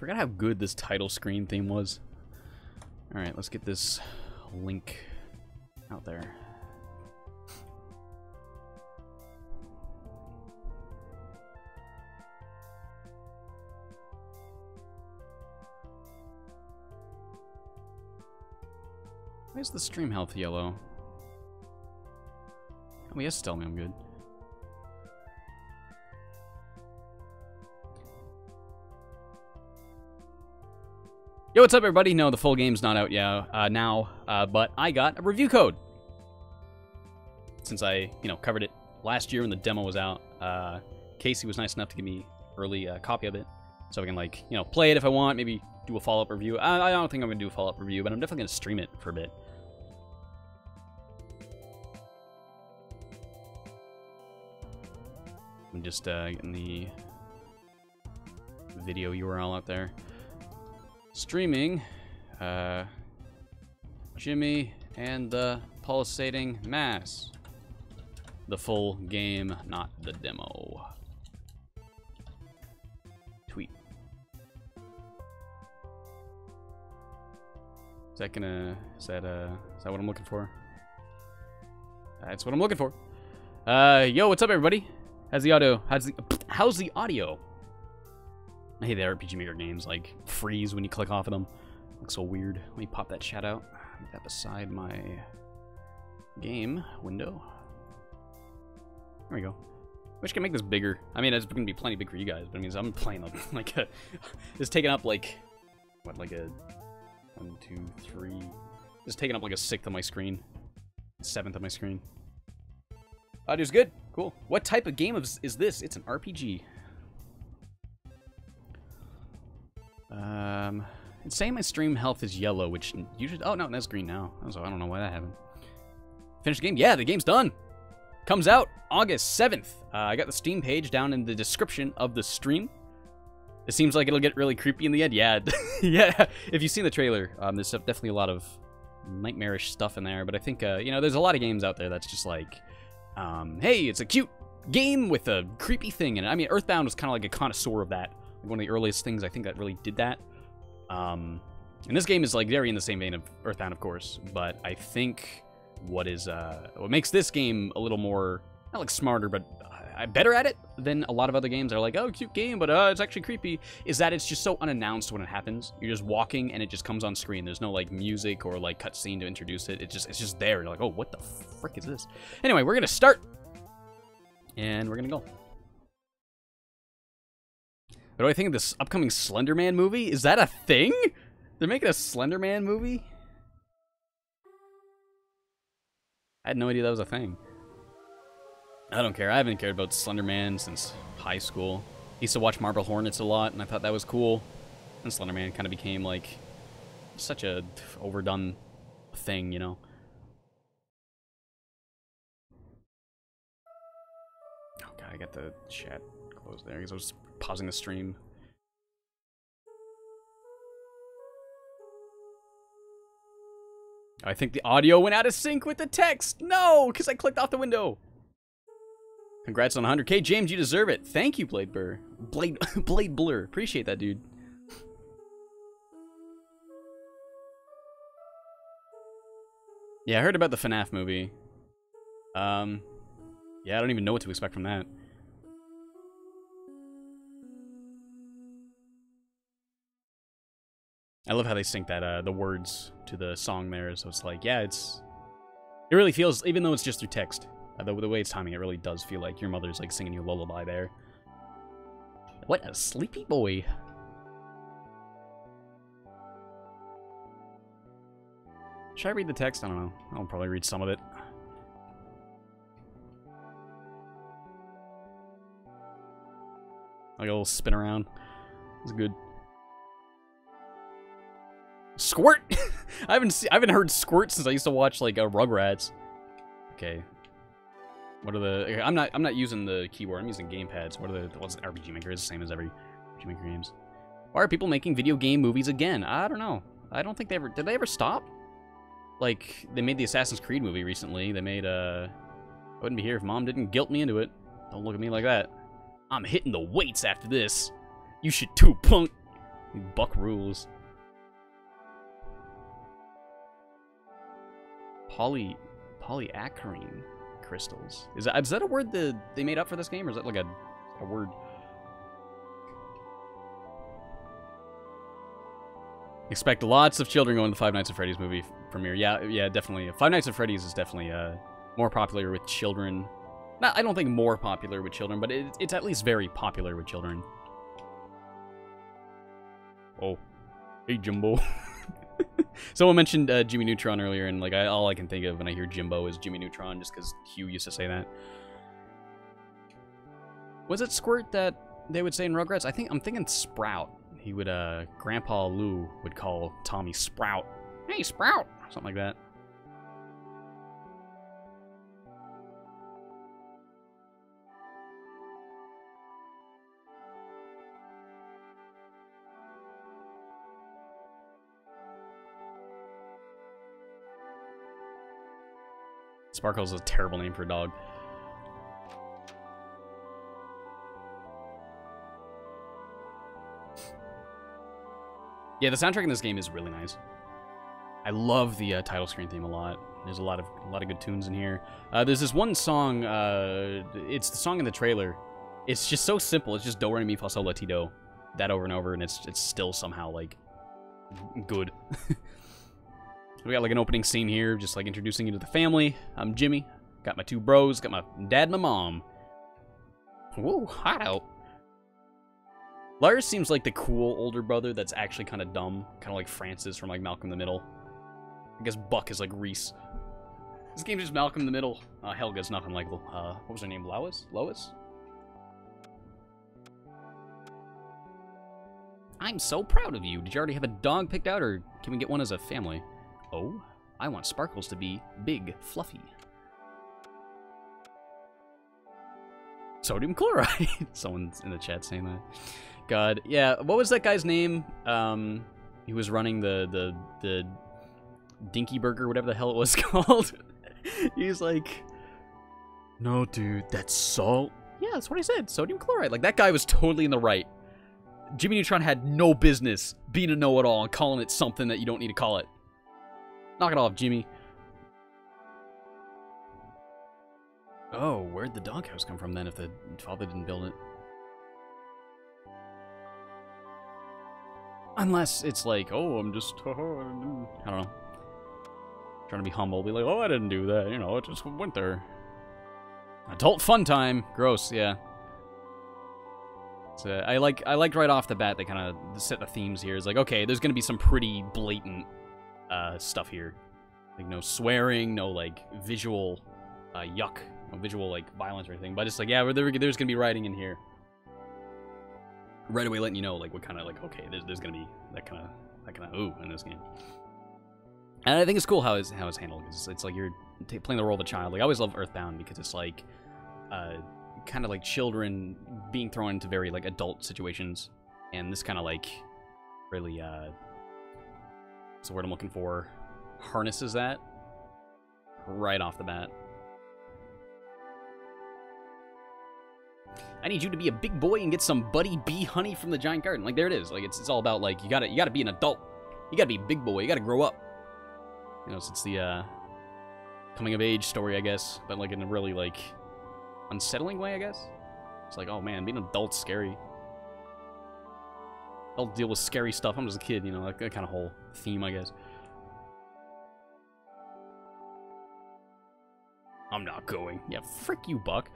Forgot how good this title screen theme was. Alright, let's get this link out there. Why is the stream health yellow? Oh, he has to tell me I'm good. Yo, what's up, everybody? No, the full game's not out now, but I got a review code. Since I, covered it last year when the demo was out, Casey was nice enough to give me early copy of it, so I can, play it if I want, maybe do a follow-up review. I don't think I'm going to do a follow-up review, but I'm definitely going to stream it for a bit. I'm just getting the video URL out there. Streaming Jimmy and the Pulsating Mass. The full game, not the demo. Tweet. Is that what I'm looking for? That's what I'm looking for. Yo, what's up, everybody? How's the audio? I hate the RPG Maker games, like, freeze when you click off of them. Looks so weird. Let me pop that chat out. Put that beside my game window. There we go. Wish I could make this bigger. I mean, it's going to be plenty big for you guys, but I mean, I'm playing like a... It's taking up, like... What, like a... 1, 2, 3... It's taking up like a 1/6 of my screen. 1/7 of my screen. Audio's good. Cool. What type of game is this? It's an RPG. It's saying my stream health is yellow, which usually... Oh, no, that's green now. So I don't know why that happened. Finished the game? Yeah, the game's done. Comes out August 7th. I got the Steam page down in the description of the stream. It seems like it'll get really creepy in the end. Yeah, yeah. If you've seen the trailer, there's definitely a lot of nightmarish stuff in there. But I think, there's a lot of games out there that's just like, hey, it's a cute game with a creepy thing in it. I mean, Earthbound was kind of like a connoisseur of that. One of the earliest things I think that really did that. And this game is like very in the same vein of Earthbound, of course, but I think what makes this game a little more, not like smarter, but better at it than a lot of other games that are like, oh, cute game, but it's actually creepy, is that it's just so unannounced when it happens. You're just walking and it just comes on screen. There's no like music or like cutscene to introduce it. It's just there. You're like, oh, what the frick is this? Anyway, we're gonna start and we're gonna go. What do I think of this upcoming Slender Man movie? Is that a thing? They're making a Slender Man movie? I had no idea that was a thing. I don't care. I haven't cared about Slender Man since high school. I used to watch Marble Hornets a lot, and I thought that was cool. And Slender Man kind of became, like, such a overdone thing, you know? Oh, God, I got the chat closed there because I was pausing the stream. I think the audio went out of sync with the text. No, because I clicked off the window. Congrats on 100K, James. You deserve it. Thank you, Blade Blur. Appreciate that, dude. Yeah, I heard about the FNAF movie. Yeah, I don't even know what to expect from that. I love how they sync that the words to the song there, so it's like, yeah, it really feels, even though it's just through text, the way it's timing, it really does feel like your mother's like singing you a lullaby there. What a sleepy boy. Should I read the text? I don't know. I'll probably read some of it. Like a little spin around. It's good. Squirt! I haven't heard squirt since I used to watch like Rugrats. Okay. What are the? I'm not using the keyboard. I'm using gamepads. What's RPG Maker? It's the same as every RPG Maker games. Why are people making video game movies again? I don't know. I don't think did they ever stop? Like they made the Assassin's Creed movie recently. They made I wouldn't be here if Mom didn't guilt me into it. Don't look at me like that. I'm hitting the weights after this. You should too, punk. Buck rules. Polyacrine crystals. Is that a word that they made up for this game, or is that like a word? Expect lots of children going to the Five Nights at Freddy's movie premiere. Yeah, definitely. Five Nights at Freddy's is definitely more popular with children. I don't think more popular with children, but it's at least very popular with children. Oh, hey Jimbo. Someone mentioned Jimmy Neutron earlier, and like all I can think of when I hear Jimbo is Jimmy Neutron, just because Hugh used to say that. Was it Squirt that they would say in Rugrats? I'm thinking Sprout. He would Grandpa Lou would call Tommy Sprout. Hey Sprout, something like that. Sparkle's a terrible name for a dog. Yeah, the soundtrack in this game is really nice. I love the title screen theme a lot. There's a lot of good tunes in here. There's this one song. It's the song in the trailer. It's just so simple. It's just do re mi fa sol la ti do, that over and over, and it's still somehow like good. We got like an opening scene here, just like introducing you to the family. I'm Jimmy. Got my two bros. Got my dad and my mom. Whoa, hot out. Lars seems like the cool older brother that's actually kind of dumb. Kind of like Francis from like Malcolm in the Middle. I guess Buck is like Reese. This game's just Malcolm in the Middle. Helga's nothing like, what was her name? Lois? I'm so proud of you. Did you already have a dog picked out, or can we get one as a family? Oh, I want Sparkles to be big, fluffy. Sodium chloride. Someone's in the chat saying that. God, yeah. What was that guy's name? He was running the Dinky Burger, whatever the hell it was called. He's like, no, dude, that's salt. Yeah, that's what I said. Sodium chloride. Like, that guy was totally in the right. Jimmy Neutron had no business being a know-it-all and calling it something that you don't need to call it. Knock it off, Jimmy. Oh, where'd the doghouse come from then if the father didn't build it? Unless it's like, oh, I'm just, I don't know. Trying to be humble, be like, oh, I didn't do that, you know, it just went there. Adult fun time. Gross, yeah. So I liked right off the bat they kind of set the themes here. It's like, okay, there's gonna be some pretty blatant stuff here. Like no swearing, no like visual yuck, no visual like violence or anything. But it's like, yeah, there's gonna be writing in here. Right away letting you know like what kind of like, okay, there's gonna be that kind of ooh in this game. And I think it's cool how it's handled, because it's like you're playing the role of a child. Like I always love Earthbound because it's like kind of like children being thrown into very like adult situations, and this kind of like really what's the word I'm looking for, harnesses that right off the bat. I need you to be a big boy and get some buddy bee honey from the giant garden. Like there it is. Like it's all about like you gotta be an adult. You gotta be a big boy. You gotta grow up. You know, so it's the coming of age story, I guess, but like in a really like unsettling way, I guess. It's like, oh man, being an adult's scary. I'll deal with scary stuff. I'm just a kid, you know, like that kind of whole theme, I guess. I'm not going. Yeah, frick you, Buck.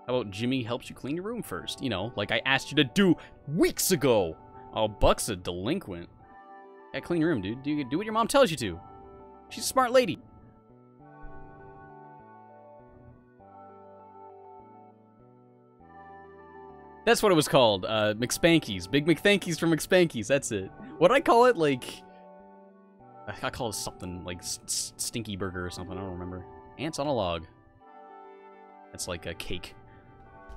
How about Jimmy helps you clean your room first? You know, like I asked you to do weeks ago. Oh, Buck's a delinquent. Yeah, clean your room, dude. Do what your mom tells you to. She's a smart lady. That's what it was called. McSpankies. Big McThankies from McSpankies. That's it. What did I call it? Like, I call it something like Stinky Burger or something. I don't remember. Ants on a log. That's like a cake.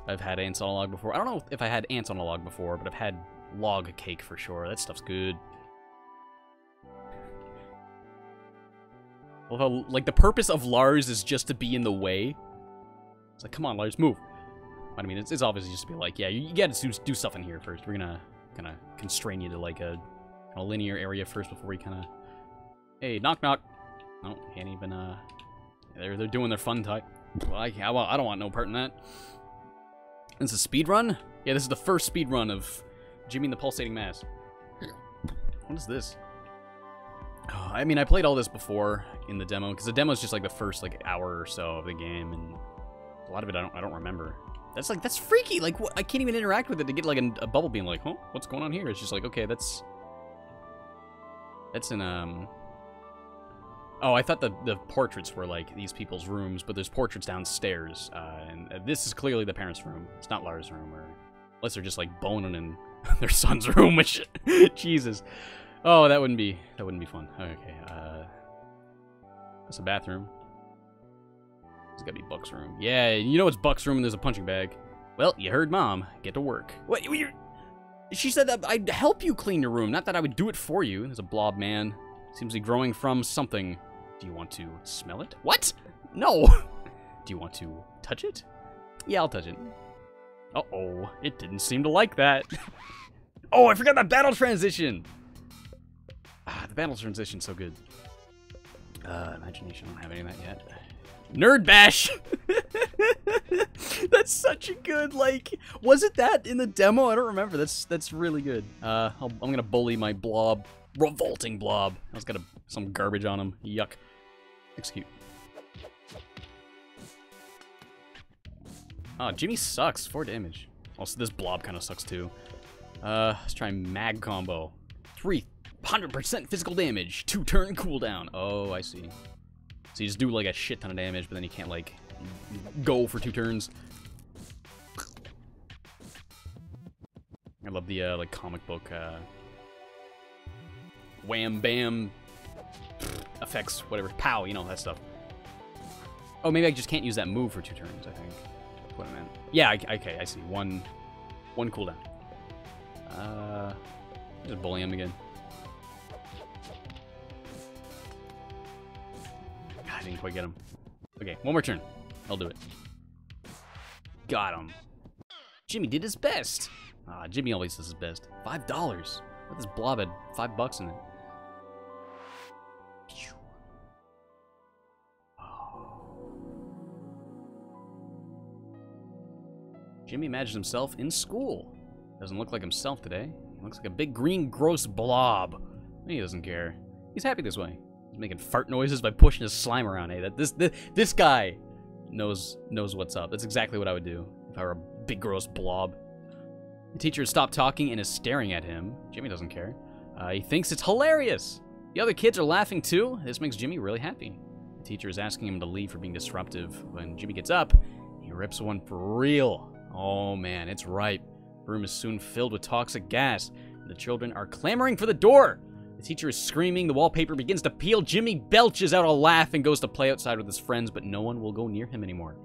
I've had ants on a log before. I don't know if I had ants on a log before, but I've had log cake for sure. That stuff's good. Although, like, the purpose of Lars is just to be in the way. It's like, come on, Lars, move. I mean, it's obviously just to be like, yeah, you gotta do stuff in here first. We're gonna kind of constrain you to like a linear area first before we kind of, hey, knock knock. Oh, can't even. They're doing their fun type. Well, I don't want no part in that. This is a speed run. Yeah, this is the first speed run of Jimmy and the Pulsating Mass. What is this? Oh, I mean, I played all this before in the demo because the demo is just like the first like hour or so of the game, and a lot of it I don't remember. That's freaky. Like, what? I can't even interact with it to get like a bubble beam. Like, huh, what's going on here? It's just like, okay, that's in Oh, I thought the portraits were like these people's rooms, but there's portraits downstairs, and this is clearly the parents' room. It's not Lara's room, or unless they're just like boning in their son's room, which Jesus. Oh, that wouldn't be fun. Okay, that's a bathroom. It's gotta be Buck's room. Yeah, you know it's Buck's room and there's a punching bag. Well, you heard Mom. Get to work. What? She said that I'd help you clean your room, not that I would do it for you. There's a blob man. Seems to be growing from something. Do you want to smell it? What? No. Do you want to touch it? Yeah, I'll touch it. Uh-oh. It didn't seem to like that. Oh, I forgot that battle transition. Ah, the battle transition's so good. Imagination, I don't have any of that yet. Nerd Bash! That's such a good, like... Was it that in the demo? I don't remember. That's really good. I'm gonna bully my blob. Revolting blob. I was got some garbage on him. Yuck. Execute. Oh, Jimmy sucks. 4 damage. Also, this blob kind of sucks too. Let's try mag combo. 300% physical damage. 2-turn cooldown. Oh, I see. So you just do like a shit ton of damage, but then you can't like go for 2 turns. I love the like comic book wham bam effects, whatever, pow, you know, that stuff. Oh, maybe I just can't use that move for 2 turns, I think. That's what I meant. Yeah, okay, I see. One cooldown. Just bully him again. God, I didn't quite get him. Okay, one more turn. I'll do it. Got him. Jimmy did his best. Jimmy always does his best. $5. What, this blob had $5 in it. Jimmy imagines himself in school. Doesn't look like himself today. He looks like a big green gross blob. He doesn't care. He's happy this way. He's making fart noises by pushing his slime around. Hey, this guy knows what's up. That's exactly what I would do if I were a big gross blob. The teacher has stopped talking and is staring at him. Jimmy doesn't care. He thinks it's hilarious. The other kids are laughing too. This makes Jimmy really happy. The teacher is asking him to leave for being disruptive. When Jimmy gets up, he rips one for real. Oh man, it's ripe. The room is soon filled with toxic gas. The children are clamoring for the door. The teacher is screaming. The wallpaper begins to peel. Jimmy belches out a laugh and goes to play outside with his friends, but no one will go near him anymore.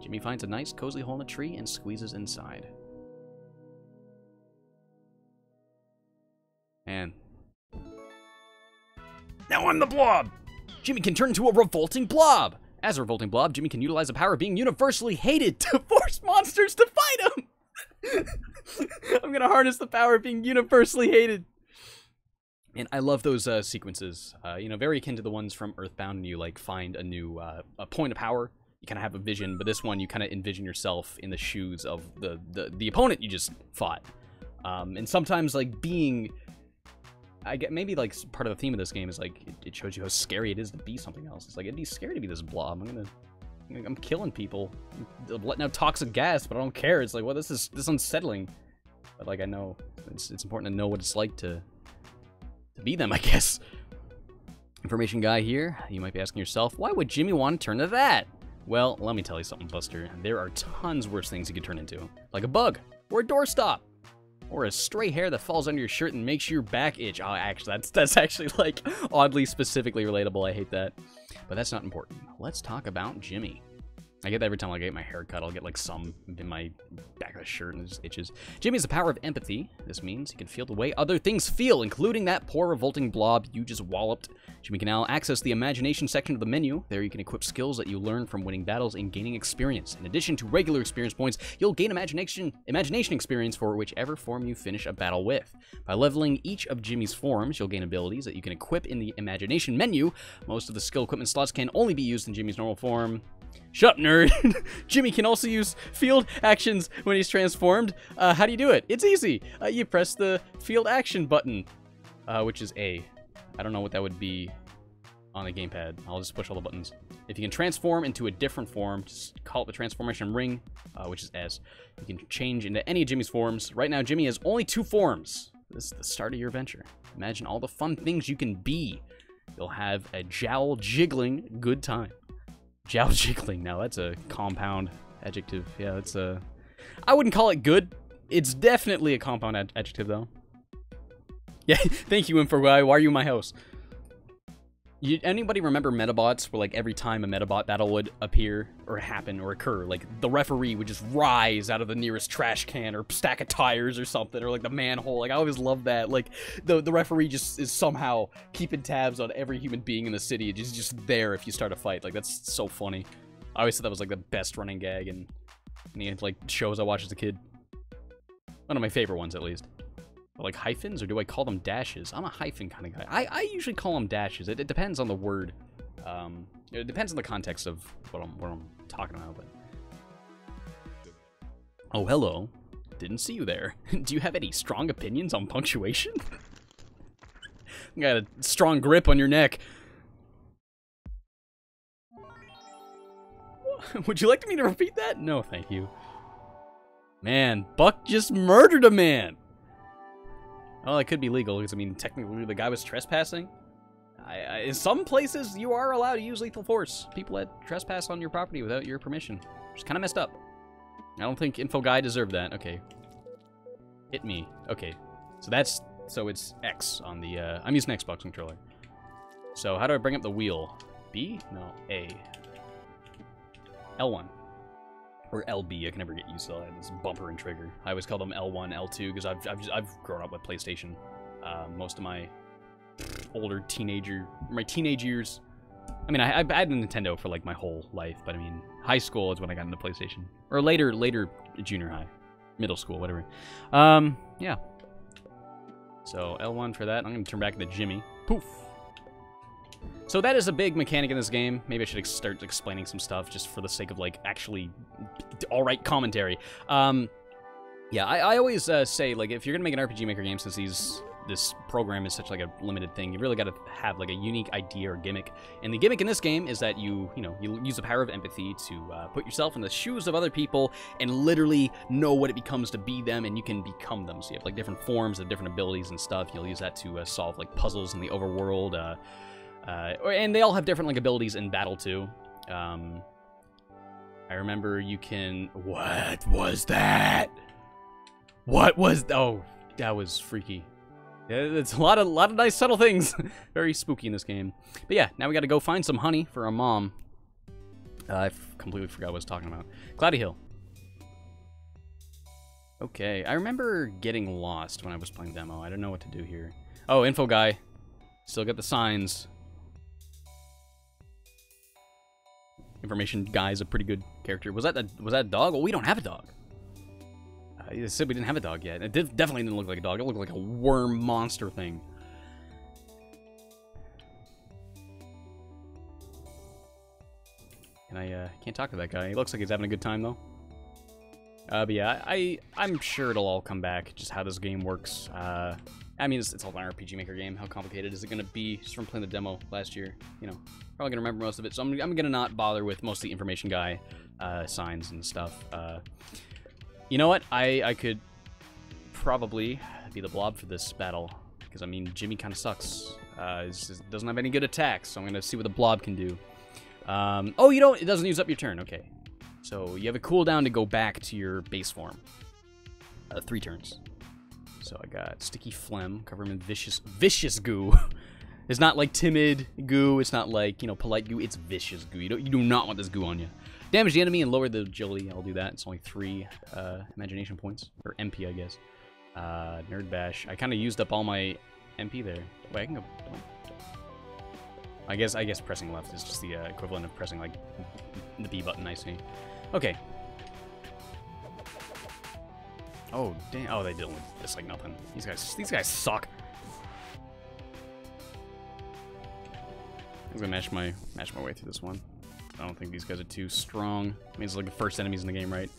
Jimmy finds a nice cozy hole in a tree and squeezes inside. Man. Now I'm the blob! Jimmy can turn into a revolting blob! As a revolting blob, Jimmy can utilize the power of being universally hated to force monsters to fight him! I'm gonna harness the power of being universally hated. And I love those sequences. You know, very akin to the ones from Earthbound, and you like find a new a point of power. You kind of have a vision, but this one you kind of envision yourself in the shoes of the opponent you just fought. And sometimes like being... I get maybe like part of the theme of this game is like it shows you how scary it is to be something else. It's like it'd be scary to be this blob. I'm killing people, I'm letting out toxic gas, but I don't care. It's like, well, this is unsettling. But like I know it's important to know what it's like to be them, I guess. Information guy here. You might be asking yourself, why would Jimmy want to turn to that? Well, let me tell you something, Buster. There are tons worse things you could turn into, like a bug or a doorstop. Or a stray hair that falls under your shirt and makes your back itch. Oh, actually, that's actually, like, oddly specifically relatable. I hate that. But that's not important. Let's talk about Jimmy. I get that every time I get my hair cut. I'll get like some in my back of the shirt and it just itches. Jimmy has the power of empathy. This means he can feel the way other things feel, including that poor revolting blob you just walloped. Jimmy can now access the imagination section of the menu. There you can equip skills that you learn from winning battles and gaining experience. In addition to regular experience points, you'll gain imagination experience for whichever form you finish a battle with. By leveling each of Jimmy's forms, you'll gain abilities that you can equip in the imagination menu. Most of the skill equipment slots can only be used in Jimmy's normal form. Shut up, nerd. Jimmy can also use field actions when he's transformed. How do you do it? It's easy. You press the field action button, which is A. I don't know what that would be on the gamepad. I'll just push all the buttons. If you can transform into a different form, just call it the transformation ring, which is S. You can change into any of Jimmy's forms. Right now, Jimmy has only 2 forms. This is the start of your adventure. Imagine all the fun things you can be. You'll have a jowl-jiggling good time. Jowl jiggling. Now that's a compound adjective. Yeah, that's a... I wouldn't call it good. It's definitely a compound adjective, though. Yeah, thank you, Info Guy. Why are you in my house? Anybody remember Metabots, where like every time a Metabot battle would appear or happen or occur, like the referee would just rise out of the nearest trash can or stack of tires or something, or like the manhole. Like I always loved that. Like the referee just is somehow keeping tabs on every human being in the city. It's just there if you start a fight. Like that's so funny. I always thought that was like the best running gag in any like shows I watched as a kid. One of my favorite ones, at least. Like hyphens, or do I call them dashes? I'm a hyphen kind of guy. I usually call them dashes. It depends on the word. It depends on the context of what I'm talking about. But oh, hello. Didn't see you there. Do you have any strong opinions on punctuation? You got a strong grip on your neck. Would you like me to repeat that? No, thank you. Man, Buck just murdered a man. Well, it could be legal, because, I mean, technically the guy was trespassing. In some places, you are allowed to use lethal force. People that trespass on your property without your permission. Which is kind of messed up. I don't think Info Guy deserved that. Okay. Hit me. Okay. So it's X on the, I'm using an Xbox controller. So how do I bring up the wheel? B? No, A. L1. Or LB, I can never get used to that. This bumper and trigger. I always call them L1, L2, because I've grown up with PlayStation. Most of my teenage years. I mean, I had a Nintendo for like my whole life, but I mean, high school is when I got into PlayStation. Or later junior high, middle school, whatever. Yeah. So L1 for that. I'm gonna turn back into Jimmy. Poof. So that is a big mechanic in this game. Maybe I should start explaining some stuff just for the sake of, like, actually alright commentary. Yeah, I always say, like, if you're gonna make an RPG Maker game, since this program is such, like, a limited thing, you really gotta have, like, a unique idea or gimmick. And the gimmick in this game is that you use the power of empathy to put yourself in the shoes of other people and literally know what it becomes to be them, and you can become them. So you have, like, different forms of different abilities and stuff. You'll use that to solve, like, puzzles in the overworld, and they all have different, like, abilities in battle, too. I remember you can... What was that? What was... Oh, that was freaky. Yeah, it's a lot of nice, subtle things. Very spooky in this game. But yeah, now we gotta go find some honey for our mom. I completely forgot what I was talking about. Cloudy Hill. Okay, I remember getting lost when I was playing demo. I don't know what to do here. Oh, Info Guy. Still got the signs. Information Guy's a pretty good character. Was that a dog? Well, we don't have a dog. You said we didn't have a dog yet. It definitely didn't look like a dog. It looked like a worm monster thing. And I can't talk to that guy. He looks like he's having a good time, though. But yeah, I'm sure it'll all come back, just how this game works. I mean, it's all an RPG Maker game. How complicated is it going to be just from playing the demo last year? You know, probably going to remember most of it. So I'm going to not bother with most of the Information Guy signs and stuff. You know what? I could probably be the blob for this battle. Because, I mean, Jimmy kind of sucks. Doesn't have any good attacks, so I'm going to see what the blob can do. Oh, it doesn't use up your turn. Okay. So you have a cooldown to go back to your base form. 3 turns. So I got Sticky Phlegm, cover him in vicious goo. It's not like timid goo. It's not like, polite goo. It's vicious goo. You do not want this goo on you. Damage the enemy and lower the agility. I'll do that. It's only 3 imagination points. Or MP, I guess. Nerd Bash. I kind of used up all my MP there. Wait, I can go... I guess pressing left is just the equivalent of pressing, like, the B button, I see. Okay. Oh, damn. Oh, they deal with this like nothing. These guys suck. I'm gonna mash my way through this one. I don't think these guys are too strong. I mean, it's like the first enemies in the game, right?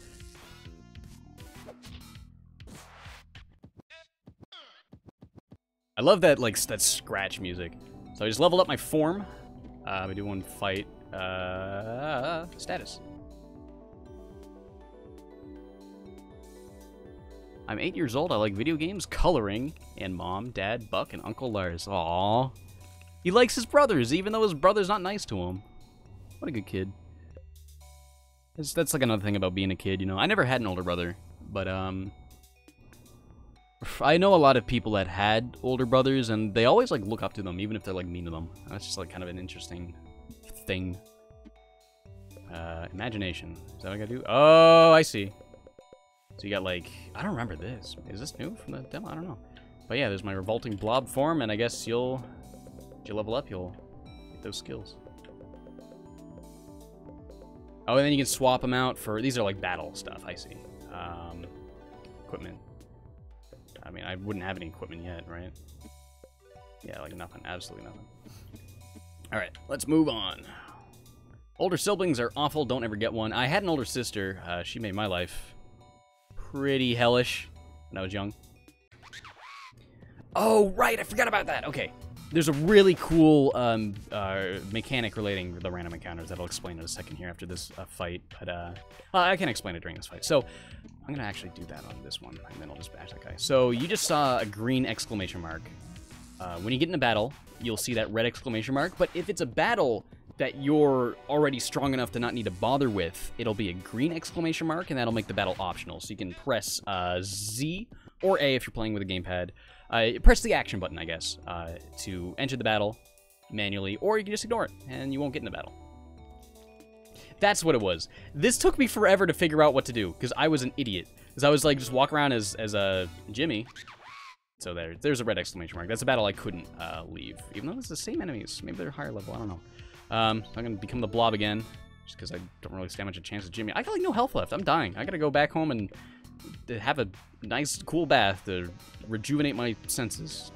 I love that, like, that scratch music. So I just leveled up my form. We do one fight. Status. I'm 8 years old. I like video games, coloring, and Mom, Dad, Buck, and Uncle Lars. Aww. He likes his brothers, even though his brother's not nice to him. What a good kid. That's like another thing about being a kid, you know. I never had an older brother, but I know a lot of people that had older brothers, and they always like look up to them, even if they're like mean to them. That's just like kind of an interesting thing. Imagination. Is that what I gotta do? Oh, I see. So you got like, I don't remember this. Is this new from the demo? I don't know. But yeah, there's my revolting blob form, and I guess if you level up, you'll get those skills. Oh, and then you can swap them out for, these are like battle stuff, I see. Equipment. I mean, I wouldn't have any equipment yet, right? Yeah, like nothing, absolutely nothing. Alright, let's move on. Older siblings are awful, don't ever get one. I had an older sister, she made my life pretty hellish when I was young. Oh, right, I forgot about that, okay. There's a really cool mechanic relating to the random encounters that I'll explain in a second here after this fight, but I can explain it during this fight. So I'm gonna actually do that on this one, and then I'll just bash that guy. So you just saw a green exclamation mark. When you get in a battle, you'll see that red exclamation mark, but if it's a battle that you're already strong enough to not need to bother with, it'll be a green exclamation mark, and that'll make the battle optional. So you can press Z or A if you're playing with a gamepad. Press the action button, I guess, to enter the battle manually, or you can just ignore it, and you won't get in the battle. That's what it was. This took me forever to figure out what to do, because I was an idiot. Because I was like, just walk around as Jimmy. So there's a red exclamation mark. That's a battle I couldn't leave, even though it's the same enemies. Maybe they're higher level, I don't know. I'm going to become the blob again, just because I don't really stand much a chance with Jimmy. I got like no health left. I'm dying. I got to go back home and have a nice, cool bath to rejuvenate my senses.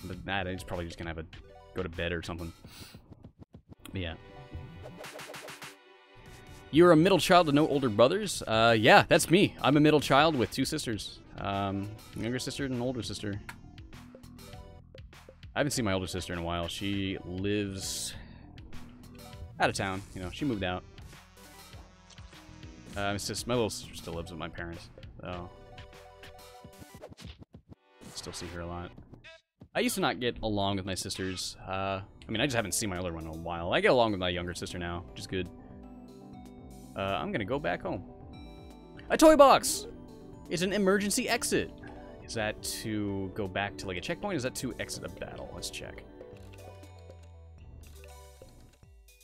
But that, he's probably just gonna go to bed or something. But yeah. You're a middle child with no older brothers? Yeah, that's me. I'm a middle child with 2 sisters. Younger sister and an older sister. I haven't seen my older sister in a while. She lives out of town. You know, she moved out. My little sister still lives with my parents. So still see her a lot. I used to not get along with my sisters. I mean, I just haven't seen my older one in a while. I get along with my younger sister now, which is good. I'm gonna go back home. A toy box! It's an emergency exit. Is that to go back to like a checkpoint? Is that to exit a battle? Let's check.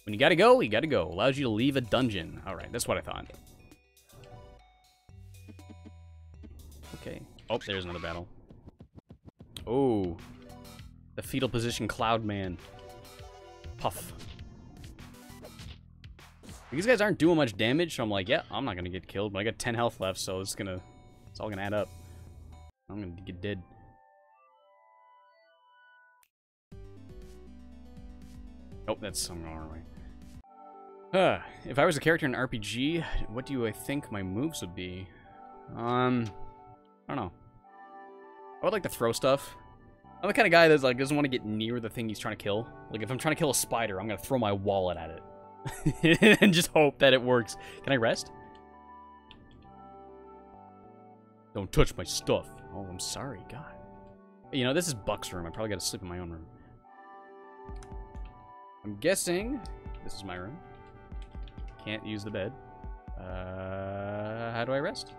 When you gotta go, you gotta go. Allows you to leave a dungeon. Alright, that's what I thought. Okay. Oh, there's another battle. Oh. The fetal position Cloud Man. Puff. These guys aren't doing much damage, so I'm like, yeah, I'm not gonna get killed, but I got 10 health left, so it's all gonna add up. I'm gonna get dead. Oh, that's something wrong way. If I was a character in an RPG, what do I think my moves would be? I don't know. I would like to throw stuff. I'm the kind of guy that's like doesn't want to get near the thing he's trying to kill. Like if I'm trying to kill a spider, I'm gonna throw my wallet at it and just hope that it works. Can I rest? Don't touch my stuff. Oh, I'm sorry, God. You know, this is Buck's room. I probably gotta sleep in my own room. I'm guessing this is my room. Can't use the bed. How do I rest?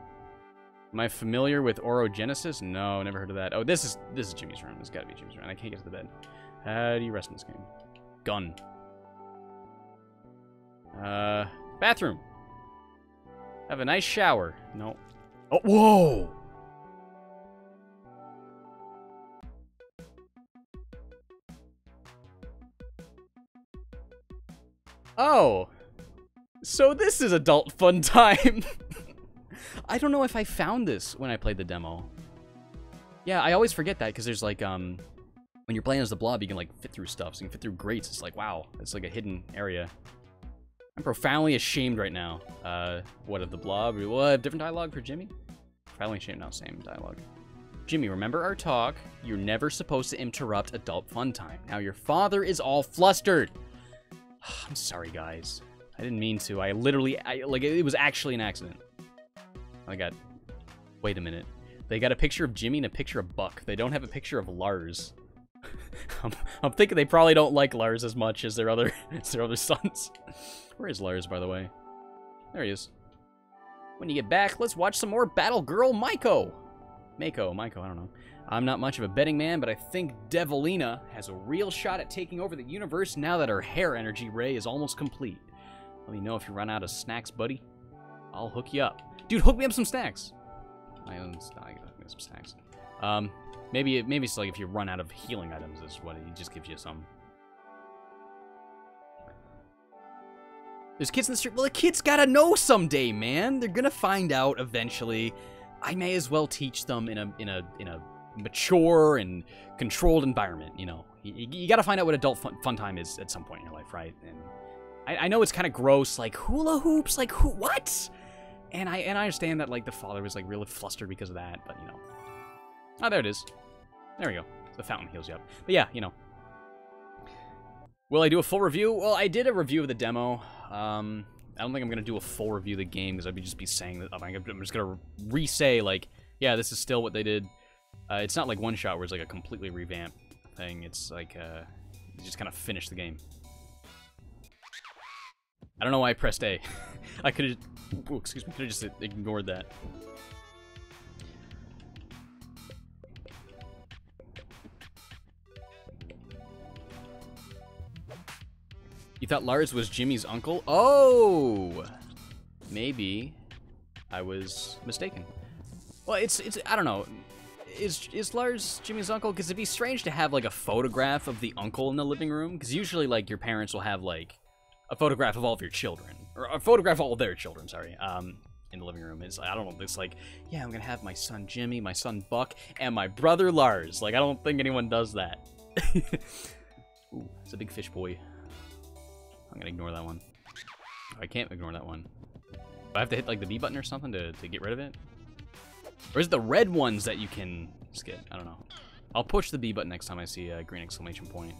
Am I familiar with orogenesis? No, never heard of that. Oh, this is Jimmy's room. This gotta be Jimmy's room. I can't get to the bed. How do you rest in this game? Gun. Bathroom. Have a nice shower. No. Oh, whoa! Oh. So this is adult fun time. I don't know if I found this when I played the demo. Yeah, I always forget that because there's like, when you're playing as the blob, you can like fit through stuff. So you can fit through grates. It's like, wow, it's like a hidden area. I'm profoundly ashamed right now. What of the blob? We'll have different dialogue for Jimmy? Profoundly ashamed now, same dialogue. Jimmy, remember our talk? You're never supposed to interrupt adult fun time. Now your father is all flustered. I'm sorry, guys. I didn't mean to. I literally, like, it was actually an accident. Wait a minute. They got a picture of Jimmy and a picture of Buck. They don't have a picture of Lars. I'm thinking they probably don't like Lars as much as their other sons. Where is Lars, by the way? There he is. When you get back, let's watch some more Battle Girl Maiko, I don't know. I'm not much of a betting man, but I think Devilina has a real shot at taking over the universe now that her hair energy ray is almost complete. Let me know if you run out of snacks, buddy. I'll hook you up. Dude, hook me up some snacks. I gotta hook me up some snacks. Maybe it's like if you run out of healing items, is what he just gives you some. There's kids in the street. Well, the kids gotta know someday, man. They're gonna find out eventually. I may as well teach them in a mature and controlled environment. You know, you gotta find out what adult fun time is at some point in your life, right? And I know it's kind of gross, like hula hoops, like what? And I understand that like the father was like really flustered because of that, but you know. Oh, there it is. There we go. The fountain heals you up. But yeah, you know. Will I do a full review? Well, I did a review of the demo. I don't think I'm going to do a full review of the game because I'd just be saying that. I'm just going to re-say, like, yeah, this is still what they did. It's not like One Shot where it's like a completely revamped thing. It's like, you just kind of finish the game. I don't know why I pressed A. I could have, excuse me, could have just ignored that. You thought Lars was Jimmy's uncle? Oh! Maybe I was mistaken. Well, it's I don't know. Is Lars Jimmy's uncle? Because it'd be strange to have, like, a photograph of the uncle in the living room. Because usually, like, your parents will have, like, a photograph of all of your children. Or a photograph of all of their children, sorry. In the living room. It's, I don't know, it's like, yeah, I'm going to have my son Jimmy, my son Buck, and my brother Lars. Like, I don't think anyone does that. Ooh, it's a big fish boy. I'm gonna ignore that one. Oh, I can't ignore that one. Do I have to hit like the B button or something to get rid of it? Or is it the red ones that you can skip? I don't know. I'll push the B button next time I see a green exclamation point.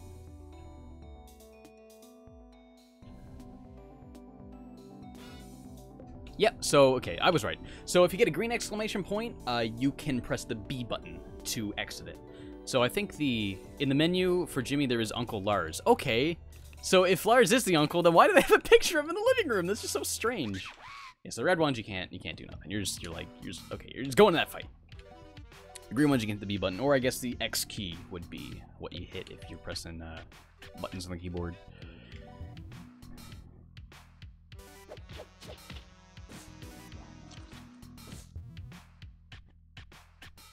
Yep, so, okay, I was right. So if you get a green exclamation point, you can press the B button to exit it. So I think in the menu for Jimmy there is Uncle Lars. Okay. So if Lars is the uncle, then why do they have a picture of him in the living room? That's just so strange. Yeah, so the red ones you can't do nothing. You're just going to that fight. The green ones you can hit the B button, or I guess the X key would be what you hit if you're pressing buttons on the keyboard.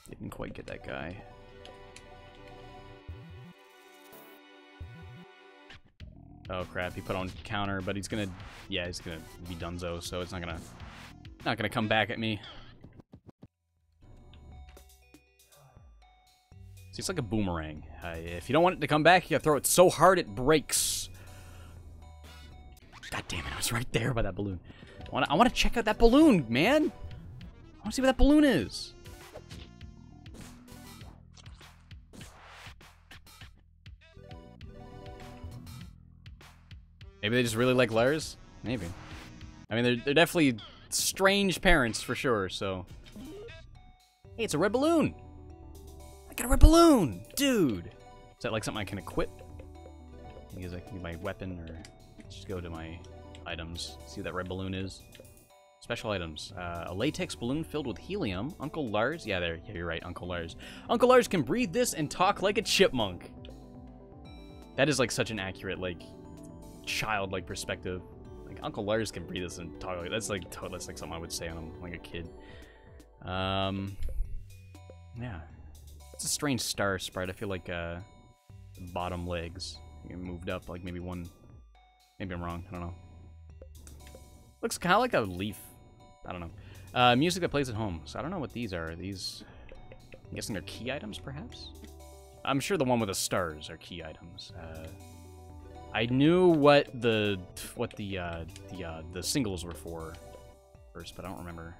Didn't quite get that guy. Oh crap, he put on counter, but he's gonna, yeah, he's gonna be donezo, so it's not gonna come back at me. See, it's like a boomerang. If you don't want it to come back, you gotta throw it so hard it breaks. God damn it, I was right there by that balloon. I wanna check out that balloon, man! I wanna see what that balloon is. Maybe they just really like Lars? Maybe. I mean, they're definitely strange parents for sure, so. Hey, it's a red balloon! I got a red balloon! Dude! Is that like something I can equip? Because I can get my weapon, or just go to my items, see what that red balloon is. Special items. A latex balloon filled with helium. Uncle Lars? Yeah, there. Yeah, you're right, Uncle Lars. Uncle Lars can breathe this and talk like a chipmunk. That is like such an accurate, like, childlike perspective. Like, Uncle Lars can breathe this and talk like that's like something I would say when I'm like a kid. Yeah, it's a strange star sprite. I feel like bottom legs moved up like maybe one. Maybe I'm wrong. I don't know. Looks kind of like a leaf. I don't know. Music that plays at home. So I don't know what these are. These, I'm guessing they're key items, perhaps. I'm sure the one with the stars are key items. I knew what the singles were for first, but I don't remember.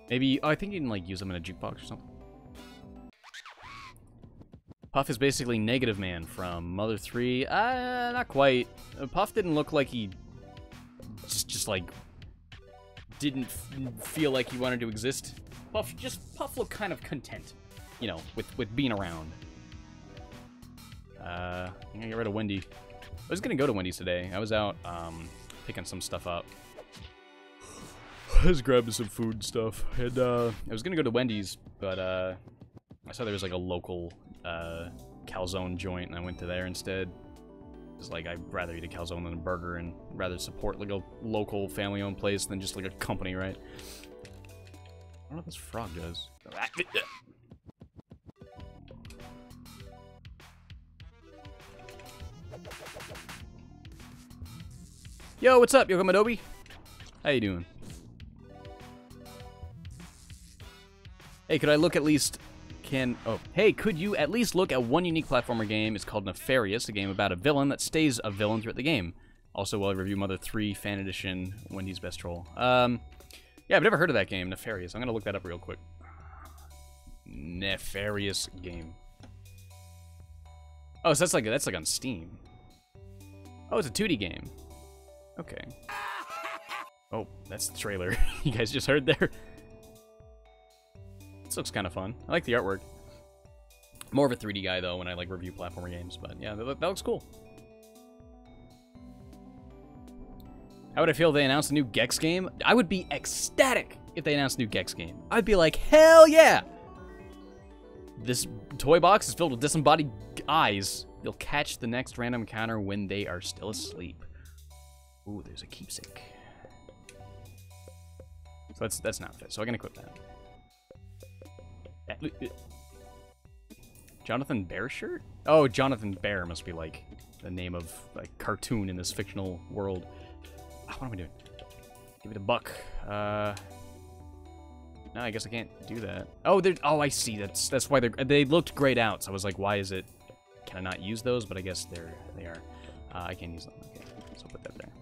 Maybe, oh, I think you can like use them in a jukebox or something. Puff is basically Negative Man from Mother 3. Not quite. Puff didn't look like he just like didn't feel like he wanted to exist. Puff looked kind of content, you know, with being around. I'm gonna get rid of Wendy. I was gonna go to Wendy's today. I was out picking some stuff up. I was grabbing some food and stuff, and I was gonna go to Wendy's, but I saw there was like a local calzone joint, and I went to there instead. It's like I'd rather eat a calzone than a burger, and rather support like a local family-owned place than just like a company, right? I don't know what this frog does. Yo, what's up, Yoko Adobe? How you doing? Hey, could I look at least... Hey, could you at least look at one unique platformer game? It's called Nefarious, a game about a villain that stays a villain throughout the game. Also, while I review Mother 3 Fan Edition, Wendy's Best Troll. Yeah, I've never heard of that game, Nefarious. I'm gonna look that up real quick. Nefarious game. Oh, so that's like on Steam. Oh, it's a 2D game. Okay. Oh, that's the trailer. You guys just heard there. This looks kind of fun. I like the artwork. More of a 3D guy, though, when I like review platformer games. But yeah, that looks cool. How would I feel if they announced a new Gex game? I would be ecstatic if they announced a new Gex game. I'd be like, hell yeah! This toy box is filled with disembodied eyes. You'll catch the next random encounter when they are still asleep. Ooh, there's a keepsake. So that's not fit. So I can equip that. Jonathan Bear shirt? Oh, Jonathan Bear must be like the name of like cartoon in this fictional world. What am I doing? Give it a buck. No, I guess I can't do that. Oh, I see. That's why they looked grayed out. So I was like, why is it? Can I not use those? But I guess they are. I can't use them. Okay, so I'll put that there.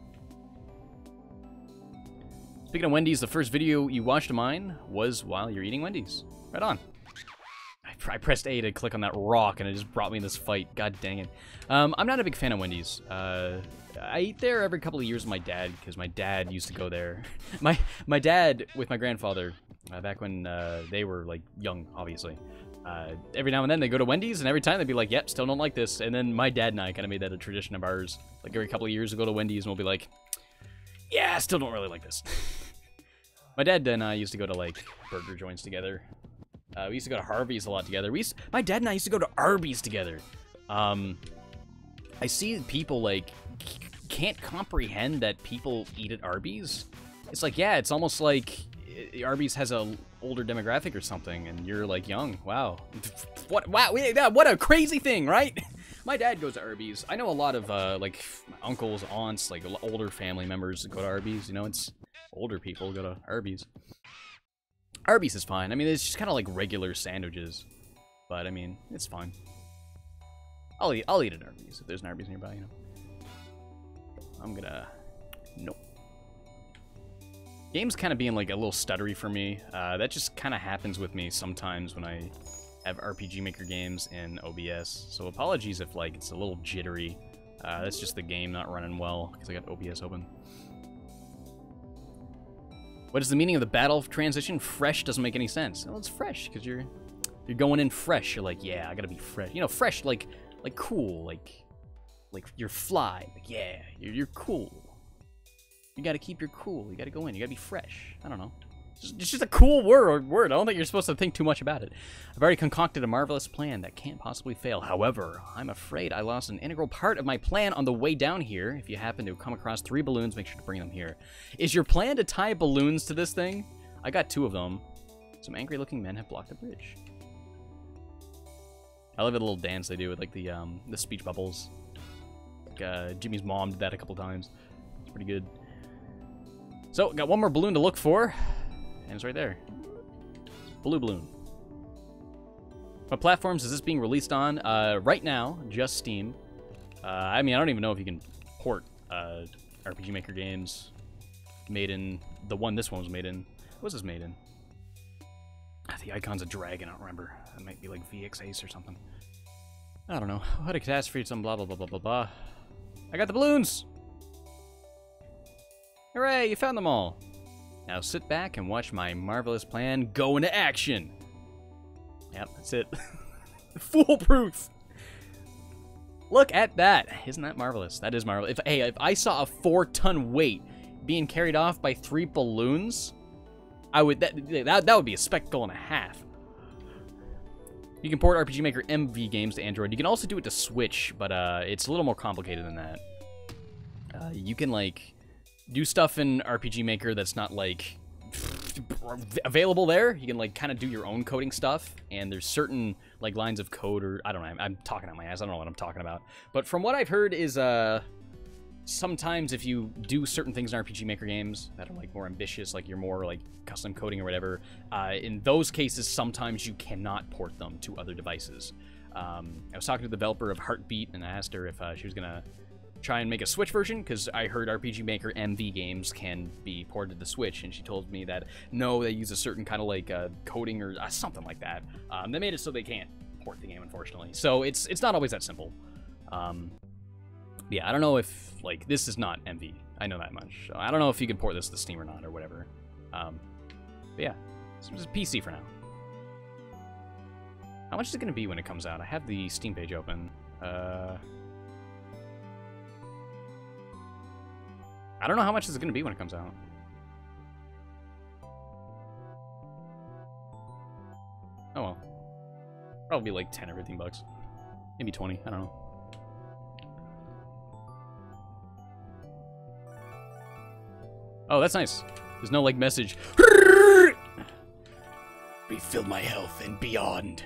Speaking of Wendy's, the first video you watched of mine was while you're eating Wendy's. Right on. I pressed A to click on that rock, and it just brought me in this fight. God dang it. I'm not a big fan of Wendy's. I eat there every couple of years with my dad, because my dad used to go there. my dad, with my grandfather, back when they were, like, young, obviously. Every now and then they go to Wendy's, and every time they'd be like, yep, still don't like this. And then my dad and I kind of made that a tradition of ours. Like, every couple of years we'll go to Wendy's, and we'll be like, yeah, still don't really like this. My dad and I used to go to, like, burger joints together. We used to go to Harvey's a lot together. My dad and I used to go to Arby's together. I see people, like, can't comprehend that people eat at Arby's. It's like, yeah, it's almost like Arby's has a older demographic or something, and you're, like, young. Wow. What a crazy thing, right? My dad goes to Arby's. I know a lot of, like, uncles, aunts, like, older family members go to Arby's. You know, it's older people go to Arby's. Arby's is fine. I mean, it's just kind of like regular sandwiches. But, I mean, it's fine. I'll eat at Arby's if there's an Arby's nearby, you know. I'm gonna... Nope. Games kind of being, like, a little stuttery for me. That just kind of happens with me sometimes when I have RPG Maker games in OBS. So apologies if, like, it's a little jittery. That's just the game not running well because I got OBS open. What is the meaning of the battle transition? Fresh doesn't make any sense. Well, it's fresh because you're going in fresh. You're like, yeah, I gotta be fresh. You know, fresh, like cool, like you're fly. Like, yeah, you're cool. You gotta keep your cool. You gotta go in. You gotta be fresh. I don't know. It's just a cool word. I don't think you're supposed to think too much about it. I've already concocted a marvelous plan that can't possibly fail. However, I'm afraid I lost an integral part of my plan on the way down here. If you happen to come across 3 balloons, make sure to bring them here. Is your plan to tie balloons to this thing? I got 2 of them. Some angry-looking men have blocked the bridge. I love the little dance they do with, like, the speech bubbles. Like, Jimmy's mom did that a couple times. It's pretty good. So, got 1 more balloon to look for. And it's right there. Blue balloon. What platforms is this being released on? Right now, just Steam. I mean, I don't even know if you can port RPG Maker games made in the one this one was made in. What was this made in? The icon's a dragon, I don't remember. It might be like VX Ace or something. I don't know. What a catastrophe, some blah blah blah blah blah blah. I got the balloons! Hooray, you found them all! Now sit back and watch my marvelous plan go into action. Yep, that's it. Foolproof! Look at that. Isn't that marvelous? That is marvelous. If I saw a 4-ton weight being carried off by 3 balloons, I would that would be a spectacle and a half. You can port RPG Maker MV games to Android. You can also do it to Switch, but it's a little more complicated than that. You can like do stuff in RPG Maker that's not like available there. You can like kind of do your own coding stuff, and there's certain like lines of code, or I don't know, I'm talking out my ass, I don't know what I'm talking about, but from what I've heard is sometimes if you do certain things in RPG Maker games that are like more ambitious, like you're more like custom coding or whatever, in those cases sometimes you cannot port them to other devices. I was talking to the developer of Heartbeat, and I asked her if she was gonna try and make a Switch version, because I heard RPG Maker MV games can be ported to the Switch, and she told me that no, they use a certain kind of like coding or something like that. They made it so they can't port the game, unfortunately. So it's not always that simple. Yeah, I don't know if like this is not MV. I know that much. So I don't know if you can port this to Steam or not or whatever. But yeah, it's just PC for now. How much is it going to be when it comes out? I have the Steam page open. I don't know how much is it going to be when it comes out. Oh well. Probably like 10 or 15 bucks. Maybe 20, I don't know. Oh, that's nice. There's no like message. Refill my health and beyond.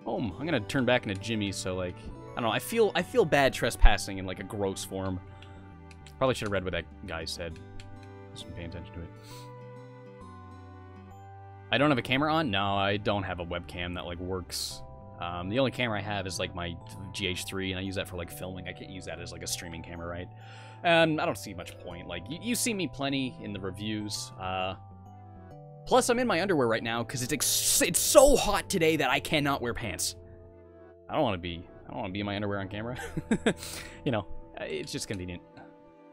I'm gonna turn back into Jimmy, so like I don't know, I feel bad trespassing in like a gross form. Probably should have read what that guy said. Just paying attention to it. I don't have a camera on? No, I don't have a webcam that like works. The only camera I have is like my GH3, and I use that for like filming. I can't use that as like a streaming camera, right? And I don't see much point. Like you see me plenty in the reviews. Plus, I'm in my underwear right now because it's so hot today that I cannot wear pants. I don't want to be in my underwear on camera. You know, it's just convenient.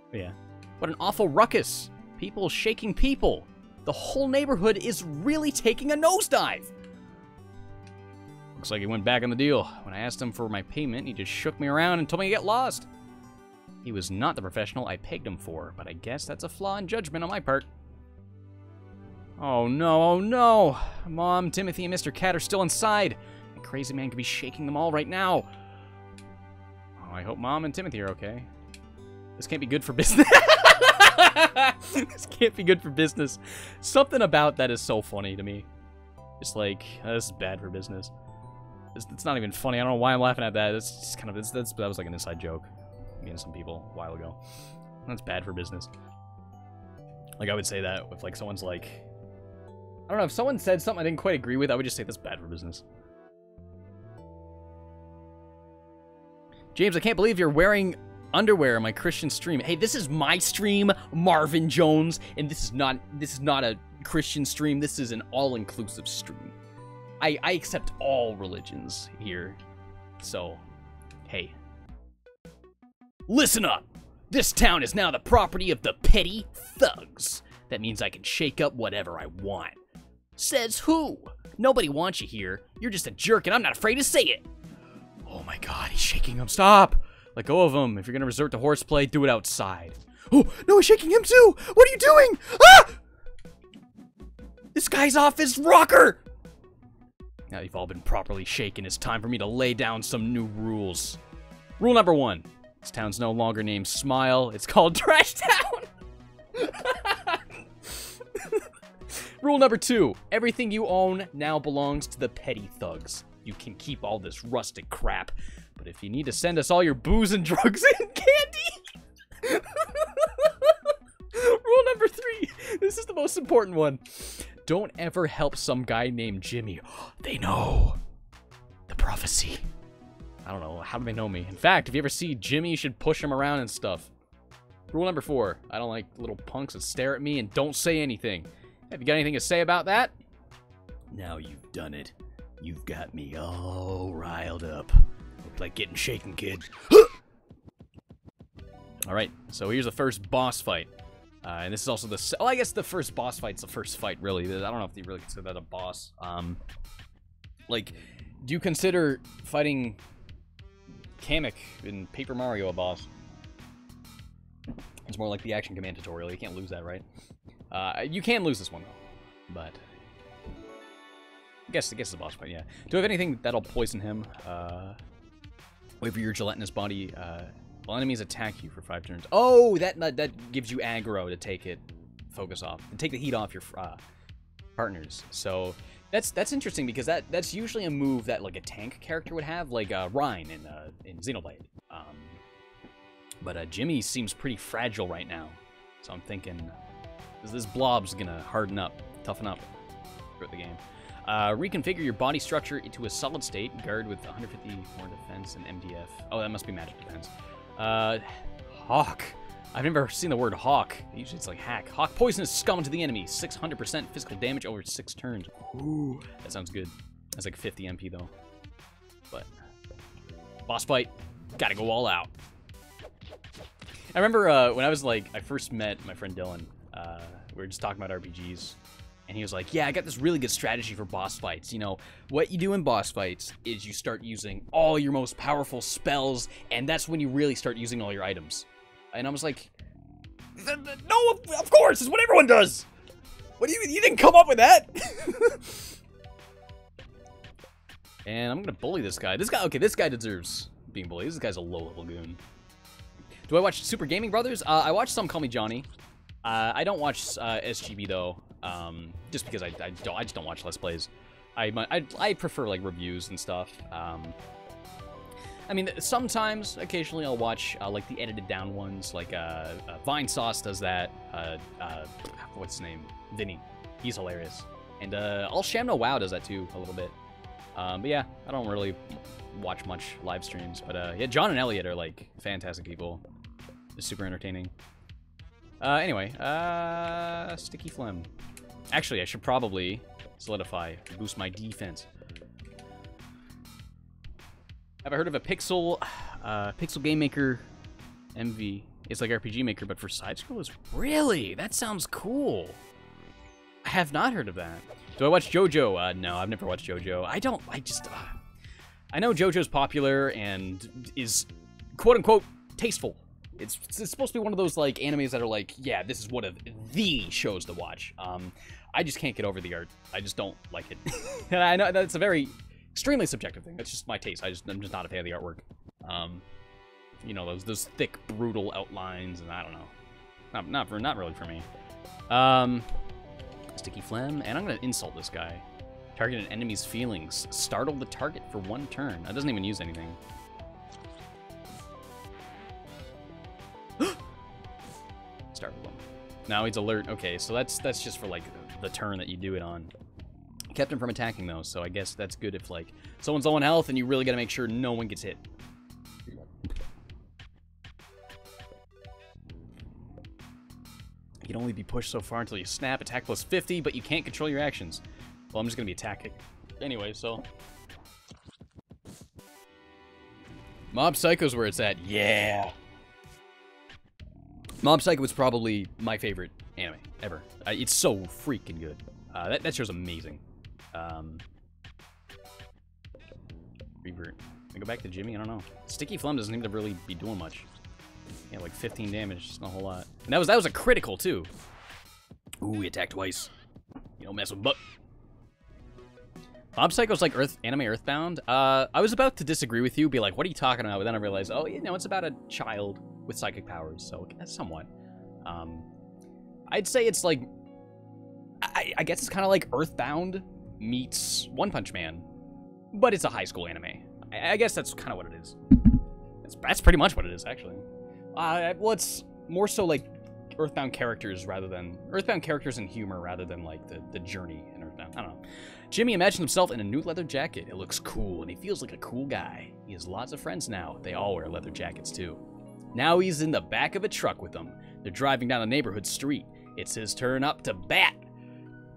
But yeah. What an awful ruckus. People shaking people. The whole neighborhood is really taking a nosedive. Looks like he went back on the deal. When I asked him for my payment, he just shook me around and told me to get lost. He was not the professional I pegged him for, but I guess that's a flaw in judgment on my part. Oh no, oh no! Mom, Timothy, and Mr. Cat are still inside. That crazy man could be shaking them all right now. Oh, I hope Mom and Timothy are okay. This can't be good for business. This can't be good for business. Something about that is so funny to me. It's like, this is bad for business. It's not even funny. I don't know why I'm laughing at that. It's just kind of, that was like an inside joke. Me and some people a while ago. That's bad for business. Like, I would say that if like someone's like, I don't know, if someone said something I didn't quite agree with, I would just say that's bad for business. James, I can't believe you're wearing underwear on my Christian stream. Hey, this is my stream, Marvin Jones, and this is not a Christian stream. This is an all-inclusive stream. I accept all religions here. So, hey. Listen up! This town is now the property of the petty thugs. That means I can shake up whatever I want. Says who? Nobody wants you here. You're just a jerk and I'm not afraid to say it. Oh my god, he's shaking him. Stop! Let go of him. If you're gonna resort to horseplay, do it outside. Oh, no, he's shaking him too! What are you doing? Ah! This guy's off his rocker! Now you've all been properly shaken. It's time for me to lay down some new rules. Rule number 1. This town's no longer named Smile. It's called Trash Town. Rule number 2. Everything you own now belongs to the petty thugs. You can keep all this rustic crap, but if you need to send us all your booze and drugs and candy... Rule number 3. This is the most important one. Don't ever help some guy named Jimmy. They know the prophecy. I don't know. How do they know me? In fact, if you ever see Jimmy, you should push him around and stuff. Rule number 4. I don't like little punks that stare at me and don't say anything. Have you got anything to say about that? Now you've done it. You've got me all riled up. Look like getting shaken, kid. Alright, so here's the first boss fight. And this is also the... Well, I guess the first boss fight's the first fight, really. I don't know if you really consider that a boss. Like, do you consider fighting Kamek in Paper Mario a boss? It's more like the Action Command tutorial. You can't lose that, right? You can lose this one, though. But... I guess it's a boss fight, yeah. Do I have anything that'll poison him? Wait for your gelatinous body... Well, enemies attack you for 5 turns. Oh, that gives you aggro to take it, focus off, and take the heat off your partners. So that's interesting because that's usually a move that like a tank character would have, like Rhine in Xenoblade. But Jimmy seems pretty fragile right now, so I'm thinking this blob's gonna harden up, toughen up throughout the game. Reconfigure your body structure into a solid state. Guard with 150 more defense and MDF. Oh, that must be magic defense. Hawk. I've never seen the word hawk. Usually it's like hack. Hawk poisonous scum to the enemy. 600% physical damage over 6 turns. Ooh, that sounds good. That's like 50 MP though. But boss fight, gotta go all out. I remember when I was like, I first met my friend Dylan. We were just talking about RPGs. And he was like, yeah, I got this really good strategy for boss fights. You know, what you do in boss fights is you start using all your most powerful spells, and that's when you really start using all your items. And I was like, no, of course, it's what everyone does. What do you didn't come up with that? And I'm gonna bully this guy. Okay, this guy deserves being bullied. This guy's a low-level goon. Do I watch Super Gaming Brothers? I watch some Call Me Johnny. I don't watch SGB though. Just because I just don't watch Let's Plays. I prefer like reviews and stuff. I mean, sometimes, occasionally, I'll watch like the edited down ones. Like Vine Sauce does that. What's his name? Vinny. He's hilarious. And All Sham No Wow does that too a little bit. But yeah, I don't really watch much live streams. But yeah, John and Elliot are like fantastic people. They're super entertaining. Anyway, Sticky Phlegm. Actually, I should probably solidify, boost my defense. Have I heard of a Pixel Game Maker MV? It's like RPG Maker, but for side-scrollers? Really? That sounds cool. I have not heard of that. Do I watch JoJo? No, I've never watched JoJo. I know JoJo's popular and is, quote-unquote, tasteful. It's supposed to be one of those, like, animes that are like, yeah, this is one of the shows to watch. I just can't get over the art. I just don't like it. And I know that's a very extremely subjective thing. That's just my taste. I'm just not a fan of the artwork. You know, those thick, brutal outlines, and I don't know. Not really for me. Sticky Phlegm, and I'm gonna insult this guy. Target an enemy's feelings. Startle the target for 1 turn. That doesn't even use anything. Startle him. Now he's alert. Okay, so that's just for like the turn that you do it on. Kept him from attacking though, so I guess that's good if like someone's low on health and you really gotta make sure no one gets hit. You can only be pushed so far until you snap. Attack plus 50, but you can't control your actions. Well, I'm just gonna be attacking anyway, so. Mob Psycho's where it's at. Yeah. Mob Psycho was probably my favorite anime ever. It's so freaking good. That show's amazing. Revert. I go back to Jimmy. I don't know. Sticky Phlegm doesn't seem to really be doing much. Yeah, like 15 damage. Just not a whole lot. And that was a critical too. Ooh, he attacked twice. You don't mess with Buck. Mob Psycho's like anime Earthbound. I was about to disagree with you, be like, what are you talking about? But then I realized, oh, you know, it's about a child with psychic powers, so somewhat. I'd say it's like, I guess it's kind of like Earthbound meets One Punch Man, but it's a high school anime. I guess that's kind of what it is. That's pretty much what it is, actually. Well, it's more so like Earthbound characters rather than Earthbound characters and humor rather than like the journey in Earthbound. I don't know. Jimmy imagines himself in a new leather jacket. It looks cool, and he feels like a cool guy. He has lots of friends now. They all wear leather jackets, too. Now he's in the back of a truck with them. They're driving down the neighborhood street. It's his turn up to bat.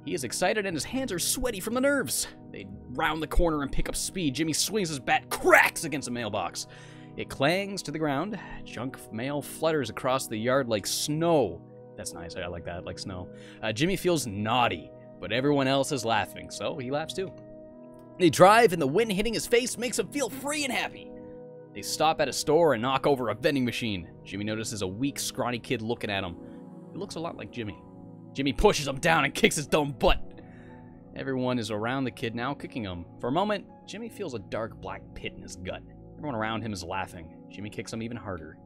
He is excited, and his hands are sweaty from the nerves. They round the corner and pick up speed. Jimmy swings his bat, cracks against a mailbox. It clangs to the ground. Junk mail flutters across the yard like snow. That's nice. I like that, like snow. Jimmy feels naughty, but everyone else is laughing, so he laughs too. They drive, and the wind hitting his face makes him feel free and happy. They stop at a store and knock over a vending machine. Jimmy notices a weak, scrawny kid looking at him. He looks a lot like Jimmy. Jimmy pushes him down and kicks his dumb butt. Everyone is around the kid now, kicking him. For a moment, Jimmy feels a dark black pit in his gut. Everyone around him is laughing. Jimmy kicks him even harder.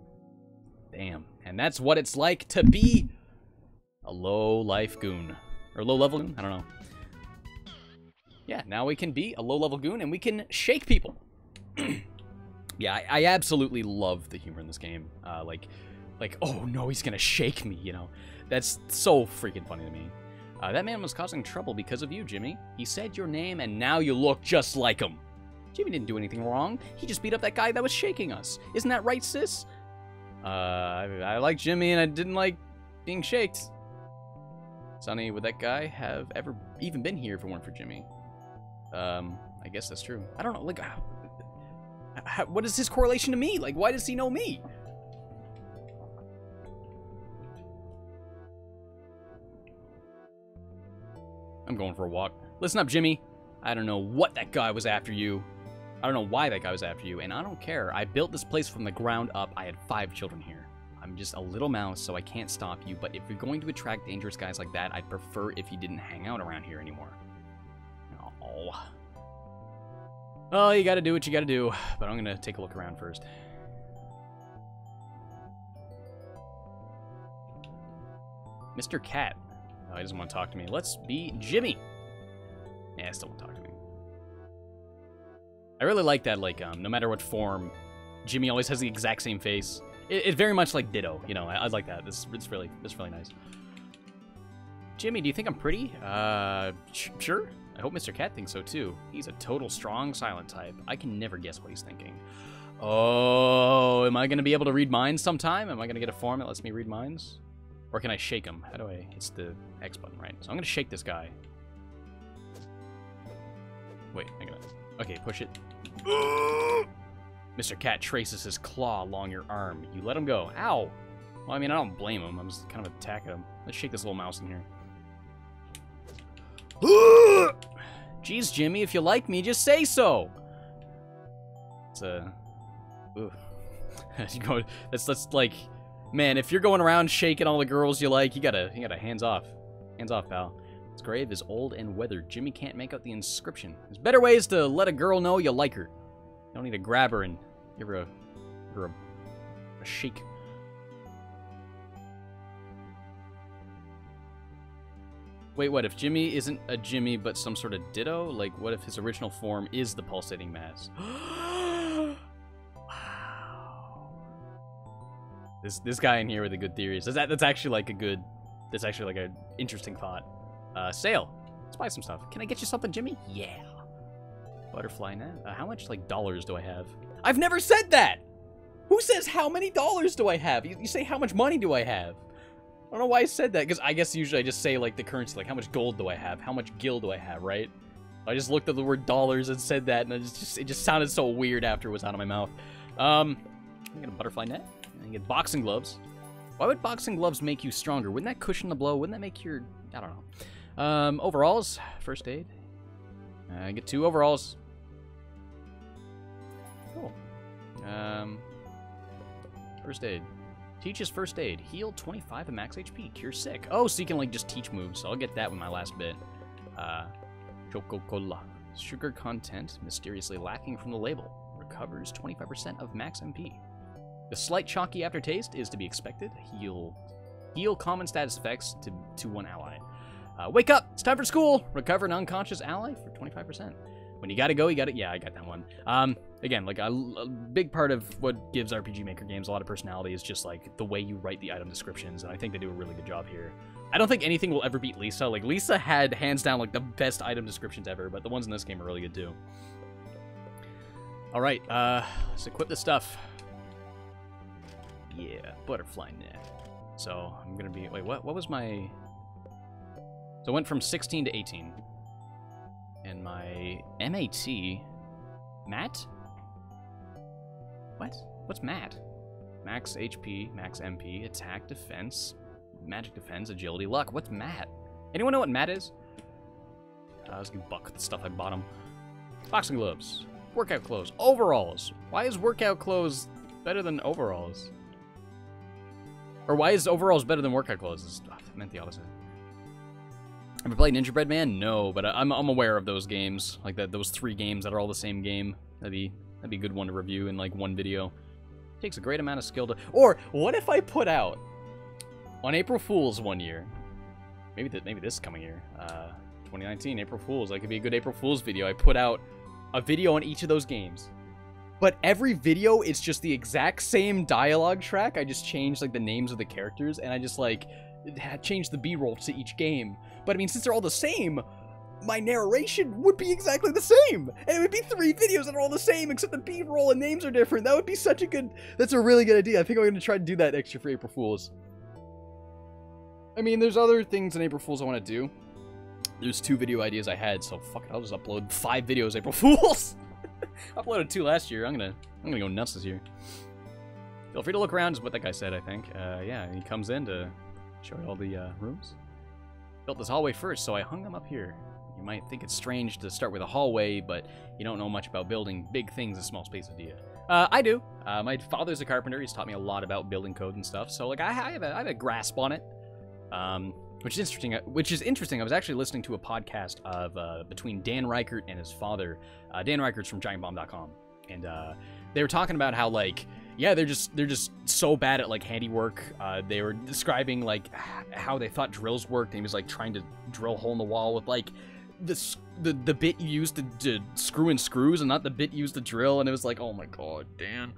Damn. And that's what it's like to be a low-life goon. Or low-level goon? I don't know. Yeah, now we can be a low-level goon, and we can shake people. Yeah, I absolutely love the humor in this game. Like, oh no, he's gonna shake me, you know? That's so freaking funny to me. That man was causing trouble because of you, Jimmy. He said your name, and now you look just like him. Jimmy didn't do anything wrong. He just beat up that guy that was shaking us. Isn't that right, sis? I like Jimmy, and I didn't like being shaked. Sonny, would that guy have ever even been here if it weren't for Jimmy? I guess that's true. I don't know, like, what is his correlation to me? Like, why does he know me? I'm going for a walk. Listen up, Jimmy. I don't know what that guy was after you. I don't know why that guy was after you, and I don't care. I built this place from the ground up. I had 5 children here. I'm just a little mouse, so I can't stop you, but if you're going to attract dangerous guys like that, I'd prefer if you didn't hang out around here anymore. Oh. Well, you gotta do what you gotta do, but I'm gonna take a look around first. Mr. Cat. Oh, he doesn't want to talk to me. Let's be Jimmy. Yeah, still won't talk to me. I really like that, like, no matter what form, Jimmy always has the exact same face. It's very much like Ditto, you know, I like that. It's really nice. Jimmy, do you think I'm pretty? Sure. I hope Mr. Cat thinks so, too. He's a total strong, silent type. I can never guess what he's thinking. Oh, am I going to be able to read minds sometime? Am I going to get a form that lets me read minds? Or can I shake him? How do I... It's the X button, right? So I'm going to shake this guy. Wait, I'm going to... Okay, push it. Mr. Cat traces his claw along your arm. You let him go. Ow! Well, I mean, I don't blame him. I'm just kind of attacking him. Let's shake this little mouse in here. Jeez, Jimmy, if you like me, just say so. It's that's like, man, if you're going around shaking all the girls you like, you gotta hands off, pal. His grave is old and weathered. Jimmy can't make out the inscription. There's better ways to let a girl know you like her. You don't need to grab her and give her a shake. Wait, what if Jimmy isn't a Jimmy but some sort of Ditto? Like, what if his original form is the pulsating mass? Wow. This guy in here with the good theories. That's actually like an interesting thought. Sale. Let's buy some stuff. Can I get you something, Jimmy? Yeah. Butterfly net. How much, like, dollars do I have? I've never said that! Who says how many dollars do I have? You say how much money do I have? I don't know why I said that, because I guess usually I just say, like, the currency, like, how much gold do I have? How much gil do I have, right? I just looked at the word dollars and said that, and it just sounded so weird after it was out of my mouth. I get a butterfly net. I get boxing gloves. Why would boxing gloves make you stronger? Wouldn't that cushion the blow? Wouldn't that make your... I don't know. Overalls. First aid. I get 2 overalls. Cool. First aid. Teaches first aid. Heal 25 of max HP. Cure sick. Oh, so you can, like, just teach moves. So I'll get that with my last bit. Choco-Cola. Sugar content mysteriously lacking from the label. Recovers 25% of max MP. The slight chalky aftertaste is to be expected. Heal common status effects to one ally. Wake up! It's time for school! Recover an unconscious ally for 25%. When you gotta go, you gotta... Yeah, I got that one. Again, like, a big part of what gives RPG Maker games a lot of personality is just, like, the way you write the item descriptions, and I think they do a really good job here. I don't think anything will ever beat Lisa. Like, Lisa had, hands down, like, the best item descriptions ever, but the ones in this game are really good, too. Alright, let's equip this stuff. Yeah, butterfly net. So, I'm gonna be... Wait, what was my... So I went from 16 to 18. And my MAT... Mat? What? What's Mat? Max HP, max MP, attack, defense, magic defense, agility, luck. What's Mat? Anyone know what Mat is? I was gonna buck the stuff I bought him. Boxing gloves. Workout clothes. Overalls. Why is workout clothes better than overalls? Or why is overalls better than workout clothes? I meant the opposite. Ever played Ninja Bread Man? No, but I'm aware of those games. Like those 3 games that are all the same game. That'd be a good one to review in like one video. Takes a great amount of skill to... Or what if I put out on April Fool's one year? Maybe this coming year. 2019 April Fool's. That could be a good April Fool's video. I put out a video on each of those games. But every video is just the exact same dialogue track. I just changed like the names of the characters and I just like changed the B-roll to each game. But I mean, since they're all the same, my narration would be exactly the same. And it would be 3 videos that are all the same, except the B-roll and names are different. That would be such a good... That's a really good idea. I think I'm going to try to do that extra for April Fool's. I mean, there's other things in April Fool's I want to do. There's 2 video ideas I had, so fuck it, I'll just upload 5 videos April Fool's. I uploaded 2 last year. I'm gonna go nuts this year. Feel free to look around, is what that guy said, I think. Yeah, he comes in to show you all the rooms. Built this hallway first, so I hung them up here. You might think it's strange to start with a hallway, but you don't know much about building big things in small spaces, do you? I do. My father's a carpenter. He's taught me a lot about building code and stuff, so like I have a grasp on it. Which is interesting. I was actually listening to a podcast of between Dan Reichert and his father. Dan Reichert's from GiantBomb.com, and they were talking about how like, yeah, they're just so bad at like handiwork. They were describing like how they thought drills worked, and he was like trying to drill a hole in the wall with like the bit you used to screw in screws and not the bit used to drill, and it was like, oh my god, Dan.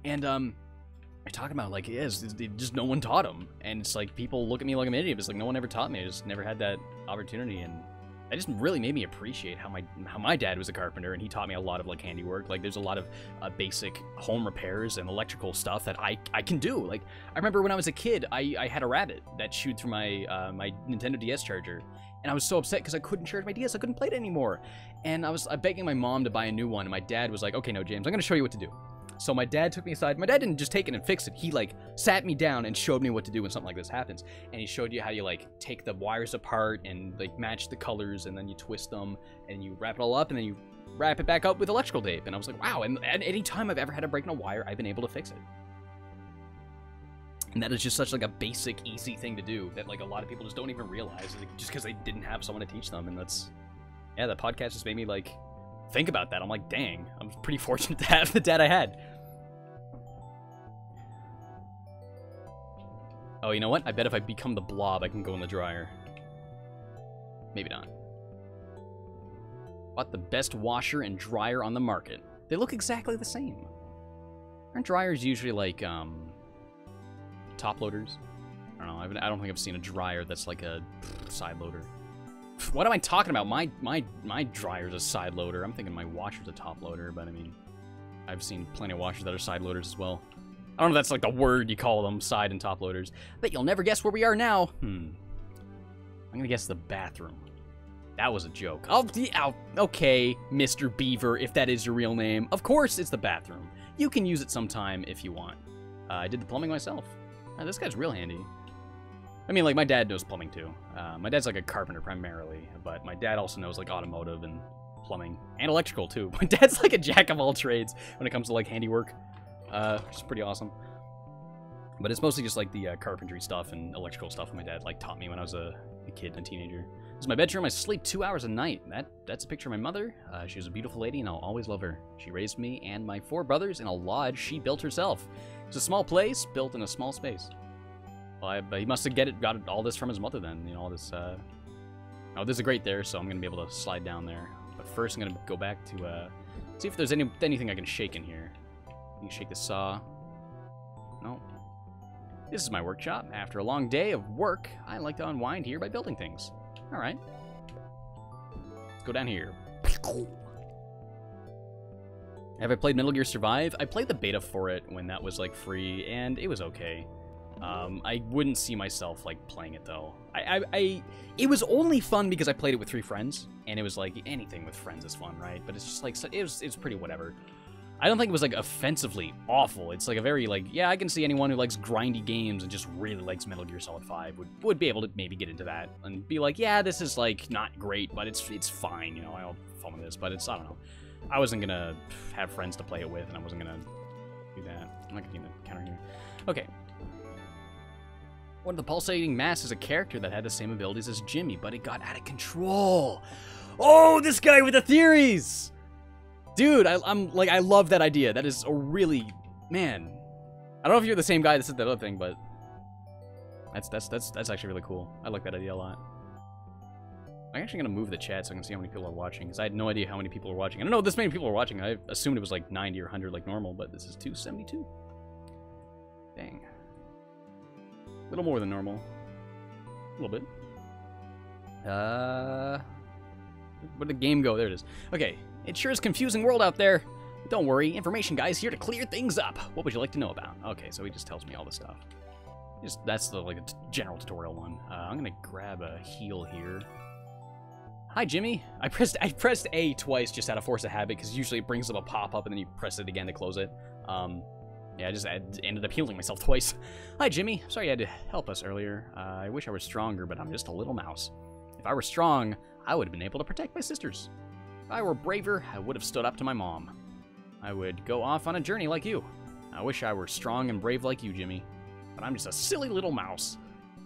And they're talking about like, yes, just no one taught him, and it's like people look at me like I'm an idiot. It's like no one ever taught me. I just never had that opportunity, and that just really made me appreciate how my dad was a carpenter, and he taught me a lot of like handiwork. Like there's a lot of basic home repairs and electrical stuff that I can do. Like I remember when I was a kid, I had a rabbit that chewed through my my Nintendo DS charger, and I was so upset because I couldn't charge my DS. I couldn't play it anymore, and I was begging my mom to buy a new one, and my dad was like, okay, no, James, I'm gonna show you what to do. So my dad took me aside. My dad didn't just take it and fix it. He like sat me down and showed me what to do when something like this happens. And he showed you how you like take the wires apart and like match the colors, and then you twist them and you wrap it all up, and then you wrap it back up with electrical tape. And I was like, wow. And any time I've ever had a break in a wire, I've been able to fix it. And that is just such like a basic, easy thing to do that like a lot of people just don't even realize, like, just because they didn't have someone to teach them. And that's, yeah, the podcast just made me like think about that. I'm like, dang, I'm pretty fortunate to have the dad I had. Oh, you know what? I bet if I become the blob, I can go in the dryer. Maybe not. Bought the best washer and dryer on the market. They look exactly the same. Aren't dryers usually like top loaders? I don't know. I don't think I've seen a dryer that's like a side loader. What am I talking about? My dryer's a side loader. I'm thinking my washer's a top loader, but I mean, I've seen plenty of washers that are side loaders as well. I don't know if that's like the word you call them, side and top loaders. But you'll never guess where we are now. I'm gonna guess the bathroom. That was a joke. Oh, okay, Mr. Beaver, if that is your real name. Of course it's the bathroom. You can use it sometime if you want. I did the plumbing myself. This guy's real handy. I mean, like, my dad knows plumbing, too. My dad's, like, a carpenter, primarily. But my dad also knows, like, automotive and plumbing. And electrical, too. My dad's, like, a jack of all trades when it comes to, like, handiwork. Which is pretty awesome. But it's mostly just like the carpentry stuff and electrical stuff my dad like taught me when I was a kid and a teenager. This is my bedroom. I sleep 2 hours a night. That's a picture of my mother. She was a beautiful lady, and I'll always love her. She raised me and my 4 brothers in a lodge she built herself. It's a small place built in a small space. Well, he must have got all this from his mother then. You know, all this. Oh, there's a grate there, so I'm gonna be able to slide down there. But first, I'm gonna go back to see if there's anything I can shake in here. You can shake the saw. No. This is my workshop. After a long day of work, I like to unwind here by building things. All right. Let's go down here. Have I played Metal Gear Survive? I played the beta for it when that was like free, and it was okay. I wouldn't see myself like playing it though. It was only fun because I played it with 3 friends, and it was like anything with friends is fun, right? But it's just like it was pretty whatever. I don't think it was like offensively awful. It's like a very like, yeah, I can see anyone who likes grindy games and just really likes Metal Gear Solid 5 would be able to maybe get into that and be like, yeah, this is like not great, but it's fine, you know. I'll have fun with this, but I don't know. I wasn't gonna have friends to play it with, and I wasn't gonna do that. I'm not gonna get the counter here. Okay. One of the Pulsating Mass is a character that had the same abilities as Jimmy, but it got out of control. Oh, this guy with the theories! Dude, I'm like, I love that idea. That is a really, man. I don't know if you're the same guy that said that other thing, but that's actually really cool. I like that idea a lot. I'm actually gonna move the chat so I can see how many people are watching, because I had no idea how many people are watching. I don't know this many people are watching. I assumed it was like 90 or 100 like normal, but this is 272. Dang. A little more than normal. A little bit. Where'd the game go? There it is. Okay. It sure is confusing world out there. But don't worry, information guy's here to clear things up. What would you like to know about? Okay, so he just tells me all this stuff. That's the like a general tutorial one. I'm gonna grab a heal here. Hi, Jimmy. I pressed A twice just out of force of habit, because usually it brings up a pop-up and then you press it again to close it. Yeah, I ended up healing myself twice. Hi, Jimmy. Sorry you had to help us earlier. I wish I were stronger, but I'm just a little mouse. If I were strong, I would have been able to protect my sisters. If I were braver, I would have stood up to my mom. I would go off on a journey like you. I wish I were strong and brave like you, Jimmy. But I'm just a silly little mouse.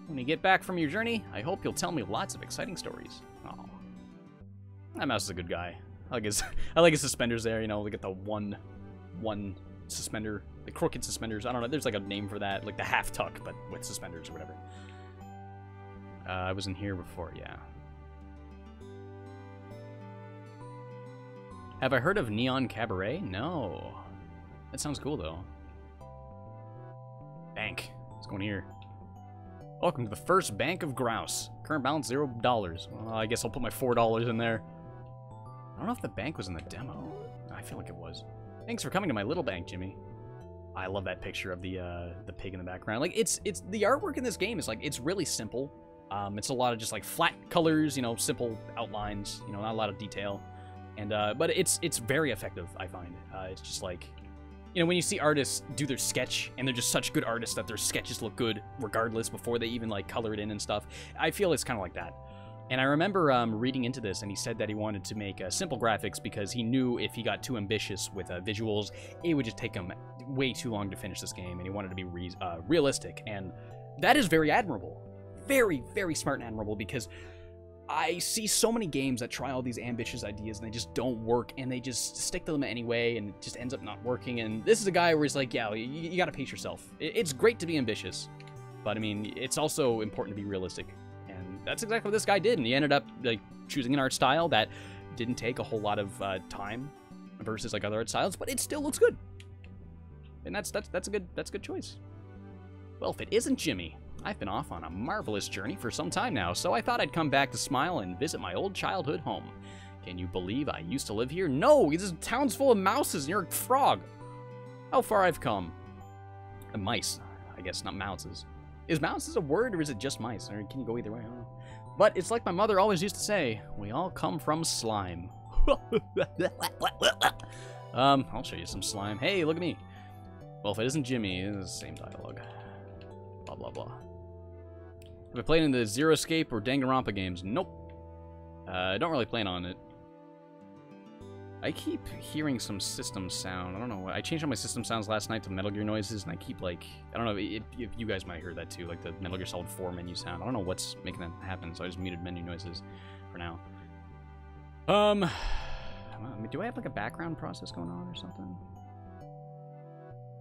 When you get back from your journey, I hope you'll tell me lots of exciting stories. Oh, that mouse is a good guy. I like his suspenders there. You know, look at the one suspender, the crooked suspenders. I don't know. There's like a name for that, like the half tuck, but with suspenders or whatever. I was in here before, yeah. Have I heard of Neon Cabaret? No. That sounds cool, though. Bank. Let's go in here. Welcome to the first bank of grouse. Current balance $0. Well, I guess I'll put my $4 in there. I don't know if the bank was in the demo. I feel like it was. Thanks for coming to my little bank, Jimmy. I love that picture of the pig in the background. Like, it's the artwork in this game is like, it's really simple. It's a lot of just like flat colors, you know, simple outlines, you know, not a lot of detail. And, but it's very effective, I find. It's just like, you know, when you see artists do their sketch, and they're just such good artists that their sketches look good regardless before they even, like, color it in and stuff. I feel it's kind of like that. And I remember reading into this, and he said that he wanted to make simple graphics because he knew if he got too ambitious with visuals, it would just take him way too long to finish this game, and he wanted to be realistic. And that is very admirable. Very, very smart and admirable, because I see so many games that try all these ambitious ideas and they just don't work, and they just stick to them anyway, and it just ends up not working. And this is a guy where he's like, yeah, you gotta pace yourself. It's great to be ambitious, but I mean, it's also important to be realistic. And that's exactly what this guy did, and he ended up like choosing an art style that didn't take a whole lot of time versus like other art styles, but it still looks good. And that's a good choice. Well, if it isn't Jimmy, I've been off on a marvelous journey for some time now, so I thought I'd come back to Smile and visit my old childhood home. Can you believe I used to live here? No, this town's full of mouses and you're a frog. How far I've come. Mice, I guess, not mouses. Is mouses a word, or is it just mice? Or can you go either way? I don't know. But it's like my mother always used to say, we all come from slime. I'll show you some slime. Hey, look at me. Well, if it isn't Jimmy, it's the same dialogue. Blah, blah, blah. Have I played in the Zero Escape or Danganronpa games? Nope. I don't really plan on it. I keep hearing some system sound. I don't know. I changed all my system sounds last night to Metal Gear noises, and I keep, like... I don't know if you guys might hear that, too. Like, the Metal Gear Solid 4 menu sound. I don't know what's making that happen, so I just muted menu noises for now. Do I have, like, a background process going on or something?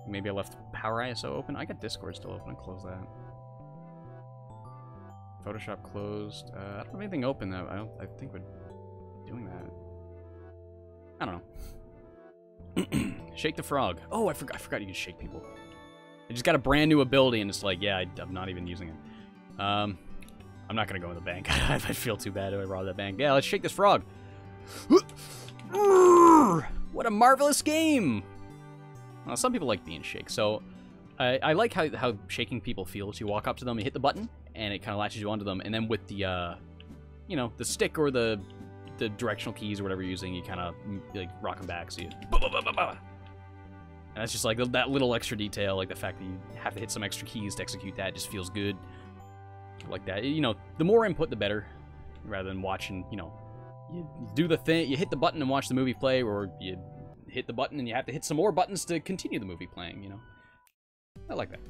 Maybe I left Power ISO open. I got Discord still open. I'll close that. Photoshop closed. I don't have anything open, though. I think we're doing that. I don't know. Shake the frog. Oh, I forgot you can shake people. I just got a brand new ability, and it's like, yeah, I'm not even using it. I'm not gonna go in the bank. I feel too bad if I rob that bank. Yeah, let's shake this frog. What a marvelous game! Well, some people like being shake, so I like how shaking people feels. You walk up to them, you hit the button, and it kind of latches you onto them, and then with the, you know, the stick or the directional keys or whatever you're using, you kind of like rock them back, so you... And that's just like that little extra detail, like the fact that you have to hit some extra keys to execute that just feels good. I like that. You know, the more input, the better, rather than watching, you know, you do the thing, you hit the button and watch the movie play, or you hit the button and you have to hit some more buttons to continue the movie playing, you know. I like that.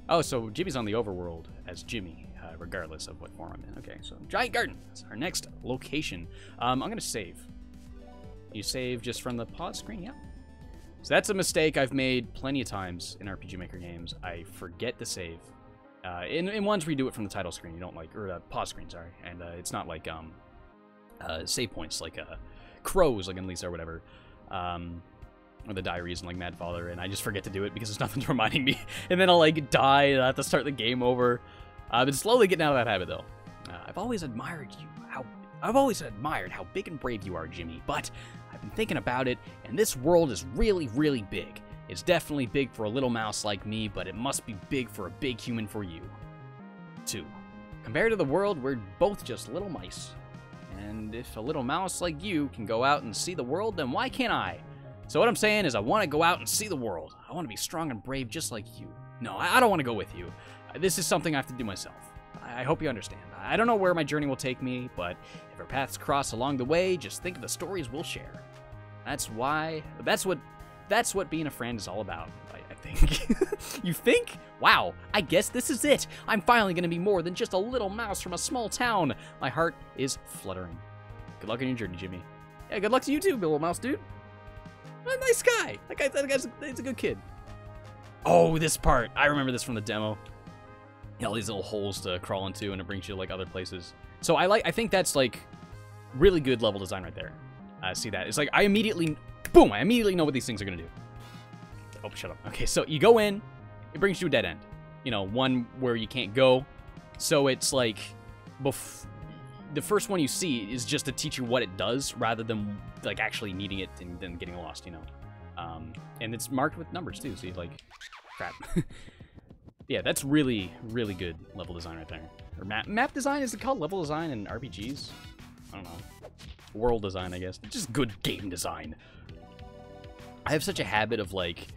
Oh, so Jimmy's on the overworld as Jimmy, regardless of what form I'm in. Okay, so Giant Garden. That's our next location. I'm going to save. You save just from the pause screen? Yeah. So that's a mistake I've made plenty of times in RPG Maker games. I forget to save. In ones where you do it from the title screen, you don't like, or pause screen, sorry. And it's not like save points like Crows, like in Lisa or whatever. Or the diaries and like Mad Father, and I just forget to do it because there's nothing reminding me. And then I'll like die and I have to start the game over. I've been slowly getting out of that habit though. I've always admired how big and brave you are, Jimmy, but I've been thinking about it, and this world is really, really big. It's definitely big for a little mouse like me, but it must be big for a big human for you, too. Compared to the world, we're both just little mice. And if a little mouse like you can go out and see the world, then why can't I? So what I'm saying is I want to go out and see the world. I want to be strong and brave just like you. No, I don't want to go with you. This is something I have to do myself. I hope you understand. I don't know where my journey will take me, but if our paths cross along the way, just think of the stories we'll share. That's what being a friend is all about, I think. You think? Wow, I guess this is it. I'm finally going to be more than just a little mouse from a small town. My heart is fluttering. Good luck on your journey, Jimmy. Yeah, good luck to you too, little mouse dude. A nice guy. That guy's a good kid. Oh, this part. I remember this from the demo. All these little holes to crawl into, and it brings you to like other places. So I think that's like really good level design right there. See that? It's like I immediately know what these things are gonna do. Oh, shut up. Okay, so you go in, it brings you to a dead end. You know, one where you can't go. So it's like the first one you see is just to teach you what it does, rather than like actually needing it and then getting lost. You know, and it's marked with numbers too. So you like, crap. Yeah, that's really, really good level design right there. Or map design, is it called level design in RPGs? I don't know. World design, I guess. Just good game design. I have such a habit of, like,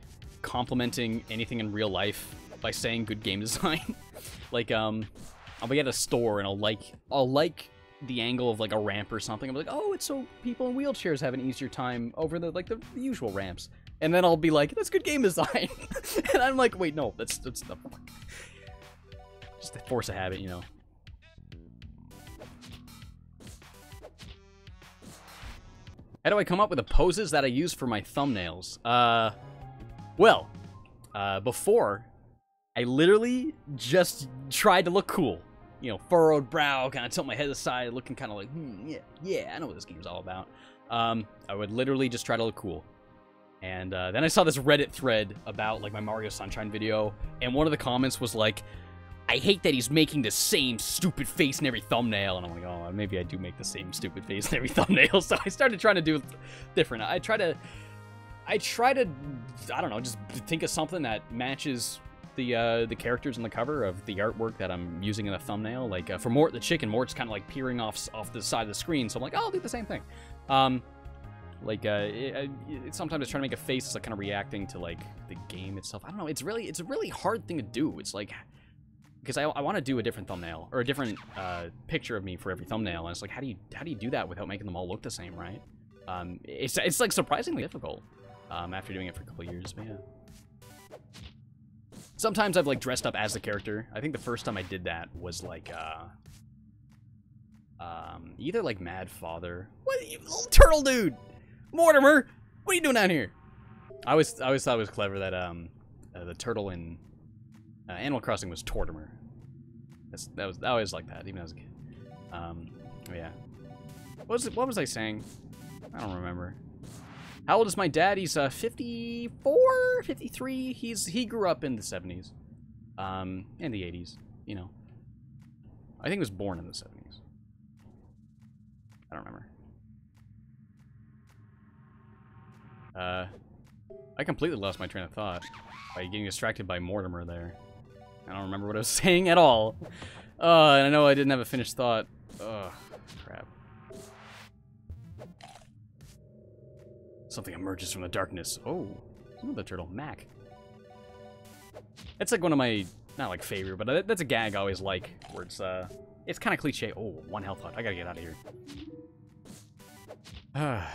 complimenting anything in real life by saying good game design. Like, I'll be at a store and I'll like the angle of, like, a ramp or something. I'm like, oh, it's so people in wheelchairs have an easier time over the usual ramps. And then I'll be like, that's good game design. And I'm like, wait, no, that's not. Just to force a habit, you know. How do I come up with the poses that I use for my thumbnails? Before, I literally just tried to look cool. You know, furrowed brow, kind of tilt my head aside, looking kind of like, yeah, I know what this game's all about. I would literally just try to look cool. And then I saw this Reddit thread about, like, my Mario Sunshine video, and one of the comments was like, I hate that he's making the same stupid face in every thumbnail. And I'm like, oh, maybe I do make the same stupid face in every thumbnail. So I started trying to do different. I try to, I don't know, just think of something that matches the characters in the cover of the artwork that I'm using in the thumbnail. Like, for Mort the chicken, Mort's kind of like peering off the side of the screen. So I'm like, oh, I'll do the same thing. Sometimes I try to make a face that's like kind of reacting to like the game itself. I don't know. It's a really hard thing to do. It's like, because I want to do a different thumbnail or a different picture of me for every thumbnail, and it's like, how do you do that without making them all look the same, right? It's like surprisingly difficult after doing it for a couple years, but yeah. Sometimes I've like dressed up as the character. I think the first time I did that was like either like Mad Father. What, you little turtle dude? Mortimer, what are you doing down here? I always thought it was clever that the turtle in Animal Crossing was Tortimer. I always liked that, even as a kid. Yeah. What was I saying? I don't remember. How old is my dad? He's 54, 53. He grew up in the 70s, and the 80s. You know, I think he was born in the 70s. I don't remember. I completely lost my train of thought by getting distracted by Mortimer there. I don't remember what I was saying at all. And I know I didn't have a finished thought. Ugh, crap. Something emerges from the darkness. Oh, the turtle, Mac. That's like one of my, not like favorite, but that's a gag I always like, where it's kind of cliche. Oh, 1 health thought. I gotta get out of here. Yeah,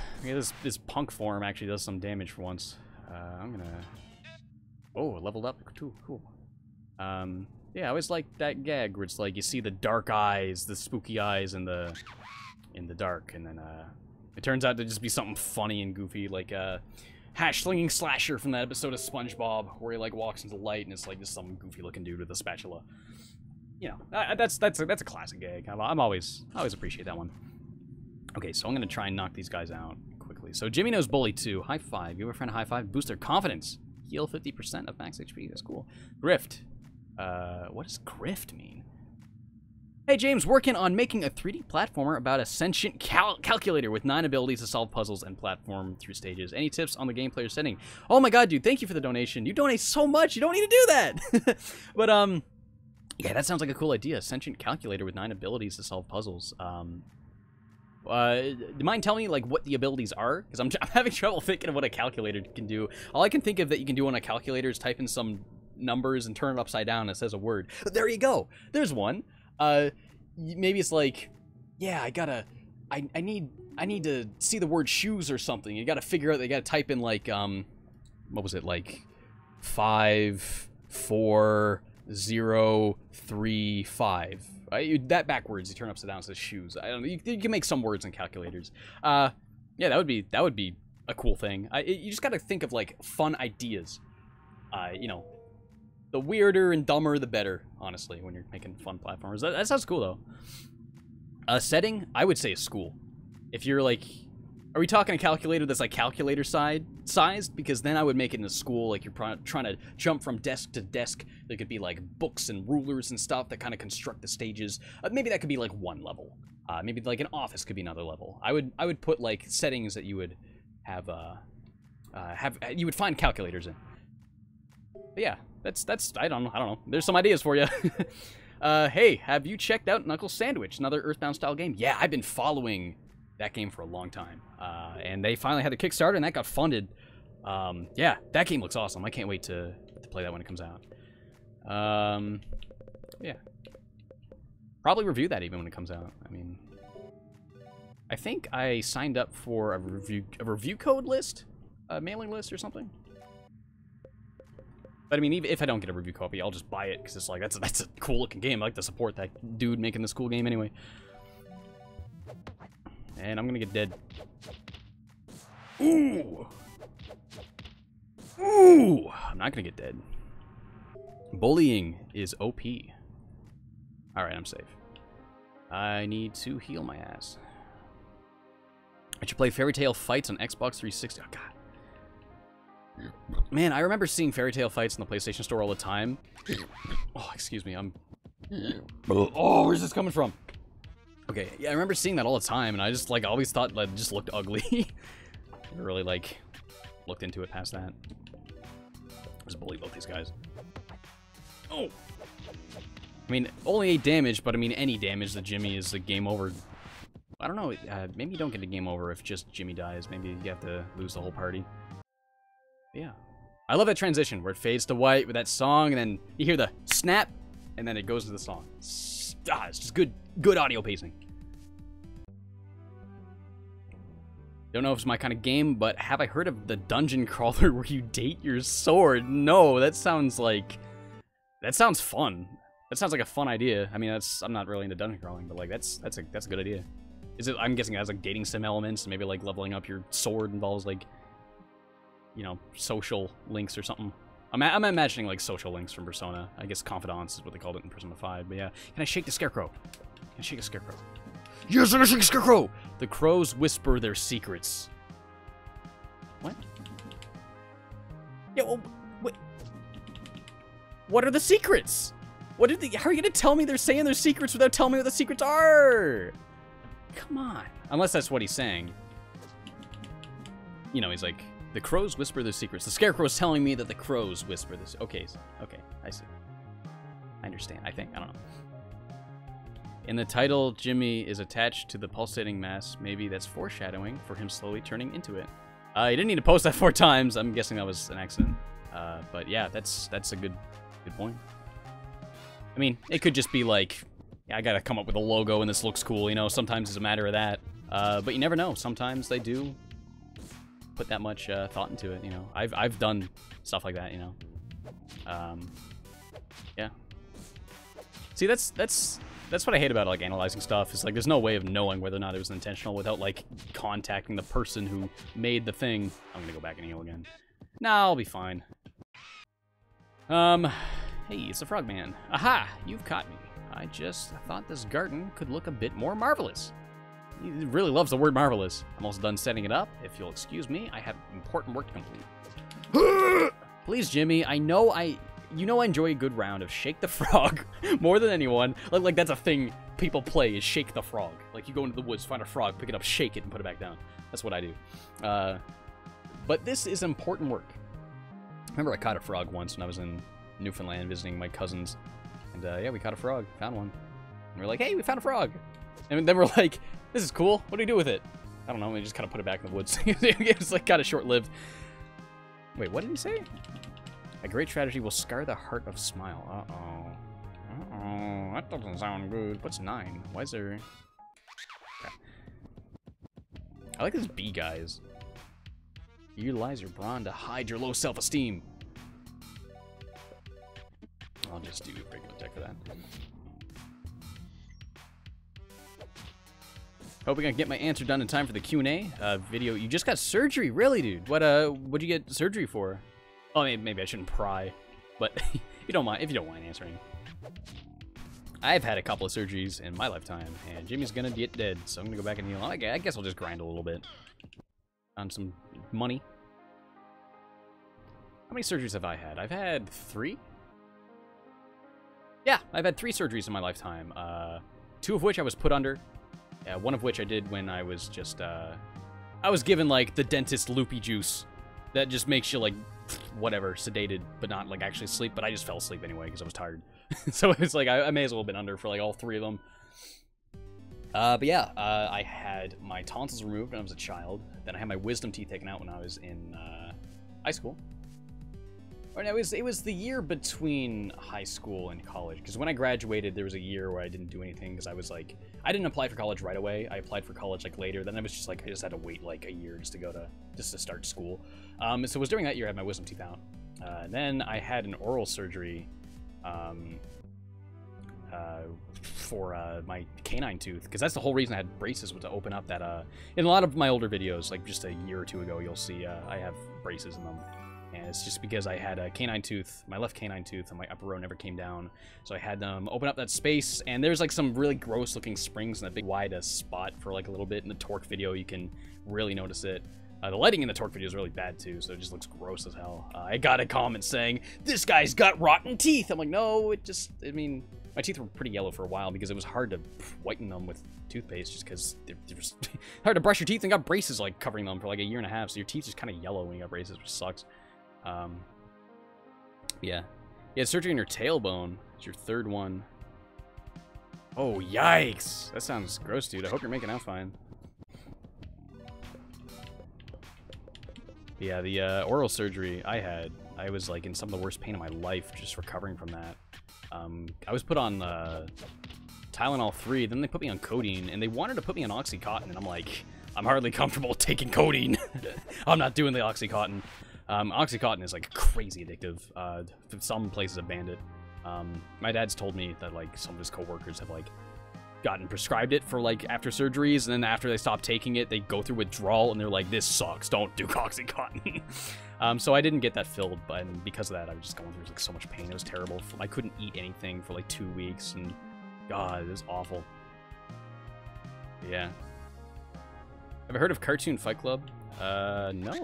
this punk form actually does some damage for once. I'm gonna... Oh, leveled up too. Cool. Yeah, I always like that gag where it's like you see the dark eyes, the spooky eyes in the dark, and then it turns out to just be something funny and goofy, like hash-slinging slasher from that episode of SpongeBob, where he like walks into the light and it's like just some goofy-looking dude with a spatula. You know, that's a classic gag. I always appreciate that one. Okay, so I'm gonna try and knock these guys out quickly. So Jimmy knows Bully 2. High five. Give a friend a high five. Boost their confidence. Heal 50% of max HP. That's cool. Grift. What does grift mean? Hey James, working on making a 3D platformer about a sentient calculator with 9 abilities to solve puzzles and platform through stages. Any tips on the game player setting? Oh my god, dude, thank you for the donation. You donate so much, you don't need to do that. But yeah, that sounds like a cool idea. Sentient calculator with 9 abilities to solve puzzles. Do you mind telling me, like, what the abilities are? Because I'm having trouble thinking of what a calculator can do. All I can think of that you can do on a calculator is type in some numbers and turn it upside down and it says a word. But there you go. There's one. Maybe it's like, yeah, I need to see the word shoes or something. You gotta figure out, they gotta type in, like, what was it, like, 5, 4, 0, 3, 5. That backwards, you turn upside down, it says shoes. I don't know. You can make some words in calculators. Yeah, that would be a cool thing. You just gotta think of like fun ideas. You know, the weirder and dumber, the better. Honestly, when you're making fun platformers, that sounds cool though. Setting, I would say a school. If you're like, are we talking a calculator that's like calculator sized? Because then I would make it in a school, like you're trying to jump from desk to desk. There could be like books and rulers and stuff that kind of construct the stages. Maybe that could be like one level. Maybe like an office could be another level. I would put like settings that you would have you would find calculators in. But yeah, that's I don't know. There's some ideas for you. Hey, have you checked out Knuckles Sandwich, another Earthbound style game? Yeah, I've been following that game for a long time, and they finally had the Kickstarter, and that got funded. Yeah, that game looks awesome. I can't wait to play that when it comes out. Yeah, probably review that even when it comes out. I mean, I think I signed up for a review code list, a mailing list or something. But I mean, even if I don't get a review copy, I'll just buy it because it's like that's a cool looking game. I like to support that dude making this cool game anyway. And I'm gonna get dead. Ooh! Ooh! I'm not gonna get dead. Bullying is OP. Alright, I'm safe. I need to heal my ass. I should play Fairy Tail Fights on Xbox 360. Oh, God. Man, I remember seeing Fairy Tail Fights in the PlayStation Store all the time. Oh, excuse me, Oh, where's this coming from? Okay, yeah, I remember seeing that all the time, and I just, like, always thought that it just looked ugly. Never really, like, looked into it past that. Just bully both these guys. Oh! I mean, only 8 damage, but I mean, any damage to Jimmy is a game over. I don't know, maybe you don't get a game over if just Jimmy dies. Maybe you have to lose the whole party. But yeah. I love that transition where it fades to white with that song, and then you hear the snap, and then it goes to the song. It's just good audio pacing. Don't know if it's my kind of game, but have I heard of the dungeon crawler where you date your sword? No, that sounds like... That sounds fun. That sounds like a fun idea. I mean, I'm not really into dungeon crawling, but like that's a good idea. Is it? I'm guessing it has like dating sim elements, and maybe like leveling up your sword involves like, you know, social links or something. I'm imagining like social links from Persona. I guess confidants is what they called it in Persona 5. But yeah, can I shake the scarecrow? Can I shake a scarecrow? Yes, I can shake a scarecrow. The crows whisper their secrets. What? Yeah. Well, wait. What are the secrets? What did they? How are you gonna tell me they're saying their secrets without telling me what the secrets are? Come on. Unless that's what he's saying. You know, he's like, the crows whisper their secrets. The scarecrow's telling me that the crows whisper this. Okay, okay, I see. I understand, I think. I don't know. In the title, Jimmy is attached to the pulsating mass. Maybe that's foreshadowing for him slowly turning into it. He didn't need to post that 4 times. I'm guessing that was an accident. But yeah, that's a good point. I mean, it could just be like, yeah, I gotta come up with a logo and this looks cool, you know, sometimes it's a matter of that. But you never know, sometimes they do put that much thought into it, you know. I've done stuff like that, you know. Yeah. See, that's what I hate about like analyzing stuff. Is like there's no way of knowing whether or not it was intentional without like contacting the person who made the thing. I'm gonna go back and heal again. Nah, I'll be fine. Hey, it's the Frogman. Aha! You've caught me. I just thought this garden could look a bit more marvelous. He really loves the word marvelous. I'm almost done setting it up. If you'll excuse me, I have important work to complete. Please, Jimmy, you know I enjoy a good round of Shake the Frog more than anyone. Like that's a thing people play, is Shake the Frog. Like you go into the woods, find a frog, pick it up, shake it, and put it back down. That's what I do. But this is important work. I remember I caught a frog once when I was in Newfoundland visiting my cousins. And yeah, we caught a frog, found one. And we're like, hey, we found a frog. And then we're like, this is cool. What do we do with it? I don't know, we just kind of put it back in the woods. It's like kind of short-lived. Wait, what did he say? A great strategy will scar the heart of Smile. Uh-oh. Uh-oh. That doesn't sound good. What's 9? Why is there... Okay. I like this bee, guys. Utilize your brawn to hide your low self-esteem. I'll just do regular tech for that. Hoping I can get my answer done in time for the Q&A video. You just got surgery, really, dude? What'd you get surgery for? Oh, maybe I shouldn't pry, but if you don't mind answering. I've had a couple of surgeries in my lifetime, and Jimmy's gonna get dead, so I'm gonna go back and heal. I guess I'll just grind a little bit on some money. How many surgeries have I had? I've had 3. Yeah, I've had 3 surgeries in my lifetime. 2 of which I was put under. One of which I did when I was just, I was given, like, the dentist loopy juice. That just makes you, like, whatever, sedated, but not, like, actually sleep. But I just fell asleep anyway, because I was tired. So it's like, I may as well have been under for, like, all 3 of them. But yeah, I had my tonsils removed when I was a child. Then I had my wisdom teeth taken out when I was in, high school. Or no, it was the year between high school and college, because when I graduated, there was a year where I didn't do anything, because I was like, I didn't apply for college right away. I applied for college like later. Then I was just like, I just had to wait like a year just to start school. So it was during that year I had my wisdom teeth out. Then I had an oral surgery for my canine tooth, because that's the whole reason I had braces, was to open up that. In a lot of my older videos, like just a year or 2 ago, you'll see I have braces in them. And it's just because I had a canine tooth, my left canine tooth, and my upper row never came down. So I had them open up that space, and there's like some really gross looking springs in that big wide spot for like a little bit. In the Torque video, you can really notice it. The lighting in the Torque video is really bad too, so it just looks gross as hell. I got a comment saying, this guy's got rotten teeth. I'm like, no, I mean, my teeth were pretty yellow for a while because it was hard to whiten them with toothpaste, just because they're just hard to brush your teeth, and got braces like covering them for like a year and a half, so your teeth just kind of yellow when you got braces, which sucks. Yeah. You had surgery in your tailbone. It's your 3rd one. Oh, yikes. That sounds gross, dude. I hope you're making out fine. Yeah, the oral surgery I had, I was like in some of the worst pain of my life just recovering from that. I was put on Tylenol 3, then they put me on codeine, and they wanted to put me on Oxycontin, and I'm like, I'm hardly comfortable taking codeine. I'm not doing the Oxycontin. Oxycontin is like crazy addictive. Some places have banned it. My dad's told me that like some of his coworkers have like gotten prescribed it for like after surgeries, and then after they stop taking it, they go through withdrawal, and they're like, "This sucks. Don't do Oxycontin." So I didn't get that filled, but because of that, I was just going through like so much pain. It was terrible. I couldn't eat anything for like 2 weeks, and God, it was awful. Yeah. Have you heard of Cartoon Fight Club? No.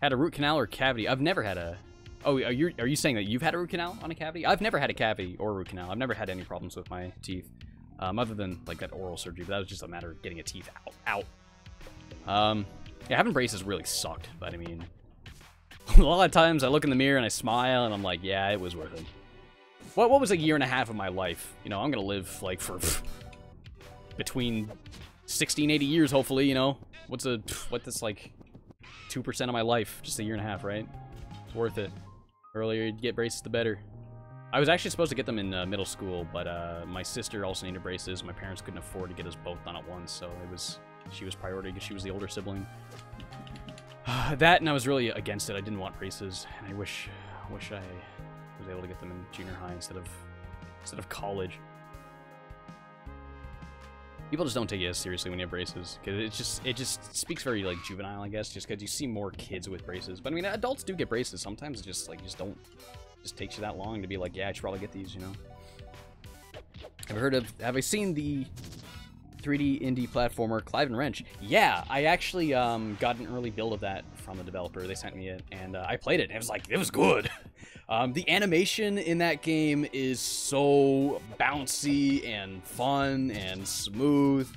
Had a root canal or cavity? I've never had a... Oh, are you saying that you've had a root canal on a cavity? I've never had a cavity or a root canal. I've never had any problems with my teeth, other than like that oral surgery. But that was just a matter of getting a teeth out. Yeah, having braces really sucked. But I mean, a lot of times I look in the mirror and I smile and I'm like, yeah, it was worth it. What was a year and a half of my life? You know, I'm gonna live like for between 60 and 80 years, hopefully. You know, what this like 2% of my life? Just a year and a half, right? It's worth it. The earlier you get braces, the better. I was actually supposed to get them in middle school, but my sister also needed braces. My parents couldn't afford to get us both done at once, so she was priority because she was the older sibling. That, and I was really against it. I didn't want braces, and I wish I was able to get them in junior high instead of college. People just don't take it as seriously when you have braces, because it just speaks very like juvenile, I guess, just because you see more kids with braces. But I mean, adults do get braces. Sometimes it just takes you that long to be like, yeah, I should probably get these, you know. Have I seen the 3D indie platformer Clive and Wrench? Yeah, I actually got an early build of that from the developer. They sent me it, and I played it. And it was good. The animation in that game is so bouncy and fun and smooth,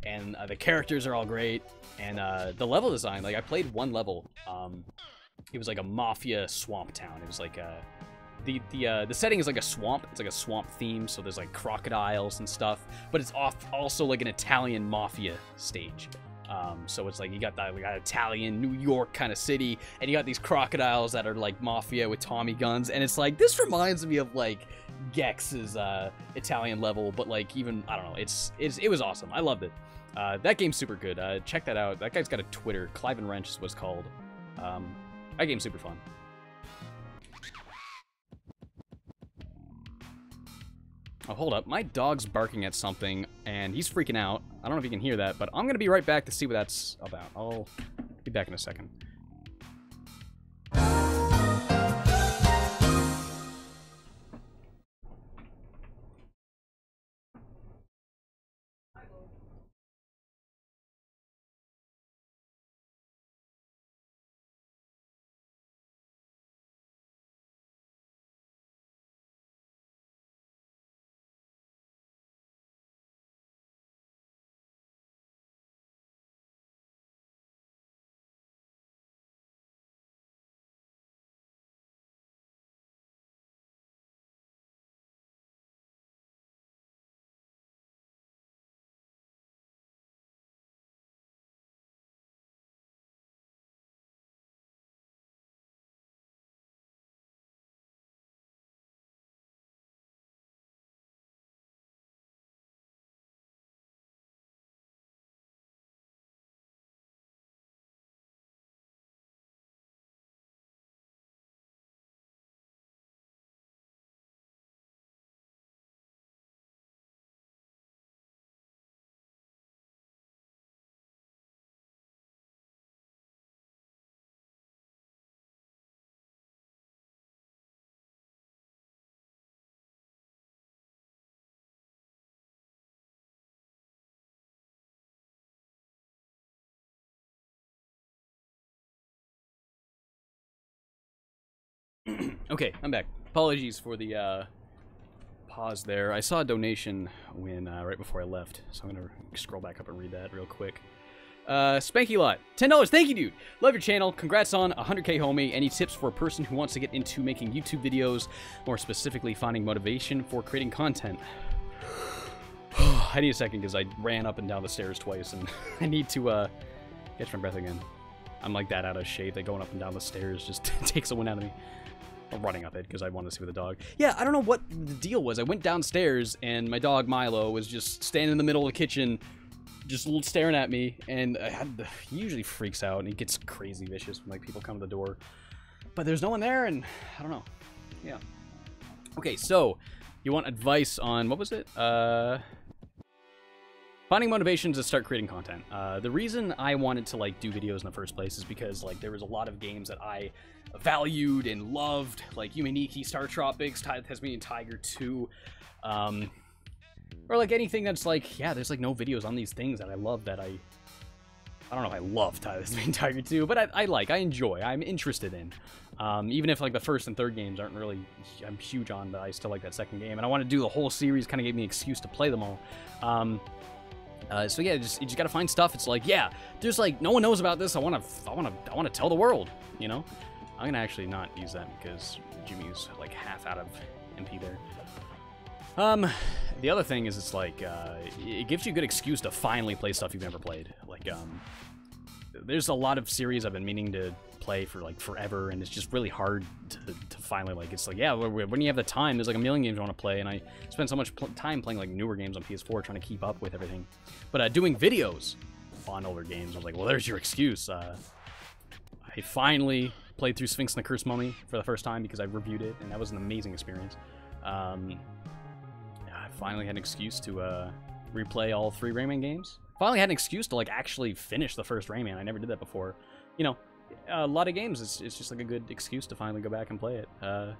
and the characters are all great. And the level design, like I played one level. It was like a mafia swamp town. It was like the setting is like a swamp. It's like a swamp theme, so there's like crocodiles and stuff. But it's also like an Italian mafia stage. So it's like you got that Italian New York kind of city, and you got these crocodiles that are like mafia with Tommy guns, and it's like this reminds me of like Gex's Italian level, but like even I don't know. It was awesome. I loved it. That game's super good. Check that out. That guy's got a Twitter. Clive and Wrench is what it's called. That game's super fun. Oh, hold up. My dog's barking at something, and he's freaking out. I don't know if you can hear that, but I'm going to be right back to see what that's about. I'll be back in a second. Okay, I'm back. Apologies for the pause there. I saw a donation when right before I left, so I'm gonna scroll back up and read that real quick. Spanky Lot, $10. Thank you, dude. Love your channel. Congrats on 100K, homie. Any tips for a person who wants to get into making YouTube videos, more specifically finding motivation for creating content? I need a second because I ran up and down the stairs twice, and I need to catch my breath again. I'm like that out of shape that going up and down the stairs just takes the wind out of me. running up it because I wanted to see with the dog. Yeah, I don't know what the deal was. I went downstairs and my dog Milo was just standing in the middle of the kitchen, just staring at me, and he usually freaks out and he gets crazy vicious when like people come to the door. But there's no one there, and I don't know. Yeah. Okay, so you want advice on what was it? Finding motivation to start creating content. The reason I wanted to like do videos in the first place is because like there was a lot of games that I valued and loved, like Yumeniki, Star Tropics, Tasmanian Tiger 2, or like anything that's like, yeah, there's like no videos on these things that I love that I don't know if I love Tasmanian Tiger 2, but I enjoy, I'm interested in. Even if like the first and third games aren't really, I'm huge on, but I still like that second game, and I want to do the whole series. Kind of gave me an excuse to play them all. So yeah, you just gotta find stuff. It's like, yeah, there's like no one knows about this. I wanna tell the world. You know, I'm gonna actually not use that because Jimmy's like half out of MP there. The other thing is it's like it gives you a good excuse to finally play stuff you've never played. Like there's a lot of series I've been meaning to play for like forever, and it's just really hard to finally like, it's like, yeah, when you have the time, there's like a million games I want to play, and I spend so much time playing like newer games on PS4 trying to keep up with everything. But doing videos on older games, I was like, well, there's your excuse. I finally played through Sphinx and the Cursed Mummy for the first time because I reviewed it, and that was an amazing experience. I finally had an excuse to replay all 3 Rayman games. Finally had an excuse to like actually finish the first Rayman. I never did that before. You know, a lot of games, it's just like a good excuse to finally go back and play it. And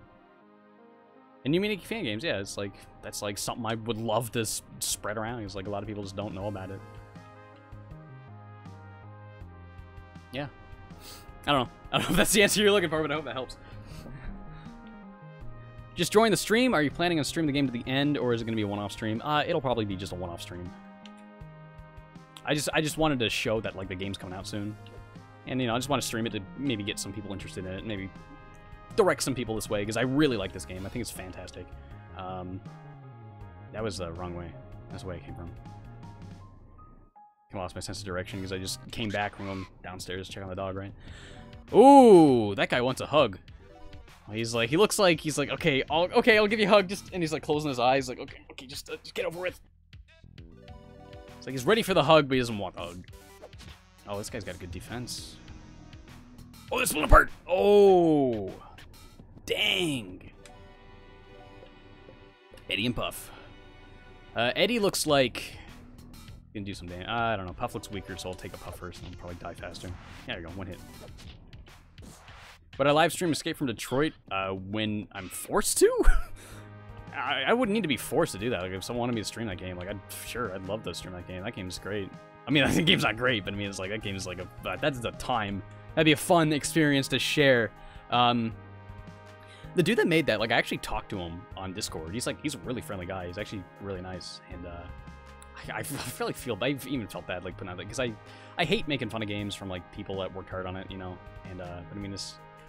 Yumeniki fan games, yeah, it's like, that's like something I would love to spread around. It's like a lot of people just don't know about it. Yeah. I don't know if that's the answer you're looking for, but I hope that helps. Just join the stream. Are you planning on streaming the game to the end, or is it going to be a one-off stream? It'll probably be just a one-off stream. I just wanted to show that like the game's coming out soon, and you know, I just want to stream it to maybe get some people interested in it, maybe direct some people this way, because I really like this game. I think it's fantastic. That was the wrong way. That's the way I came from. I lost my sense of direction because I just came back from going downstairs to check on the dog, right? Ooh, that guy wants a hug. He's like, he looks like he's like, okay, I'll give you a hug, just, and he's like closing his eyes, like, okay, just get over it. It's like he's ready for the hug, but he doesn't want the hug. Oh, this guy's got a good defense. Oh, this one apart. Oh, dang. Eddie and Puff. Eddie looks like he can do some damage. I don't know. Puff looks weaker, so I'll take a Puff first, and I'll probably die faster. There you go, one hit. But I live stream Escape from Detroit when I'm forced to. I wouldn't need to be forced to do that. Like if someone wanted me to stream that game, like I'd love to stream that game. That game's great. I mean, I think the game's not great, but I mean, it's like that game's like that's the time. That'd be a fun experience to share. The dude that made that, like I actually talked to him on Discord. He's a really friendly guy. He's actually really nice, and I I've even felt bad like putting out that because I hate making fun of games from like people that worked hard on it, you know. And but I mean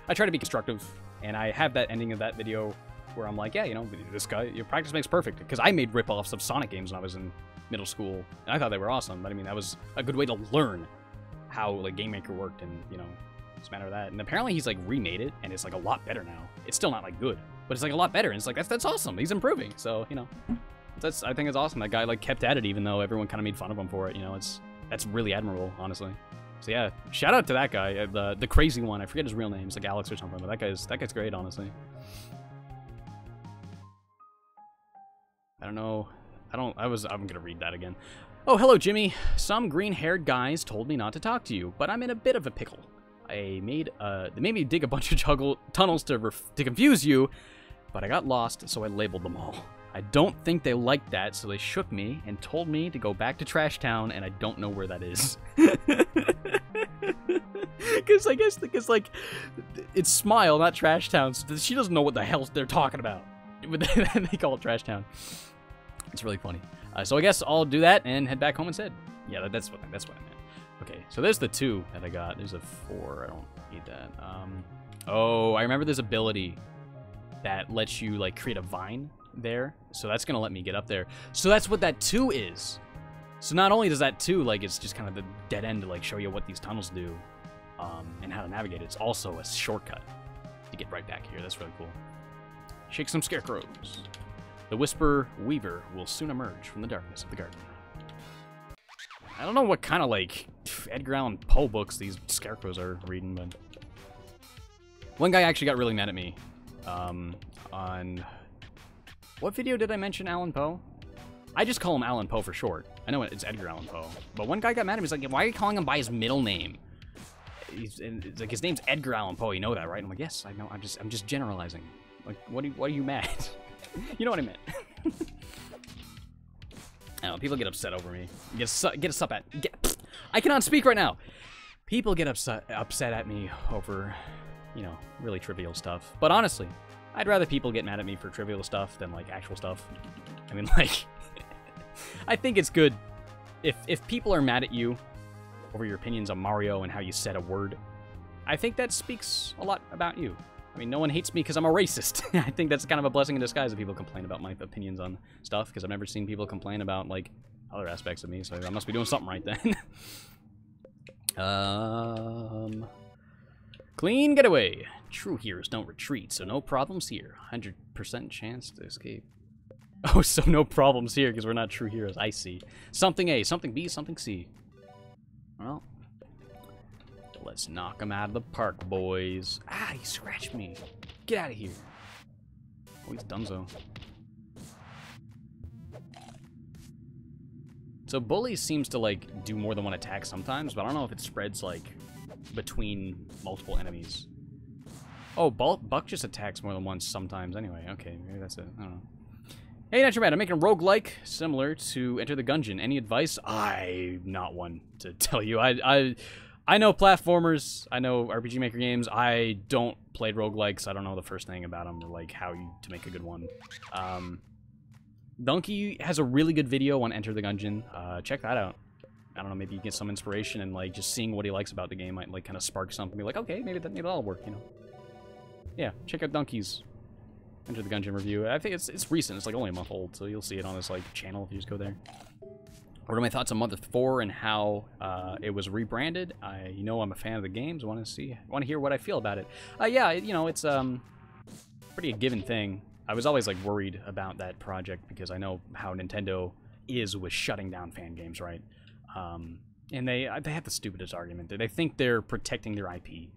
I try to be constructive, and I have that ending of that video where I'm like, yeah, you know, this guy, your practice makes perfect, because I made rip-offs of Sonic games when I was in middle school, and I thought they were awesome, but I mean, that was a good way to learn how, like, Game Maker worked, and, you know, it's a matter of that. And apparently he's, like, remade it, and it's, like, a lot better now. It's still not, like, good, but it's, like, a lot better, and it's like, that's awesome, he's improving, so, you know, I think it's awesome. That guy, like, kept at it, even though everyone kind of made fun of him for it, you know, that's really admirable, honestly. So yeah, shout out to that guy, the crazy one. I forget his real name. It's like Alex or something, but that guy's great, honestly. I don't know. I'm gonna read that again. Oh, hello, Jimmy. Some green-haired guys told me not to talk to you, but I'm in a bit of a pickle. They made me dig a bunch of tunnels to confuse you, but I got lost, so I labeled them all. I don't think they liked that, so they shook me and told me to go back to Trash Town, and I don't know where that is. Because I guess like it's Smile, not Trash Town. So she doesn't know what the hell they're talking about. They call it Trash Town. It's really funny. So I guess I'll do that and head back home instead. Yeah, that's what I meant. Okay, so there's the 2 that I got. There's a 4. I don't need that. Oh, I remember this ability that lets you like create a vine there. So that's gonna let me get up there. So that's what that 2 is. So not only does that 2, like, it's just kind of the dead end to like show you what these tunnels do, and how to navigate it, it's also a shortcut. to get right back here. That's really cool. Shake some scarecrows. The Whisper Weaver will soon emerge from the darkness of the garden. I don't know what kind of, like, Edgar Allan Poe books these scarecrows are reading, but... One guy actually got really mad at me on... What video did I mention Allan Poe? I just call him Allan Poe for short. I know it's Edgar Allan Poe. But one guy got mad at me. He's like, why are you calling him by his middle name? It's like, his name's Edgar Allan Poe. You know that, right? I'm like, yes, I know. I'm just generalizing. Like, what are you mad? You know what I meant. I don't know, people get upset over me. I cannot speak right now. People get upset at me over, you know, really trivial stuff. But honestly, I'd rather people get mad at me for trivial stuff than, like, actual stuff. I mean, like, I think it's good if people are mad at you over your opinions on Mario and how you said a word. I think that speaks a lot about you. I mean, no one hates me because I'm a racist. I think that's kind of a blessing in disguise that people complain about my opinions on stuff, because I've never seen people complain about, like, other aspects of me, so I must be doing something right then. Clean getaway. True heroes don't retreat, so no problems here. 100% chance to escape. Oh, so no problems here because we're not true heroes. I see. Something A, something B, something C. Well, let's knock him out of the park, boys. Ah, he scratched me. Get out of here. Oh, he's donezo. So Bully seems to, like, do more than one attack sometimes, but I don't know if it spreads, like, between multiple enemies. Oh, Buck just attacks more than once sometimes anyway. Okay, maybe that's it. I don't know. Hey, not your bad. I'm making a roguelike similar to Enter the Gungeon. Any advice? I'm not one to tell you. I know platformers. I know RPG Maker games. I don't play roguelikes. I don't know the first thing about them or, like, how to make a good one. Donkey has a really good video on Enter the Gungeon. Check that out. I don't know, maybe you get some inspiration, and, like, just seeing what he likes about the game might, like, kind of spark something. Be like, okay, maybe that'll work, you know. Yeah, check out Donkey's Enter the Gungeon review. I think it's recent. It's, like, only a month old, so you'll see it on this, like, channel if you just go there. What are my thoughts on Mother 4 and how it was rebranded? You know I'm a fan of the games. Want to hear what I feel about it. Yeah, you know, it's pretty a given thing. I was always, like, worried about that project because I know how Nintendo is with shutting down fan games, right? And they have the stupidest argument. They think they're protecting their IP.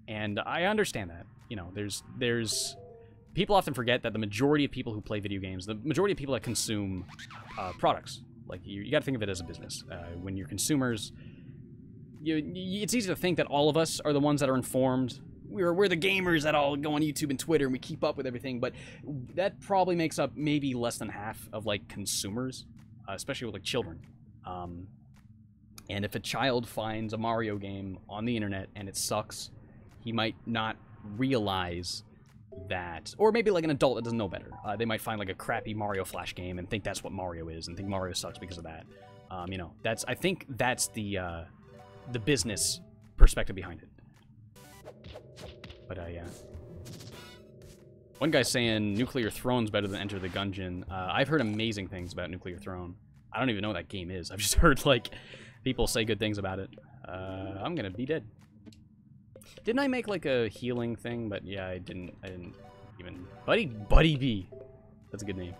And I understand that. You know, there's people often forget that the majority of people who play video games, the majority of people that consume products, like, you got to think of it as a business. When you're consumers, it's easy to think that all of us are the ones that are informed. We're the gamers that all go on YouTube and Twitter and we keep up with everything, but that probably makes up maybe less than half of, like, consumers, especially with, like, children. And if a child finds a Mario game on the internet and it sucks, he might not realize that, or maybe, like, an adult that doesn't know better. They might find, like, a crappy Mario Flash game and think that's what Mario is and think Mario sucks because of that. You know, I think that's the business perspective behind it. But, yeah. One guy's saying Nuclear Throne's better than Enter the Gungeon. I've heard amazing things about Nuclear Throne. I don't even know what that game is. I've just heard, like, people say good things about it. I'm gonna be dead. Didn't I make, like, a healing thing? But yeah, I didn't even... Buddy B. That's a good name.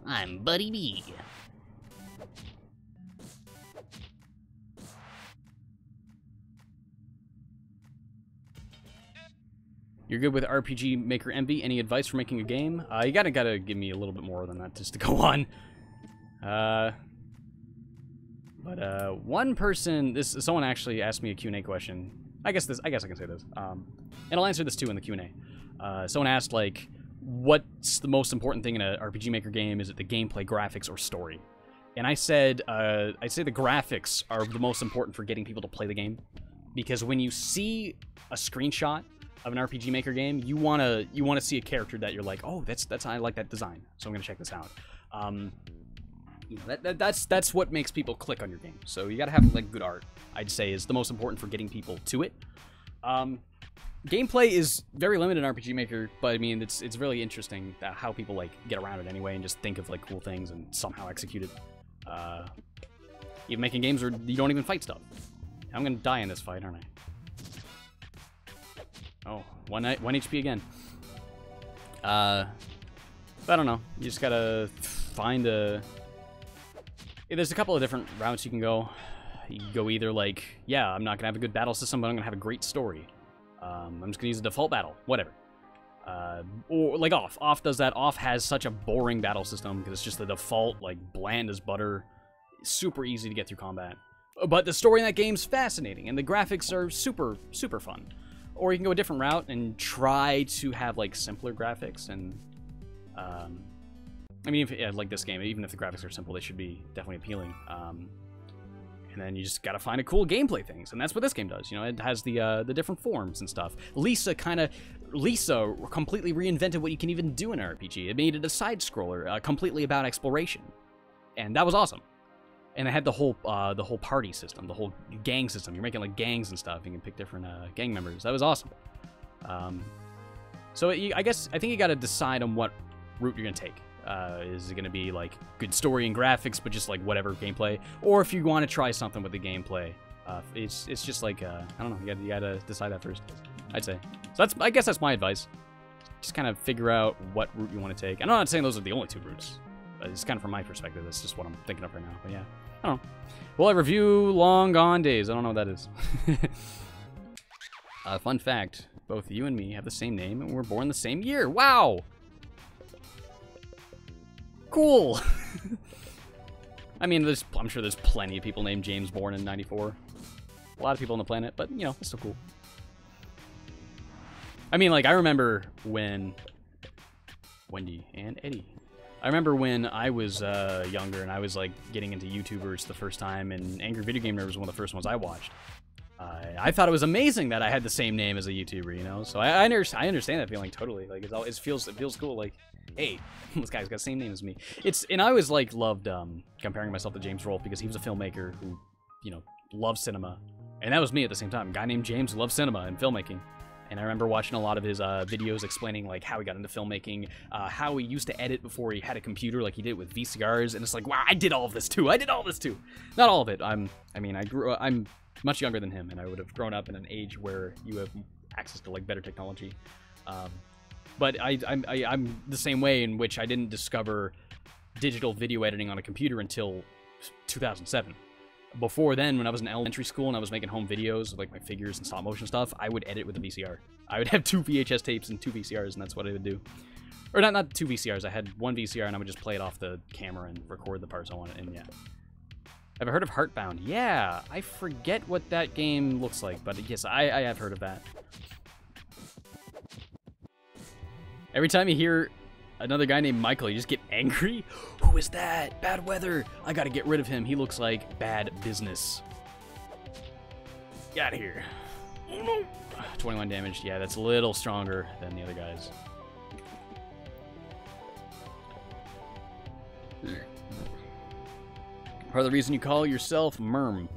I'm Buddy B. You're good with RPG Maker Envy. Any advice for making a game? You gotta give me a little bit more than that just to go on. One person, someone actually asked me a Q&A question. I guess I can say this. And I'll answer this too in the Q&A. Someone asked, like, what's the most important thing in an RPG Maker game? Is it the gameplay, graphics, or story? And I said, I'd say the graphics are the most important for getting people to play the game, because when you see a screenshot of an RPG Maker game, you wanna see a character that you're like, oh, I like that design, so I'm gonna check this out. You know, that's what makes people click on your game. So you gotta have, like, good art, I'd say, is the most important for getting people to it. Gameplay is very limited in RPG Maker, but I mean, it's really interesting how people, like, get around it anyway and just think of, like, cool things and somehow execute it. Even making games where you don't even fight stuff. I'm gonna die in this fight, aren't I? Oh, one HP again. I don't know. You just gotta find a... There's a couple of different routes you can go. You can go either like, yeah, I'm not gonna have a good battle system, but I'm gonna have a great story. I'm just gonna use a default battle, whatever. Or like Off. Off does that. Off has such a boring battle system because it's just the default, like bland as butter. It's super easy to get through combat. But the story in that game's fascinating, and the graphics are super, super fun. Or you can go a different route and try to have like simpler graphics and I mean, like this game, even if the graphics are simple, they should be definitely appealing. And then you just gotta find a cool gameplay things, and that's what this game does. You know, it has the different forms and stuff. Lisa completely reinvented what you can even do in an RPG. It made it a side scroller, completely about exploration, and that was awesome. And it had the whole party system, the whole gang system. You're making like gangs and stuff. You can pick different gang members. That was awesome. So I think you gotta decide on what route you're gonna take. Is it going to be like good story and graphics, but just like whatever gameplay, or if you want to try something with the gameplay, it's just like I don't know. You gotta decide that first, I'd say. So I guess that's my advice. Just kind of figure out what route you want to take. And I'm not saying those are the only two routes. It's kind of from my perspective. That's just what I'm thinking of right now. But yeah, I don't know. Will I review Long Gone Days? I don't know what that is. Fun fact: both you and me have the same name, and we're born the same year. Wow. Cool. I mean, I'm sure there's plenty of people named James born in '94. A lot of people on the planet, but you know, it's still cool. I mean, like I remember when Wendy and Eddie. I remember when I was younger and I was like getting into YouTubers the first time, and Angry Video Game Nerd was one of the first ones I watched. I thought it was amazing that I had the same name as a YouTuber, you know. So I understand that feeling totally. Like it feels cool. Like, hey, this guy's got the same name as me. And I always like loved comparing myself to James Rolfe because he was a filmmaker who, you know, loved cinema, and that was me at the same time. A guy named James who loved cinema and filmmaking. And I remember watching a lot of his videos explaining like how he got into filmmaking, how he used to edit before he had a computer, like he did with VCRs. And it's like, wow, I did all of this too. Not all of it. I'm much younger than him, and I would have grown up in an age where you have access to like better technology. But I'm the same way, in which I didn't discover digital video editing on a computer until 2007. Before then, when I was in elementary school and I was making home videos of like my figures and stop motion stuff, I would edit with a VCR. I would have 2 VHS tapes and 2 VCRs, and that's what I would do. Or not 2 VCRs. I had 1 VCR, and I would just play it off the camera and record the parts I wanted. And yeah. Have I heard of Heartbound? Yeah, I forget what that game looks like, but yes, I have heard of that. Every time you hear another guy named Michael, you just get angry. Who is that? Bad weather. I gotta get rid of him. He looks like bad business. Get out of here. 21 damage. Yeah, that's a little stronger than the other guys. Part of the reason you call yourself Merm.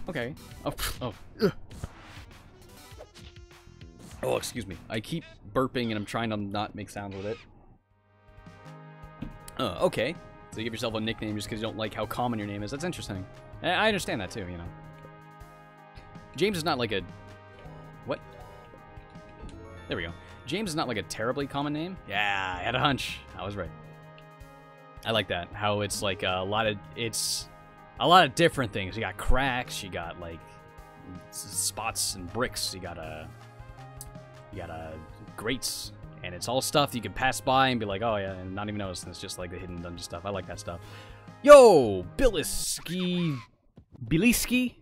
Okay. Oh, excuse me. I keep burping and I'm trying to not make sounds with it. Okay. So you give yourself a nickname just because you don't like how common your name is. That's interesting. I understand that too, you know. James is not like a... What? There we go. James is not like a terribly common name. Yeah, I had a hunch. I was right. I like that. How it's like a lot of different things. You got cracks, you got like spots and bricks, you got grates, and it's all stuff you can pass by and be like, oh yeah, and not even notice. And it's just like the hidden dungeon stuff. I like that stuff. Yo, Bilski, Bilski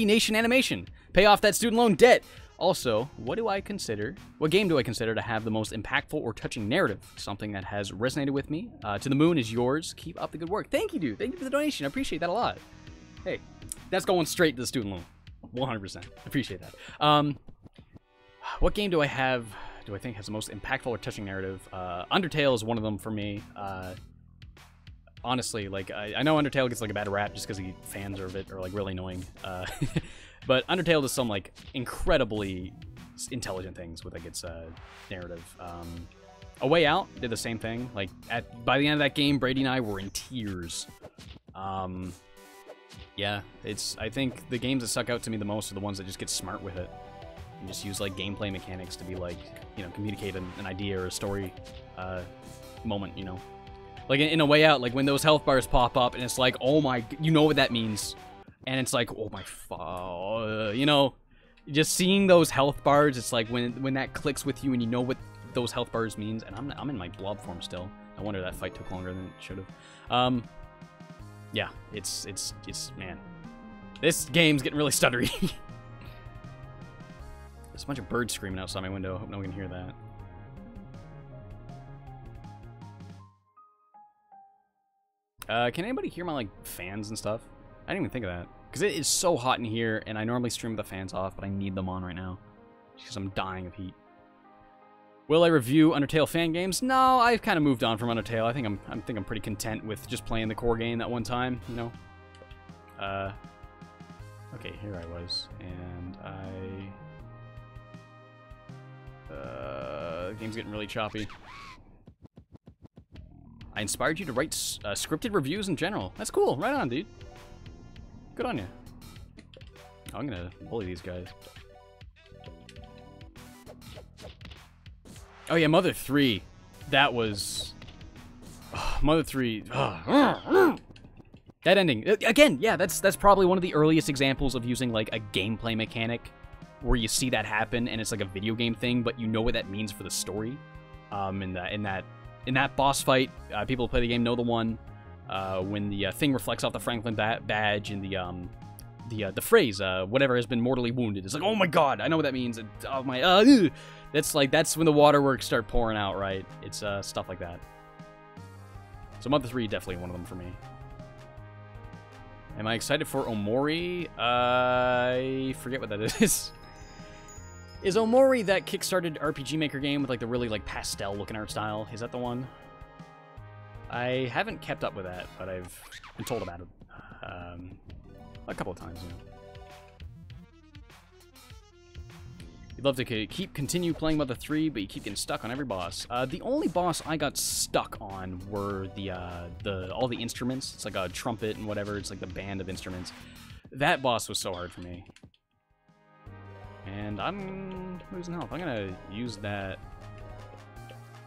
Nation Animation. Pay off that student loan debt. Also, what game do I consider to have the most impactful or touching narrative? Something that has resonated with me. To the Moon is yours. Keep up the good work. Thank you, dude. Thank you for the donation. I appreciate that a lot. Hey, that's going straight to the student loan. 100%. Appreciate that. What game do I think has the most impactful or touching narrative? Undertale is one of them for me. Honestly, like, I know Undertale gets like a bad rap just because fans of it are like really annoying. But Undertale does some like incredibly intelligent things with like its narrative. A Way Out did the same thing. Like by the end of that game, Brady and I were in tears. Yeah, I think the games that suck out to me the most are the ones that just get smart with it. and just use like gameplay mechanics to be like, you know, communicate an idea or a story moment, you know. Like in A Way Out, like when those health bars pop up and it's like, oh my, you know what that means. And it's like, oh my, you know, just seeing those health bars, it's like when that clicks with you and you know what those health bars means. And I'm in my blob form still. No wonder that fight took longer than it should have. Yeah, it's man, this game's getting really stuttery. There's a bunch of birds screaming outside my window. Hope no one can hear that. Can anybody hear my, like, fans and stuff? I didn't even think of that. Because it is so hot in here, and I normally stream with the fans off, but I need them on right now. Because I'm dying of heat. Will I review Undertale fan games? No, I've kind of moved on from Undertale. I think I'm pretty content with just playing the core game that one time, you know? Okay, here I was, and the game's getting really choppy. I inspired you to write scripted reviews in general. That's cool. Right on, dude. Good on you. I'm gonna bully these guys. Oh yeah, Mother 3. That was... Mother 3... that ending. Again, yeah, that's probably one of the earliest examples of using, like, a gameplay mechanic where you see that happen and it's like a video game thing, but you know what that means for the story. In that boss fight, people who play the game know the one when the thing reflects off the Franklin badge and the phrase "whatever has been mortally wounded." It's like, oh my god, I know what that means. Oh my, that's when the waterworks start pouring out, right? It's stuff like that. So Mother 3 definitely one of them for me. Am I excited for Omori? I forget what that is. Is Omori that kickstarted RPG Maker game with like the really like pastel looking art style? Is that the one? I haven't kept up with that, but I've been told about it a couple of times. Yeah. You'd love to continue playing Mother 3, but you keep getting stuck on every boss. The only boss I got stuck on were all the instruments. It's like a trumpet and whatever. It's like the band of instruments. That boss was so hard for me. And I'm losing health. I'm gonna use that.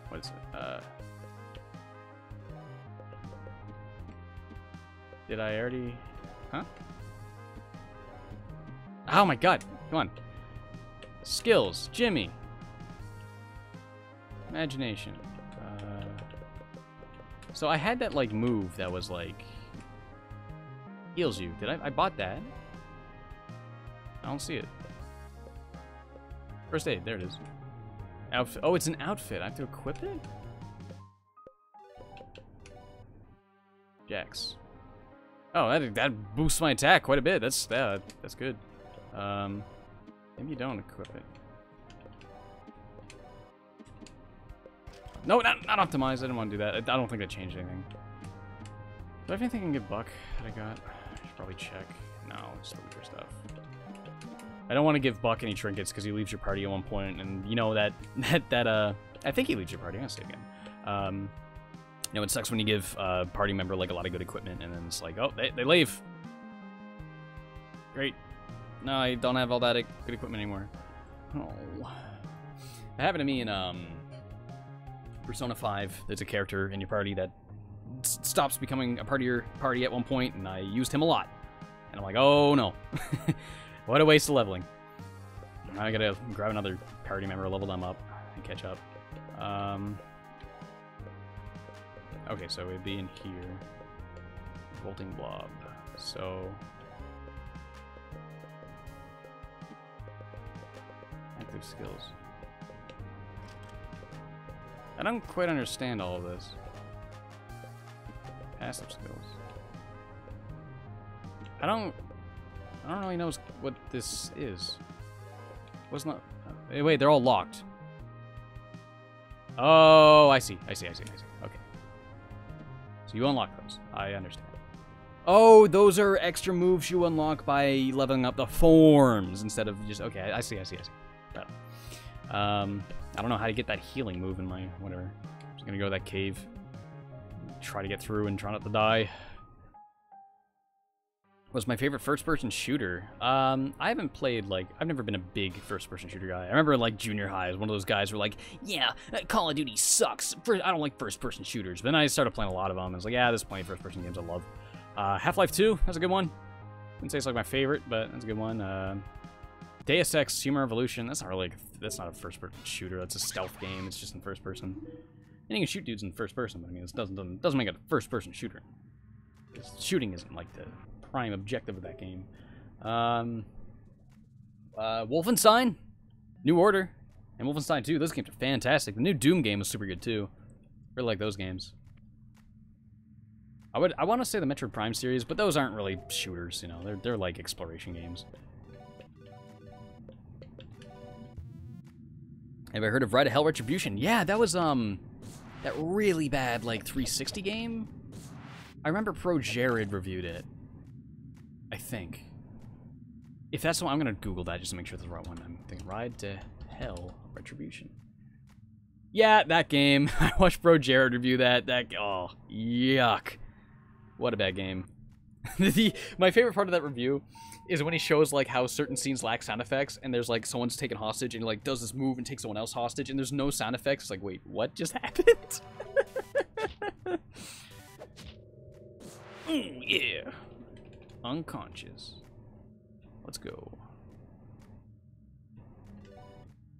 What is it? Did I already? Huh? Oh my god! Come on. Skills, Jimmy. Imagination. So I had that like move that was like heals you. Did I bought that? I don't see it. First aid, there it is. Outfit. Oh, it's an outfit. I have to equip it? Jax. Oh, that boosts my attack quite a bit. That's good. Maybe you don't equip it. No, not optimized. I didn't want to do that. I don't think that changed anything. Do I have anything I can give Buck that I got? I should probably check. No, it's the weaker stuff. I don't want to give Buck any trinkets because he leaves your party at one point, and you know that I think he leaves your party. I'm gonna say it again. You know, it sucks when you give a party member like a lot of good equipment, and then it's like, oh, they leave. Great. No, I don't have all that good equipment anymore. Oh, it happened to me in Persona 5. There's a character in your party that stops becoming a part of your party at one point, and I used him a lot, and I'm like, oh no. What a waste of leveling. Now I gotta grab another party member, level them up, and catch up. Okay, so it'd be in here. Bolting blob. So... active skills. I don't quite understand all of this. Passive skills. I don't really know what this is. What's not... wait, they're all locked. Oh, I see. Okay. So you unlock those. I understand. Oh, those are extra moves you unlock by leveling up the forms instead of just... okay, I see. But, I don't know how to get that healing move in my... whatever. I'm just gonna go to that cave. Try to get through and try not to die. was my favorite first-person shooter. I haven't played, like, I've never been a big first-person shooter guy. I remember, like, junior high, I was one of those guys who were like, yeah, Call of Duty sucks. I don't like first-person shooters. But then I started playing a lot of them. I was like, yeah, there's plenty of first-person games I love. Half-Life 2, that's a good one. Wouldn't say it's, like, my favorite, but that's a good one. Deus Ex Human Revolution, that's not really, that's not a first-person shooter. That's a stealth game. It's just in first-person. And you can shoot dudes in first-person, but I mean, it doesn't make it a first-person shooter. Shooting isn't, like, the prime objective of that game. Wolfenstein, New Order, and Wolfenstein 2. Those games are fantastic. The new Doom game was super good too. Really like those games. I want to say the Metroid Prime series, but those aren't really shooters. You know, they're like exploration games. Have I heard of Ride to Hell Retribution? Yeah, that was that really bad like 360 game. I remember Pro Jared reviewed it. I think. If that's the one, I'm gonna Google that just to make sure that's the right one. I'm thinking Ride to Hell Retribution. Yeah, that game. I watched Bro Jared review that. Oh, yuck. What a bad game. My favorite part of that review is when he shows like how certain scenes lack sound effects, and there's like someone's taken hostage, and he like does this move and takes someone else hostage, and there's no sound effects. It's like, wait, what just happened? Yeah. Unconscious. Let's go.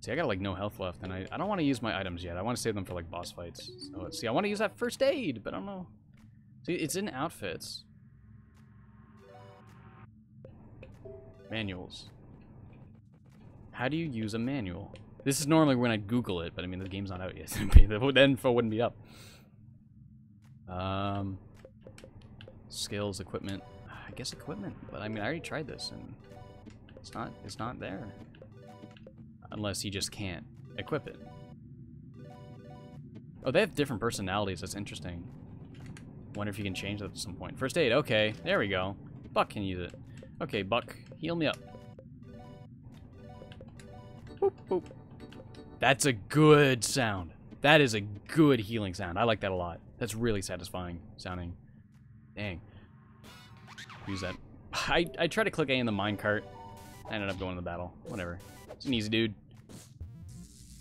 See, I got like no health left, and I don't want to use my items yet. I want to save them for like boss fights. So let's see. I want to use that first aid, but I don't know. See, it's in outfits. Manuals. How do you use a manual? This is normally when I Google it, but I mean the game's not out yet. The info wouldn't be up. Skills, equipment. I guess equipment, but I mean I already tried this and it's not there. Unless you just can't equip it. Oh, they have different personalities. That's interesting. Wonder if you can change that at some point. First aid. Okay, there we go. Buck can use it. Okay, Buck, heal me up. Boop, boop. That's a good sound. That is a good healing sound. I like that a lot. That's really satisfying sounding. Dang. Use that. I tried to click A in the minecart. I ended up going to the battle. Whatever. It's an easy dude.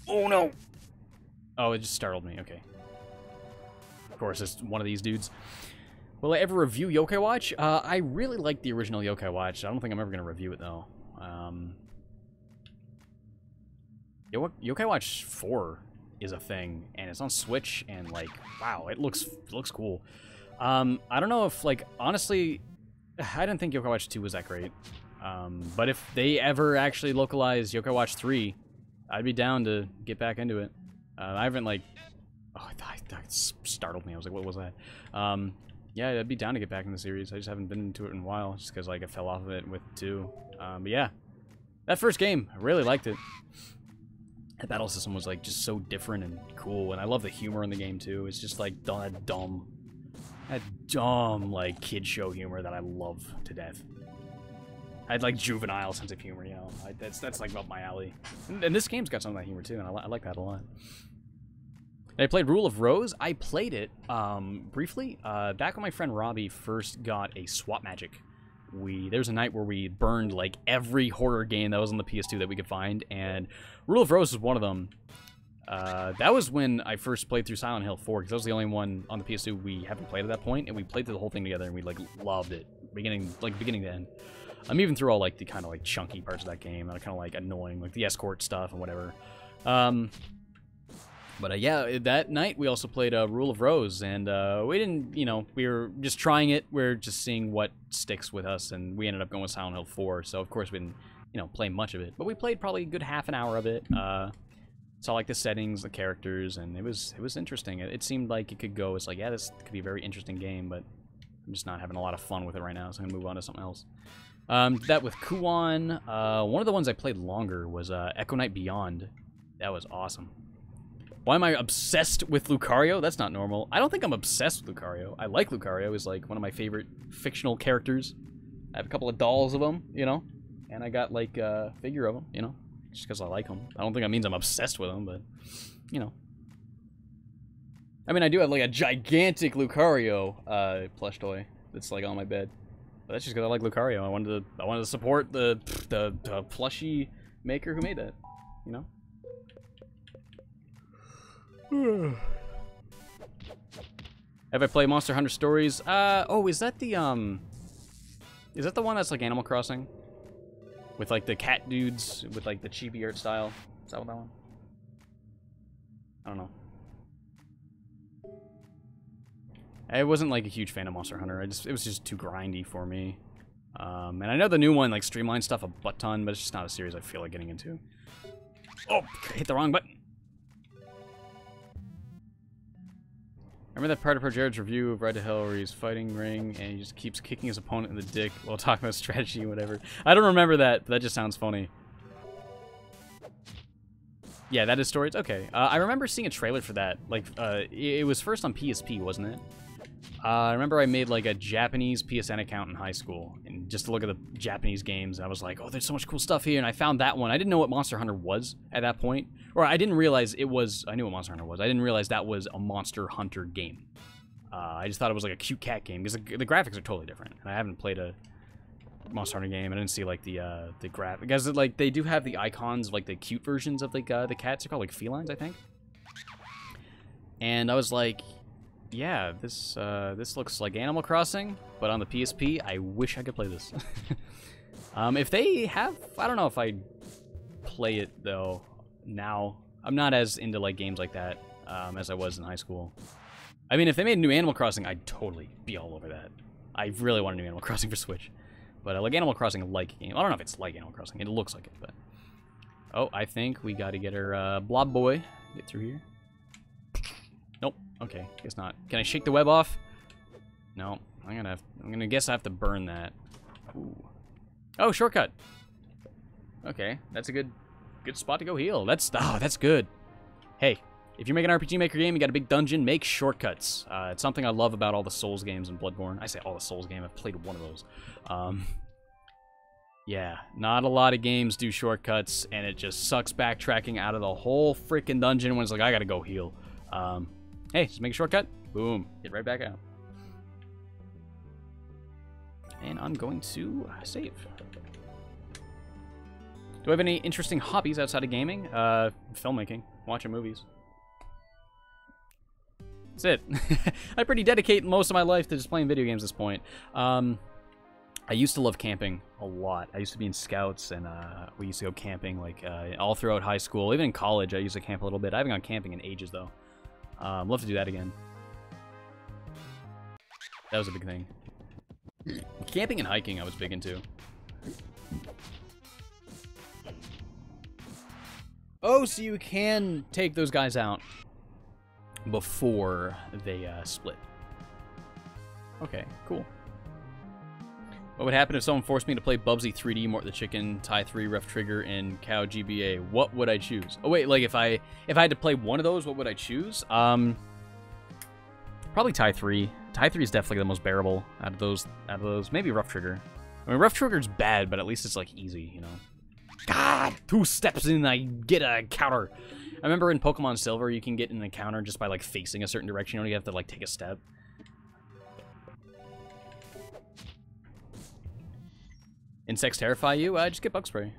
Oh no! Oh, it just startled me. Okay. Of course, it's one of these dudes. Will I ever review Yokai Watch? I really like the original Yokai Watch. I don't think I'm ever going to review it, though. Yokai Watch 4 is a thing, and it's on Switch, and, like, wow, it looks cool. I don't know if, like, honestly, I didn't think Yokai Watch 2 was that great. But if they ever actually localize Yokai Watch 3, I'd be down to get back into it. I haven't, like... Oh, that startled me. I was like, what was that? Yeah, I'd be down to get back in the series. I just haven't been into it in a while, just because, like, I fell off of it with 2. But yeah, that first game, I really liked it. The battle system was, like, just so different and cool, and I love the humor in the game, too. It's just, like, that dumb, like, kid show humor that I love to death. I had, like, juvenile sense of humor, you know. That's like, up my alley. And this game's got some of that humor, too, and I like that a lot. I played Rule of Rose. I played it, briefly, back when my friend Robbie first got a Swap Magic. There was a night where we burned, like, every horror game that was on the PS2 that we could find, and Rule of Rose was one of them. That was when I first played through Silent Hill 4, because that was the only one on the PS2 we haven't played at that point, and we played through the whole thing together, and we, like, loved it, beginning to end. I'm even through all, like, the kind of, like, chunky parts of that game that are kind of, like, annoying, like the escort stuff and whatever. But yeah, that night we also played Rule of Rose, and we didn't, you know, we were just trying it. We're just seeing what sticks with us, and we ended up going with Silent Hill 4, so of course we didn't, you know, play much of it. But we played probably a good half an hour of it. Saw, like, the settings, the characters, and it was interesting. It seemed like it could go, it's like, yeah, this could be a very interesting game, but I'm just not having a lot of fun with it right now, so I'm going to move on to something else. That with Kuon. One of the ones I played longer was Echo Knight Beyond. That was awesome. Why am I obsessed with Lucario? That's not normal. I don't think I'm obsessed with Lucario. I like Lucario. He's like one of my favorite fictional characters. I have a couple of dolls of him, you know? And I got like a figure of him, you know? Just because I like him. I don't think that means I'm obsessed with him, but, you know. I mean, I do have like a gigantic Lucario plush toy that's like on my bed. But that's just because I like Lucario. I wanted to support the plushie maker who made that. You know. Have I played Monster Hunter Stories? Oh, is that the one that's like Animal Crossing? With like the cat dudes with like the chibi art style? Is that what that one? I don't know. I wasn't like a huge fan of Monster Hunter. It was just too grindy for me. And I know the new one like streamlines stuff a butt ton, but it's just not a series I feel like getting into. Oh, hit the wrong button. Remember that part of Jared's review of Ride to Hell where he's fighting Ring and he just keeps kicking his opponent in the dick while talking about strategy and whatever? I don't remember that, but that just sounds funny. Yeah, that is Stories? Okay. I remember seeing a trailer for that. Like, it was first on PSP, wasn't it? I remember I made like a Japanese PSN account in high school and just to look at the Japanese games, and I was like, oh, there's so much cool stuff here, and I found that one. I didn't know what Monster Hunter was at that point, or I didn't realize it was. I knew what Monster Hunter was. I didn't realize that was a Monster Hunter game. I just thought it was like a cute cat game because the graphics are totally different, and I haven't played a Monster Hunter game. I didn't see like the graphics because like they do have the icons of like the cute versions of like the cats. They're called like felines, I think. And I was like, yeah, this looks like Animal Crossing, but on the PSP. I wish I could play this. If they have, I don't know if I'd play it though. Now I'm not as into like games like that as I was in high school. I mean, if they made a new Animal Crossing, I'd totally be all over that. I really want a new Animal Crossing for Switch, but like Animal Crossing like game. I don't know if it's like Animal Crossing. It looks like it, but oh, I think we got to get our Blob Boy get through here. Nope. Okay, guess not. Can I shake the web off? No. I'm gonna guess I have to burn that. Ooh. Oh, shortcut. Okay, that's a good spot to go heal. That's good. Hey, if you make an RPG Maker game, you got a big dungeon, make shortcuts. It's something I love about all the Souls games and Bloodborne. I say all the Souls games. I've played one of those. Yeah, not a lot of games do shortcuts, and it just sucks backtracking out of the whole freaking dungeon when it's like, I gotta go heal. Hey, just make a shortcut. Boom. Get right back out. And I'm going to save. Do I have any interesting hobbies outside of gaming? Filmmaking. Watching movies. That's it. I pretty dedicate most of my life to just playing video games at this point. I used to love camping a lot. I used to be in scouts, and we used to go camping like all throughout high school. Even in college, I used to camp a little bit. I haven't gone camping in ages, though. Love to do that again. That was a big thing. Camping and hiking I was big into. Oh, so you can take those guys out before they split. Okay, cool. What would happen if someone forced me to play Bubsy 3D, Mort the Chicken, Tie 3, Rough Trigger, and Cow GBA? What would I choose? Oh wait, like if I had to play one of those, what would I choose? Probably Tie 3. Tie 3 is definitely the most bearable out of those. Maybe Rough Trigger. I mean, Rough Trigger's bad, but at least it's like easy, you know. God, 2 steps in, I get a counter. I remember in Pokemon Silver, you can get an encounter just by like facing a certain direction. You only have to like take a step. Insects terrify you? Just get bug spray.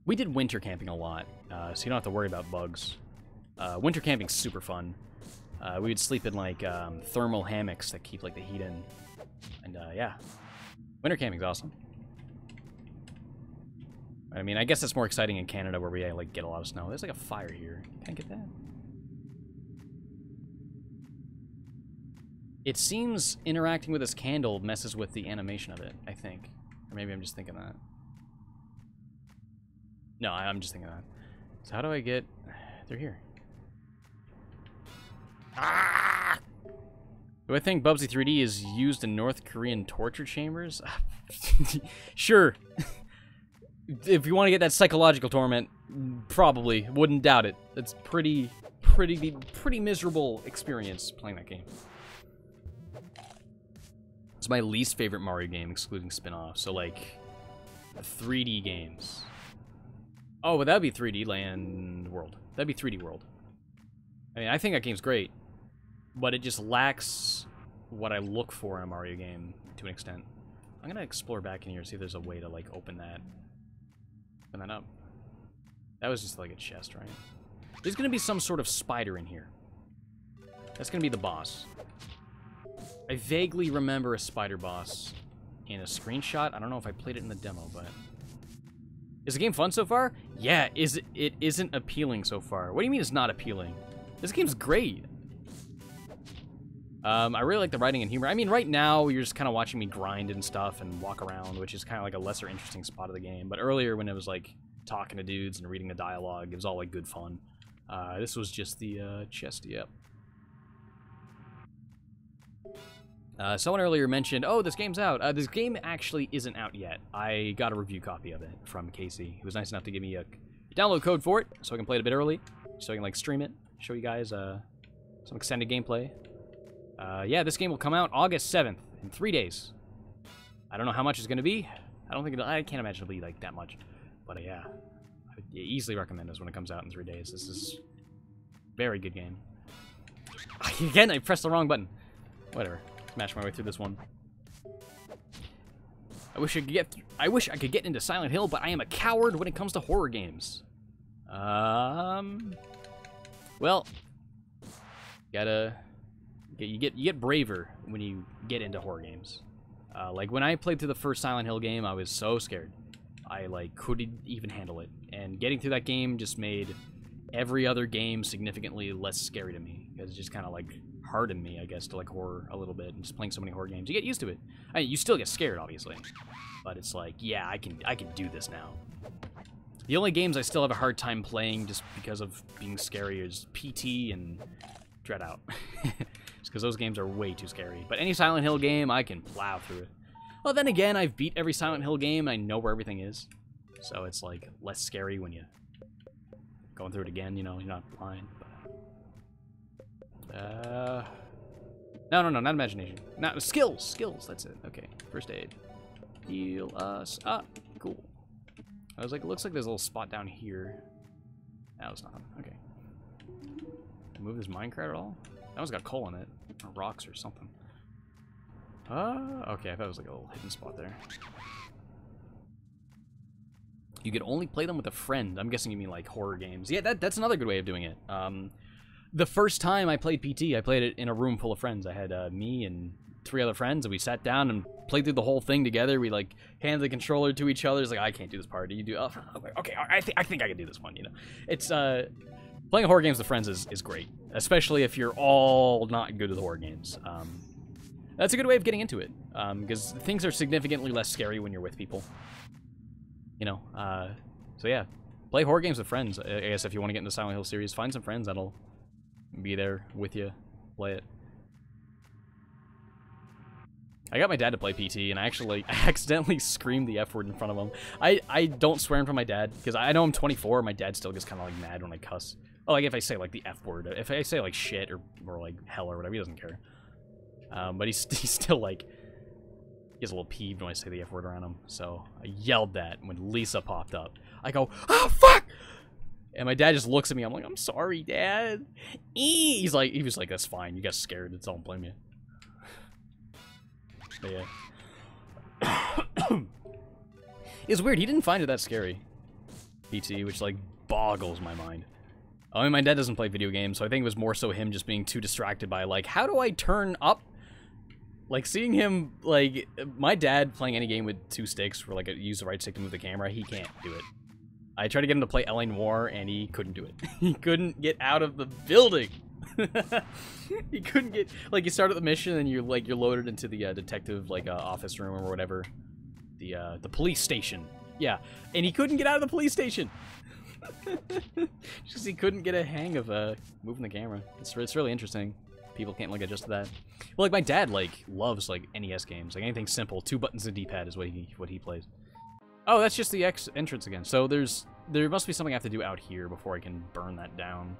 We did winter camping a lot, so you don't have to worry about bugs. Winter camping's super fun. We would sleep in like thermal hammocks that keep like the heat in, and yeah, winter camping's awesome. I mean, I guess it's more exciting in Canada where we like get a lot of snow. There's like a fire here. Can I get that? It seems interacting with this candle messes with the animation of it, I think. Or maybe I'm just thinking that. No, I'm just thinking that. So how do I get... They're here. Ah! Do I think Bubsy 3D is used in North Korean torture chambers? Sure. If you want to get that psychological torment, probably. Wouldn't doubt it. It's pretty miserable experience playing that game. It's my least favorite Mario game, excluding spin-offs. So, like, 3D games. Oh, but that'd be 3D Land World. That'd be 3D World. I mean, I think that game's great, but it just lacks what I look for in a Mario game to an extent. I'm gonna explore back in here, see if there's a way to, like, open that up. That was just, like, a chest, right? There's gonna be some sort of spider in here. That's gonna be the boss. I vaguely remember a spider boss in a screenshot. I don't know if I played it in the demo, but... Is the game fun so far? Yeah, it isn't appealing so far. What do you mean it's not appealing? This game's great. I really like the writing and humor. I mean, right now, you're just kind of watching me grind and stuff and walk around, which is kind of like a lesser interesting spot of the game. But earlier, when it was, like, talking to dudes and reading the dialogue, it was all, like, good fun. This was just the chest, yep. Someone earlier mentioned, oh, this game's out. This game actually isn't out yet. I got a review copy of it from Casey. He was nice enough to give me a download code for it, so I can play it a bit early, so I can, like, stream it, show you guys some extended gameplay. Yeah, this game will come out August 7th, in 3 days. I don't know how much it's going to be. I can't imagine it'll be, like, that much. But, yeah, I would easily recommend this when it comes out in 3 days. This is a very good game. Again, I pressed the wrong button. Whatever. Smash my way through this one. I wish I could get into Silent Hill, but I am a coward when it comes to horror games. Well, you get braver when you get into horror games. Like when I played through the first Silent Hill game, I was so scared. I like couldn't even handle it, and getting through that game just made every other game significantly less scary to me, because it just kind of like hardened me, I guess, to like horror a little bit. And just playing so many horror games, you get used to it. I mean, you still get scared, obviously, but it's like, yeah, I can do this now. The only games I still have a hard time playing just because of being scary is PT and Dread Out. Just because those games are way too scary. But any Silent Hill game, I can plow through it. Well, then again, I've beat every Silent Hill game. I know where everything is. So it's like less scary when you going through it again, you know, you're not blind. But, no, not imagination. Not skills, that's it. Okay, first aid. Heal us up. Cool. I was like, it looks like there's a little spot down here. That was nothing. Okay. Move this minecart at all? That one's got coal in it. Or rocks or something. Okay, I thought it was like a little hidden spot there. You could only play them with a friend. I'm guessing you mean like horror games. Yeah, that's another good way of doing it. The first time I played PT, I played it in a room full of friends. I had me and 3 other friends, and we sat down and played through the whole thing together. We like handed the controller to each other. It's like, I can't do this part. You do? Oh, okay, I think I can do this one. You know, it's playing horror games with friends is great, especially if you're all not good with horror games. That's a good way of getting into it, because things are significantly less scary when you're with people. You know, so yeah, play horror games with friends. I guess if you want to get into the Silent Hill series, find some friends that'll be there with you, play it. I got my dad to play PT, and I accidentally screamed the F word in front of him. I don't swear in front of my dad, because I know I'm 24, my dad still gets kind of like mad when I cuss. Oh, like if I say like the F word, if I say like shit or like hell or whatever, he doesn't care. But he's still like, he gets a little peeved when I say the F word around him. So I yelled that when Lisa popped up. I go, oh fuck! And my dad just looks at me. I'm like, I'm sorry, Dad. He was like, that's fine. You got scared. It's don't blame you. But yeah. It's weird. He didn't find it that scary. PT, which like boggles my mind. I mean, my dad doesn't play video games, so I think it was more so him just being too distracted by like, how do I turn up? Like seeing him, like my dad playing any game with 2 sticks, where like use the right stick to move the camera, he can't do it. I tried to get him to play LA Noire, and he couldn't do it. He couldn't get out of the building. He couldn't get, like, you start at the mission, and you're loaded into the detective like office room or whatever, the police station. Yeah, and he couldn't get out of the police station. Just he couldn't get a hang of moving the camera. It's really interesting. People can't like adjust to that. Well, like my dad like loves like NES games, like anything simple. 2 buttons and D-pad is what he plays. Oh, that's just the entrance again. So there must be something I have to do out here before I can burn that down.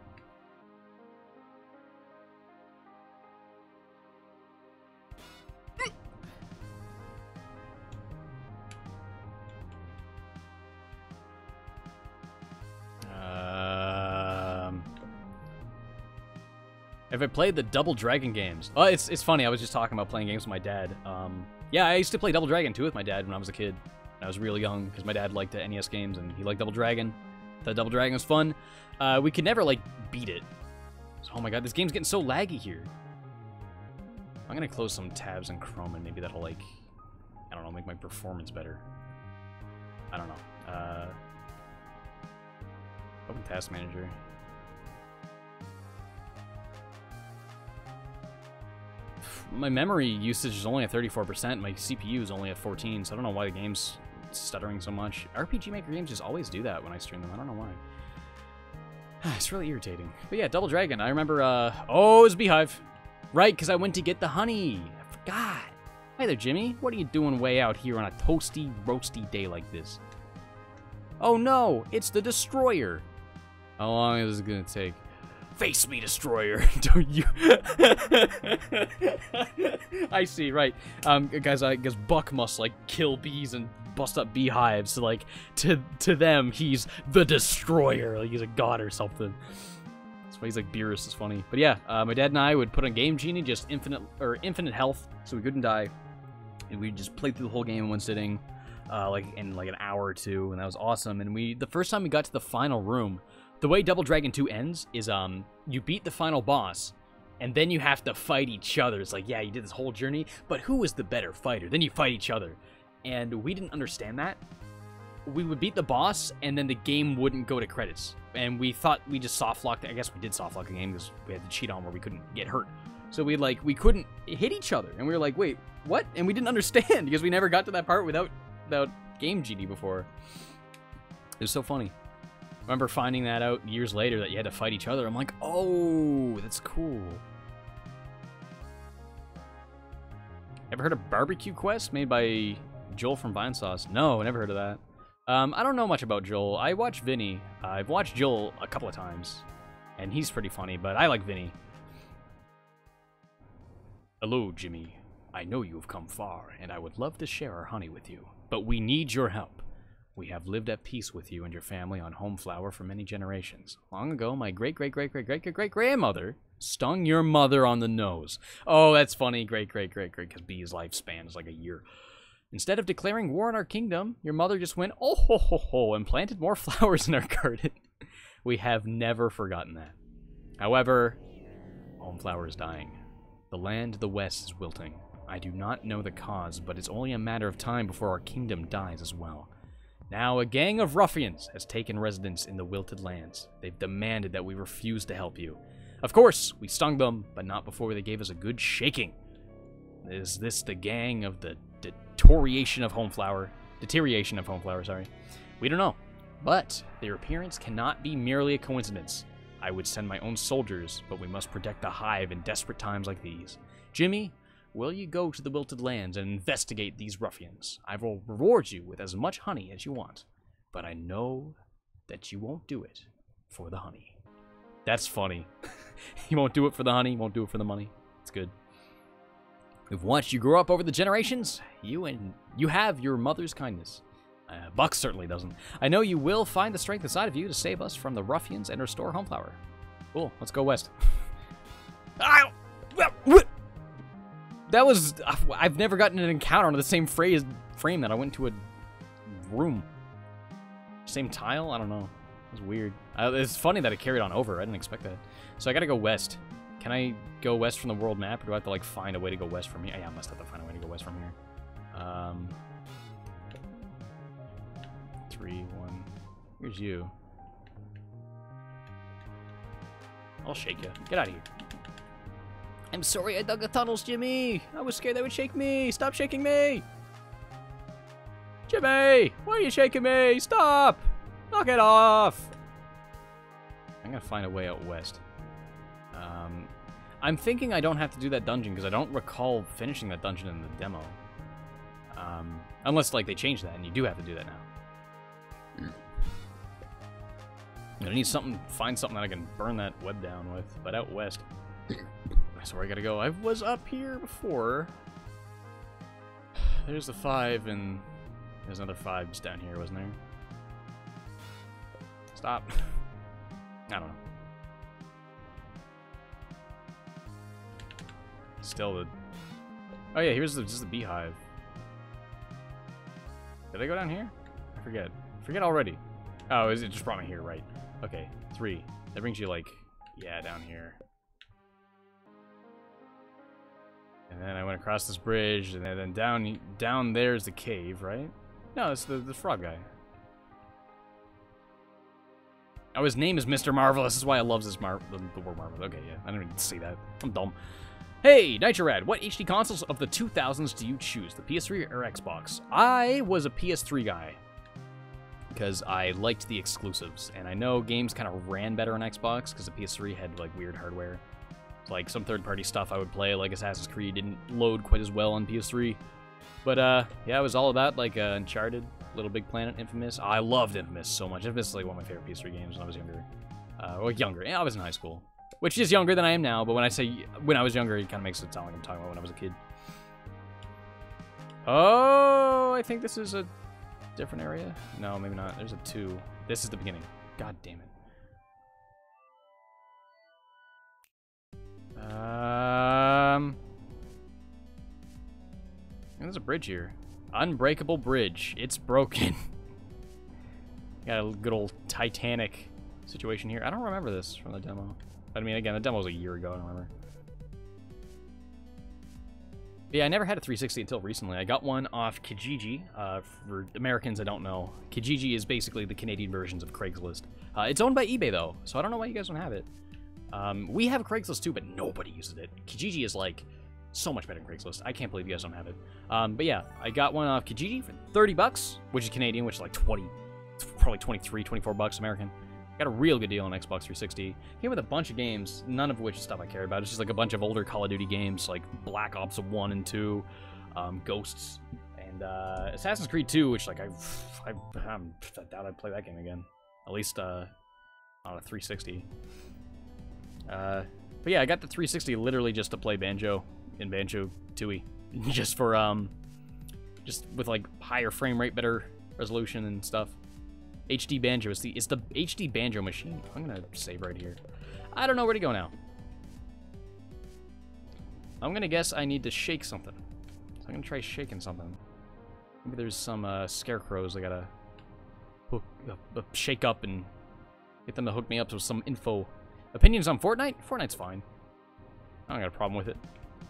Have I played the Double Dragon games? Oh, it's funny. I was just talking about playing games with my dad. Yeah, I used to play Double Dragon 2 with my dad when I was a kid. I was real young because my dad liked the NES games and he liked Double Dragon. The Double Dragon was fun. We could never, like, beat it. So, oh my god, this game's getting so laggy here. I'm gonna close some tabs in Chrome and maybe that'll, like, I don't know, make my performance better. I don't know. Open Task Manager. My memory usage is only at 34%. My CPU is only at 14, so I don't know why the game's stuttering so much. RPG Maker games just always do that when I stream them. I don't know why. It's really irritating. But yeah, Double Dragon. I remember, oh, it was Beehive. Right, because I went to get the honey. I forgot. Hi there, Jimmy. What are you doing way out here on a toasty, roasty day like this? Oh no, it's the Destroyer. How long is it gonna take? Face me, Destroyer. Don't you? I see, right. Guys, I guess Buck must, like, kill bees and bust up beehives. So, like, to them, he's the Destroyer. Like, he's a god or something. That's why he's like Beerus is funny. But yeah, my dad and I would put on Game Genie, just infinite health, so we couldn't die. And we just played through the whole game in one sitting, like in like an hour or two, and that was awesome. And the first time we got to the final room, the way Double Dragon 2 ends is you beat the final boss, and then you have to fight each other. It's like, yeah, you did this whole journey, but who is the better fighter? Then you fight each other. And we didn't understand that. We would beat the boss, and then the game wouldn't go to credits. And we thought we just soft-locked it. I guess we did soft-lock the game because we had to cheat on where we couldn't get hurt. So we couldn't hit each other. And we were like, wait, what? And we didn't understand because we never got to that part without Game Genie before. It was so funny. I remember finding that out years later that you had to fight each other. I'm like, oh, that's cool. Ever heard of Barbecue Quest made by Joel from Vinesauce? No, I never heard of that. I don't know much about Joel. I watch Vinny. I've watched Joel a couple of times, and he's pretty funny, but I like Vinny. Hello, Jimmy. I know you have come far, and I would love to share our honey with you, but we need your help. We have lived at peace with you and your family on Homeflower for many generations. Long ago, my great-great-great-great-great-great-grandmother stung your mother on the nose. Oh, that's funny. Great-great-great-great, because Bee's lifespan is like a year. Instead of declaring war on our kingdom, your mother just went, oh ho ho ho, and planted more flowers in our garden. We have never forgotten that. However, Homeflower is dying. The land to the west is wilting. I do not know the cause, but it's only a matter of time before our kingdom dies as well. Now, a gang of ruffians has taken residence in the wilted lands. They've demanded that we refuse to help you. Of course, we stung them, but not before they gave us a good shaking. Is this the gang of the deterioration of Homeflower, sorry. We don't know, but their appearance cannot be merely a coincidence. I would send my own soldiers, but we must protect the hive in desperate times like these. Jimmy, will you go to the wilted lands and investigate these ruffians? I will reward you with as much honey as you want, but I know that you won't do it for the honey. That's funny. You won't do it for the honey, won't do it for the money. It's good. We've watched you grow up over the generations. You have your mother's kindness. Buck certainly doesn't. I know you will find the strength inside of you to save us from the ruffians and restore Homeflower. Cool, let's go west. That was... I've never gotten an encounter on the same frame that I went to a room. Same tile? I don't know. It was weird. It's funny that it carried on over. I didn't expect that. So I gotta go west. Can I go west from the world map, or do I have to, like, find a way to go west from here? Yeah, I must have to find a way to go west from here. 3, 1. Here's you. I'll shake you. Get out of here. I'm sorry I dug the tunnels, Jimmy. I was scared they would shake me. Stop shaking me. Jimmy, why are you shaking me? Stop. Knock it off. I'm gonna find a way out west. I'm thinking I don't have to do that dungeon because I don't recall finishing that dungeon in the demo. Unless, like, they changed that and you do have to do that now. I need something, find something that I can burn that web down with, but out west. That's where I gotta go. I was up here before. There's the 5, and there's another 5 just down here, wasn't there? Stop. I don't know. Still the... Oh yeah, here's just the beehive. Did I go down here? I forget. Forget already. Oh, it just brought me here, right. Okay, 3. That brings you, like, yeah, down here. And then I went across this bridge, and then down there's the cave, right? No, it's the frog guy. Oh, his name is Mr. Marvelous. This is why I love this the word Marvelous. Okay, yeah, I didn't even see that. I'm dumb. Hey, NitroRad, what HD consoles of the 2000s do you choose, the PS3 or Xbox? I was a PS3 guy, because I liked the exclusives, and I know games kind of ran better on Xbox, because the PS3 had, like, weird hardware. Like, some third-party stuff I would play, like Assassin's Creed, didn't load quite as well on PS3. But, yeah, it was all about, like, Uncharted, Little Big Planet, Infamous. I loved Infamous so much. Infamous is, like, one of my favorite PS3 games when I was younger. Well, younger. Yeah, I was in high school. Which is younger than I am now, but when I say when I was younger, it kind of makes it sound like I'm talking about when I was a kid. Oh, I think this is a different area. No, maybe not. There's a 2. This is the beginning. God damn it. There's a bridge here. Unbreakable bridge. It's broken. Got a good old Titanic situation here. I don't remember this from the demo. But I mean, again, the demo was a year ago, I don't remember. But yeah, I never had a 360 until recently. I got one off Kijiji. For Americans that don't know, Kijiji is basically the Canadian versions of Craigslist. It's owned by eBay, though, so I don't know why you guys don't have it. We have Craigslist, too, but nobody uses it. Kijiji is, like, so much better than Craigslist. I can't believe you guys don't have it. But yeah, I got one off Kijiji for 30 bucks, which is Canadian, which is like 20, probably 23, 24 bucks American. Got a real good deal on Xbox 360. Came with a bunch of games, none of which is stuff I care about. It's just like a bunch of older Call of Duty games, like Black Ops 1 and 2, Ghosts, and Assassin's Creed 2, which like I doubt I'd play that game again. At least on a 360. But yeah, I got the 360 literally just to play Banjo and Banjo-Tooie, just for just with like higher frame rate, better resolution and stuff. HD Banjo is the HD Banjo machine. I'm gonna save right here. I don't know where to go now. I'm gonna guess I need to shake something. So I'm gonna try shaking something. Maybe there's some scarecrows I gotta shake up and get them to hook me up with some info. Opinions on Fortnite? Fortnite's fine. I don't got a problem with it.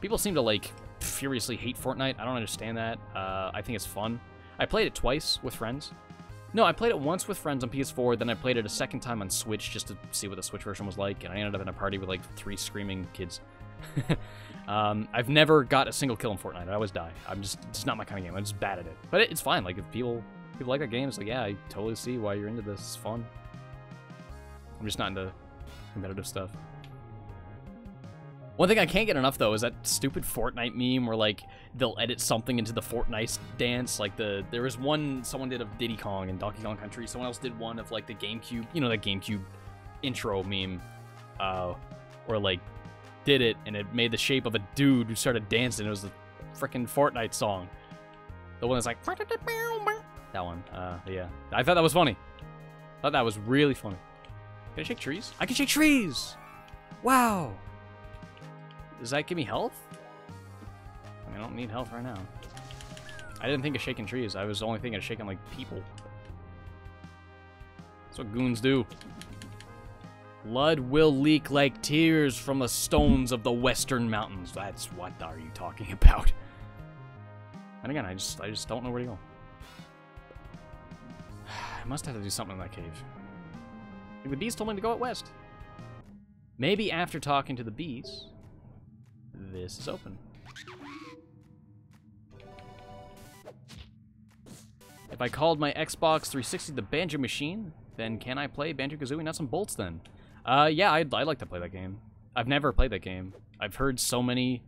People seem to like furiously hate Fortnite. I don't understand that. I think it's fun. I played it twice with friends. No, I played it once with friends on PS4, then I played it a second time on Switch just to see what the Switch version was like, and I ended up in a party with like 3 screaming kids. I've never got a single kill in Fortnite. I always die. It's not my kind of game. I'm just bad at it. But it's fine. Like, if people like that game, it's like, yeah, I totally see why you're into this. It's fun. I'm just not into competitive stuff. One thing I can't get enough, though, is that stupid Fortnite meme where, like, they'll edit something into the Fortnite dance. Like, there was one someone did of Diddy Kong and Donkey Kong Country. Someone else did one of, like, the GameCube, you know, that GameCube intro meme, where, like, did it, and it made the shape of a dude who started dancing. It was the frickin' Fortnite song. The one that's like, that one, yeah. I thought that was funny. I thought that was really funny. Can I shake trees? I can shake trees! Wow! Does that give me health? I mean, I don't need health right now. I didn't think of shaking trees. I was only thinking of shaking, like, people. That's what goons do. Blood will leak like tears from the stones of the western mountains. That's what are you talking about? And again, I just don't know where to go. I must have to do something in that cave. Like the bees told me to go out west. Maybe after talking to the bees, this is open. If I called my Xbox 360 the Banjo Machine, then can I play Banjo-Kazooie Nuts and Bolts then? Yeah, I'd like to play that game. I've never played that game. I've heard so many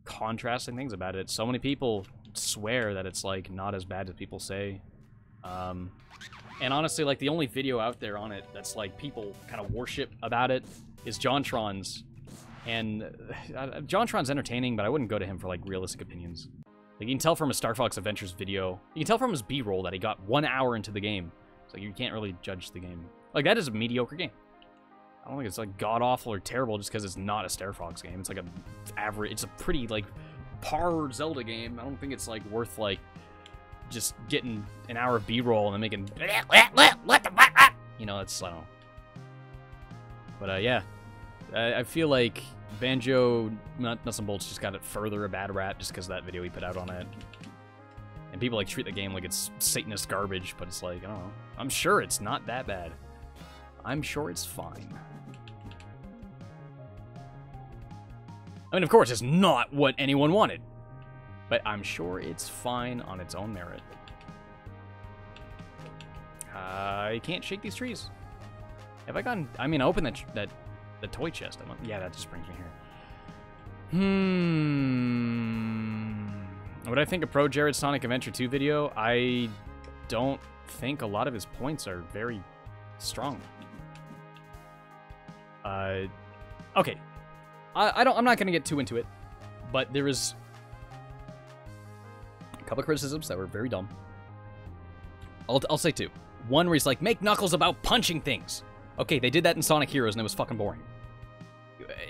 contrasting things about it. So many people swear that it's, like, not as bad as people say. And honestly, like, the only video out there on it that's, like, people kind of worship about it is JonTron's. And JonTron's entertaining, but I wouldn't go to him for, like, realistic opinions. Like, you can tell from his Star Fox Adventures video, you can tell from his B-roll that he got 1 hour into the game. So you can't really judge the game. Like, that is a mediocre game. I don't think it's like god-awful or terrible just because it's not a Star Fox game. It's like a average, it's a pretty like par Zelda game. I don't think it's like worth like just getting an hour of B-roll and then making what the fuck? You know, it's, I don't know. But yeah, I feel like Banjo Nuts and Bolts just got it further a bad rap just because of that video he put out on it. And people like treat the game like it's Satanist garbage, but it's like, I don't know. I'm sure it's not that bad. I'm sure it's fine. I mean, of course, it's not what anyone wanted. But I'm sure it's fine on its own merit. I can't shake these trees. Have I gone... I mean, I opened the toy chest. Yeah, that just brings me here. What I think of Pro Jared's Sonic Adventure 2 video, I don't think a lot of his points are very strong. Okay. I'm not going to get too into it, but there is a couple of criticisms that were very dumb. I'll say two. One where he's like, make Knuckles about punching things. Okay, they did that in Sonic Heroes and it was fucking boring.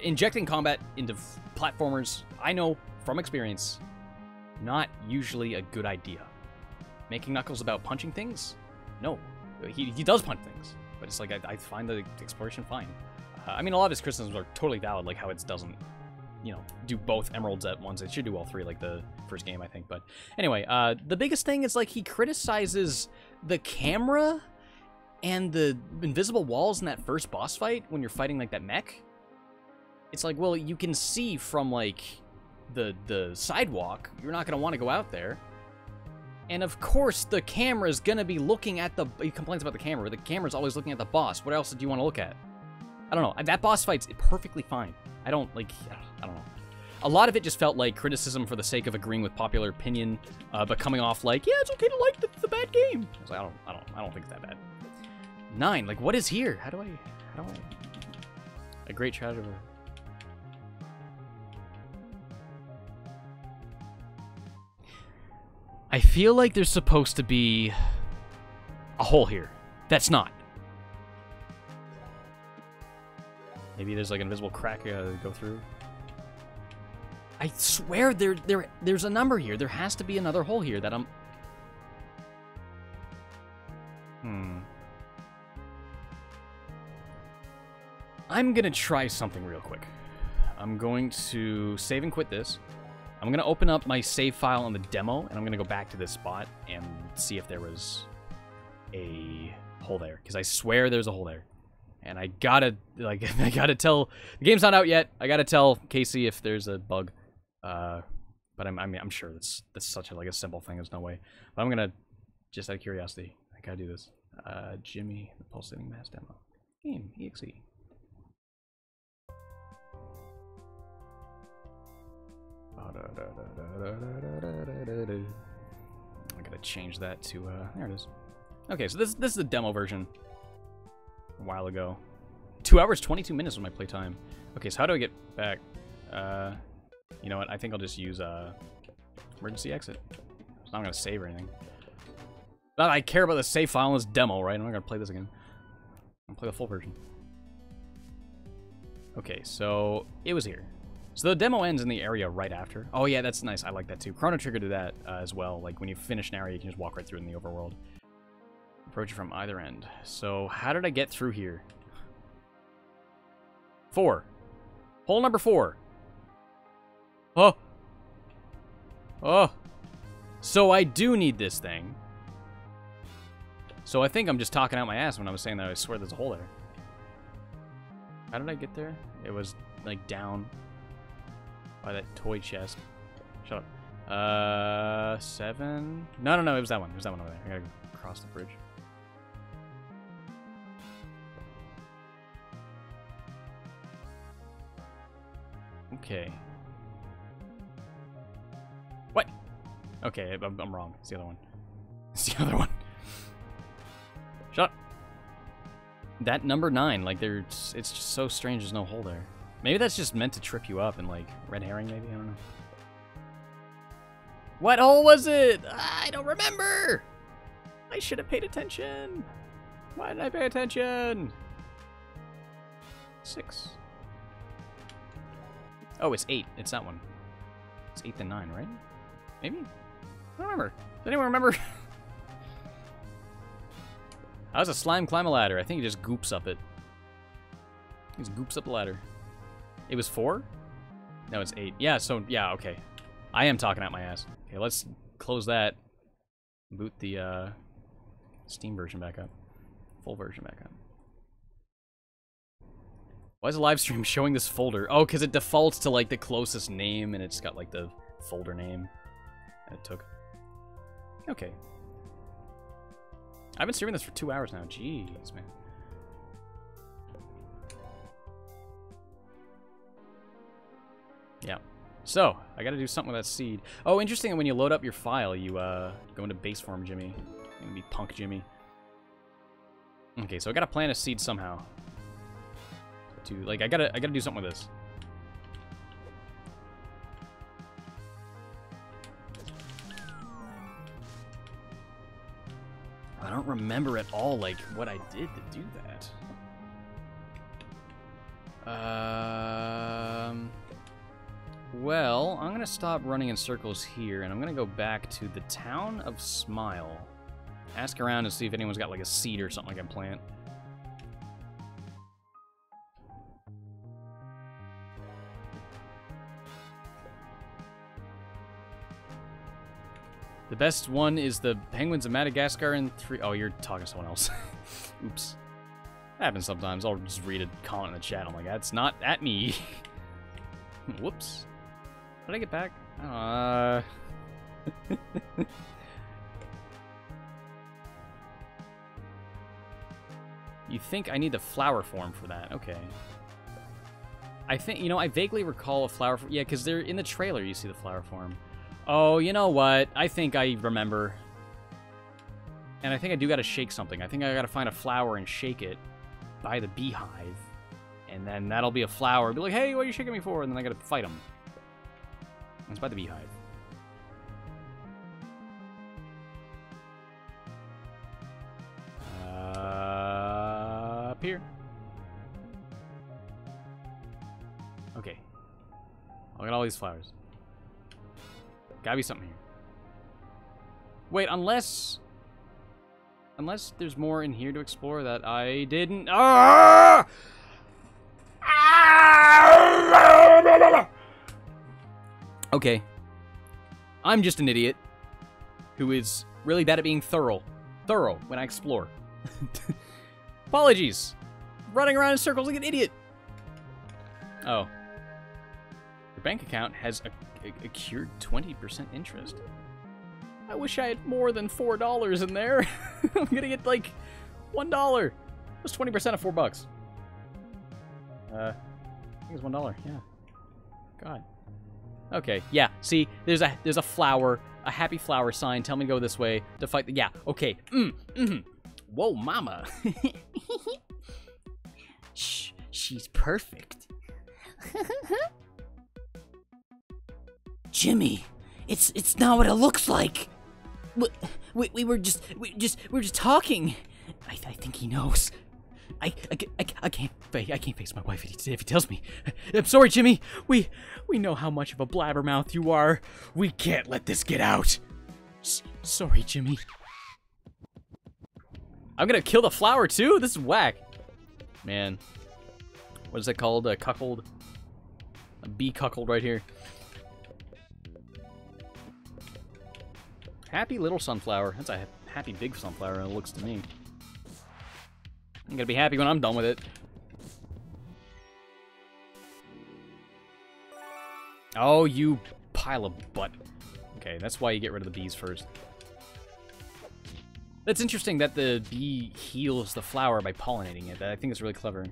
Injecting combat into platformers, I know from experience, not usually a good idea. Making Knuckles about punching things? No. He does punch things, but it's like, I find the exploration fine. I mean, a lot of his criticisms are totally valid, like how it doesn't, you know, do both emeralds at once. It should do all three, like the first game, I think. But anyway, the biggest thing is, like, he criticizes the camera and the invisible walls in that first boss fight when you're fighting, like, that mech. It's like, well, you can see from, like, the sidewalk. You're not going to want to go out there. And, of course, the camera's going to be looking at the... He complains about the camera. The camera's always looking at the boss. What else do you want to look at? I don't know. That boss fight's perfectly fine. I don't know. A lot of it just felt like criticism for the sake of agreeing with popular opinion, but coming off like, yeah, it's okay to like the bad game. I was like, I don't think it's that bad. 9, like, what is here? How do I... A great tragedy. I feel like there's supposed to be a hole here. That's not. Maybe there's like an invisible crack to go through. I swear there's a number here. There has to be another hole here that I'm... I'm gonna try something real quick. I'm going to save and quit this. I'm gonna open up my save file on the demo, and I'm gonna go back to this spot and see if there was a hole there. Because I swear there's a hole there. And I gotta, like, I gotta tell... The game's not out yet. I gotta tell Casey if there's a bug. But I'm sure that's such a, like, a simple thing. There's no way. But I'm gonna, just out of curiosity, I gotta do this. Jimmy, the Pulsating Mass demo. Game, EXE. I gotta change that to, there it is. Okay, so this is the demo version. A while ago. 2 hours, 22 minutes was my playtime. Okay, so how do I get back? You know what? I think I'll just use emergency exit. So I'm not gonna save or anything. Not that I care about the save file in this demo, right? I'm not gonna play this again. I'm gonna play the full version. Okay, so it was here. So the demo ends in the area right after. Oh yeah, that's nice. I like that too. Chrono Trigger did that as well. Like when you finish an area, you can just walk right through in the overworld. Approach it from either end. So how did I get through here? 4. Hole number 4. Oh. Oh. So I do need this thing. So I think I'm just talking out my ass when I was saying that I swear there's a hole there. How did I get there? It was like down by that toy chest. Shut up. 7. No, it was that one. It was that one over there. I gotta cross the bridge. Okay. What? Okay, I'm wrong. It's the other one. It's the other one. Shut up. That number 9, like, it's just so strange there's no hole there. Maybe that's just meant to trip you up and, like, red herring, maybe? I don't know. What hole was it? I don't remember! I should have paid attention. Why didn't I pay attention? 6. Oh, it's 8. It's that one. It's 8 then 9, right? Maybe? I don't remember. Does anyone remember? How does a slime climb a ladder? I think he just goops up it. He just goops up the ladder. It was 4? No, it's 8. Yeah, so, yeah, okay. I am talking out my ass. Okay, let's close that. Boot the Steam version back up. Full version back up. Why is the live stream showing this folder? Oh, because it defaults to, like, the closest name, and it's got, like, the folder name that it took. Okay. I've been streaming this for 2 hours now. Jeez, man. Yeah. So, I gotta do something with that seed. Oh, interesting, when you load up your file, you, go into base form Jimmy. You're gonna be punk Jimmy. Okay, so I gotta plant a seed somehow. Like, I gotta do something with this. I don't remember at all, like, what I did to do that. Well, I'm gonna stop running in circles here, and I'm gonna go back to the town of Smile. Ask around to see if anyone's got, like, a seed or something I can plant. The best one is the Penguins of Madagascar in 3... Oh, you're talking to someone else. Oops. That happens sometimes. I'll just read a comment in the chat. I'm like, that's not at me. Whoops. How did I get back? You think I need the flower form for that? Okay. I think, you know, I vaguely recall a flower form. Yeah, because they're in the trailer, you see the flower form. Oh, you know what? I think I remember. And I think I do gotta shake something. I think I gotta find a flower and shake it by the beehive. And then that'll be a flower. Be like, hey, what are you shaking me for? And then I gotta fight them. It's by the beehive. Up here. Okay. I'll get all these flowers. Gotta be something here. Wait, unless there's more in here to explore that I didn't... Ah! Okay. I'm just an idiot who is really bad at being thorough when I explore. Apologies. Running around in circles like an idiot. Oh. Your bank account has accrued 20% interest. I wish I had more than $4 in there. I'm gonna get like $1. That's 20% of $4. I think it's $1. Yeah. God. Okay. Yeah. See, there's a flower, a happy flower sign. Tell me to go this way to fight the. Yeah. Okay. Whoa, mama. Shh. She's perfect. Jimmy, it's not what it looks like. We were just talking. I think he knows. I can't face my wife if he tells me. I'm sorry, Jimmy. We know how much of a blabbermouth you are. We can't let this get out. Sorry, Jimmy. I'm gonna kill the flower too? This is whack. Man. What is that called? A cuckold? A bee cuckold right here. Happy little sunflower. That's a happy big sunflower, it looks to me. I'm gonna be happy when I'm done with it. Oh, you pile of butt. Okay, that's why you get rid of the bees first. That's interesting that the bee heals the flower by pollinating it. I think it's really clever.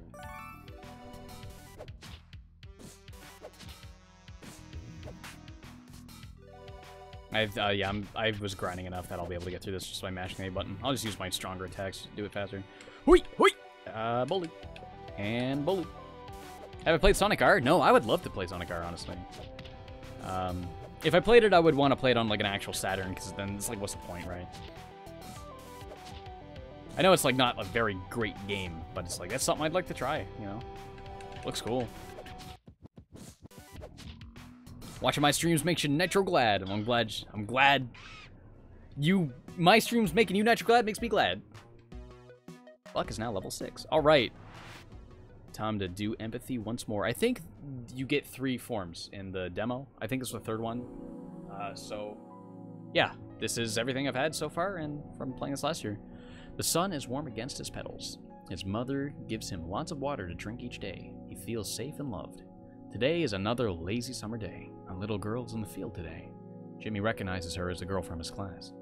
I was grinding enough that I'll be able to get through this just by mashing the A button. I'll just use my stronger attacks to do it faster. Hoi! Hoi! Bully. And bully. Have I played Sonic R? No, I would love to play Sonic R, honestly. If I played it, I would want to play it on, like, an actual Saturn, because then it's like, what's the point, right? I know it's, like, not a very great game, but it's like, that's something I'd like to try, you know? Looks cool. Watching my streams makes you nitro glad. I'm glad my streams making you nitro glad makes me glad. Buck is now level 6. All right. Time to do empathy once more. I think you get 3 forms in the demo. I think it's the 3rd one. So, yeah. This is everything I've had so far and from playing this last year. The sun is warm against his petals. His mother gives him lots of water to drink each day. He feels safe and loved. Today is another lazy summer day. A little girl's in the field today. Jimmy recognizes her as a girl from his class.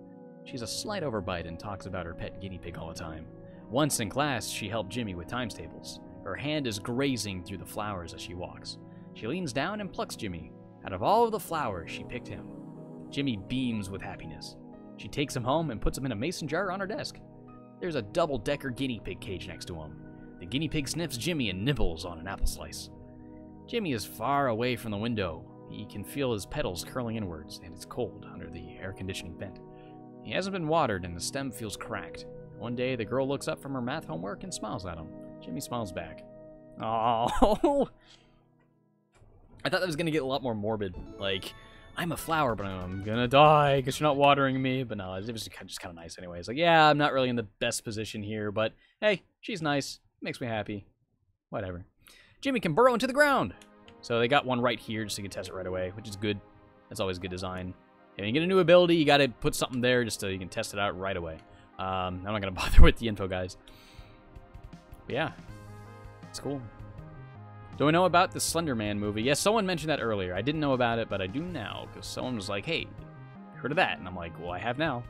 She's a slight overbite and talks about her pet guinea pig all the time. Once in class, she helped Jimmy with times tables. Her hand is grazing through the flowers as she walks. She leans down and plucks Jimmy. Out of all of the flowers, she picked him. Jimmy beams with happiness. She takes him home and puts him in a mason jar on her desk. There's a double-decker guinea pig cage next to him. The guinea pig sniffs Jimmy and nibbles on an apple slice. Jimmy is far away from the window. He can feel his petals curling inwards, and it's cold under the air conditioning vent. He hasn't been watered, and the stem feels cracked. One day, the girl looks up from her math homework and smiles at him. Jimmy smiles back. Oh, I thought that was going to get a lot more morbid. Like, I'm a flower, but I'm going to die because you're not watering me. But no, it was just kind of nice anyways. Like, yeah, I'm not really in the best position here, but hey, she's nice. Makes me happy. Whatever. Jimmy can burrow into the ground. So they got one right here just so you can test it right away, which is good. That's always good design. If you get a new ability, you got to put something there just so you can test it out right away. I'm not going to bother with the info, guys. But yeah, it's cool. Do we know about the Slender Man movie? Yes, someone mentioned that earlier. I didn't know about it, but I do now because someone was like, hey, heard of that? And I'm like, well, I have now.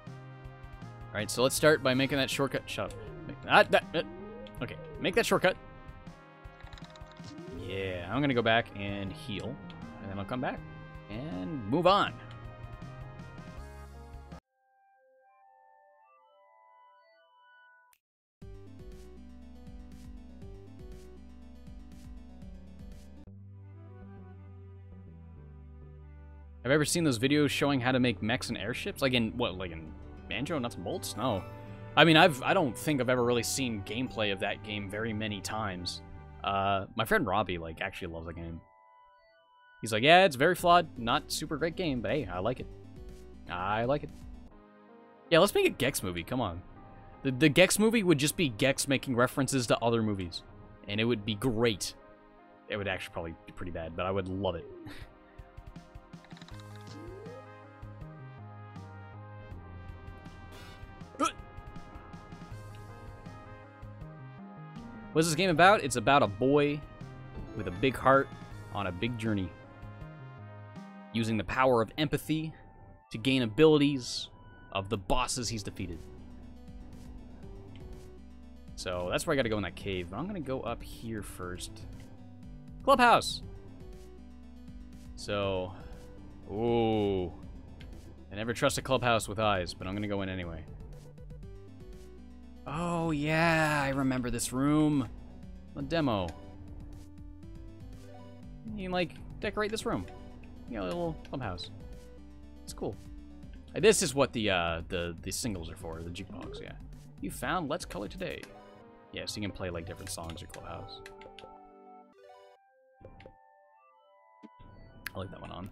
All right, so let's start by making that shortcut. Shut up. Okay, make that shortcut. Yeah, I'm going to go back and heal, and then I'll come back and move on. Have you ever seen those videos showing how to make mechs and airships? Like in, what, like in Banjo, Nuts and Bolts? No. I mean, I don't think I've ever really seen gameplay of that game very many times. My friend Robbie, like, actually loves the game. He's like, yeah, it's very flawed, not super great game, but hey, I like it. I like it. Yeah, let's make a Gex movie, come on. The Gex movie would just be Gex making references to other movies. And it would be great. It would actually probably be pretty bad, but I would love it. What's this game about? It's about a boy with a big heart on a big journey, using the power of empathy to gain abilities of the bosses he's defeated. So that's where I gotta go in that cave. But I'm gonna go up here first. Clubhouse! So, ooh. I never trust a clubhouse with eyes, but I'm gonna go in anyway. Oh, yeah, I remember this room. The demo. You can, like, decorate this room. You know, a little clubhouse. It's cool. This is what the singles are for, the jukebox, yeah. You found Let's Color Today. Yeah, so you can play, like, different songs or clubhouse. I'll leave that one on.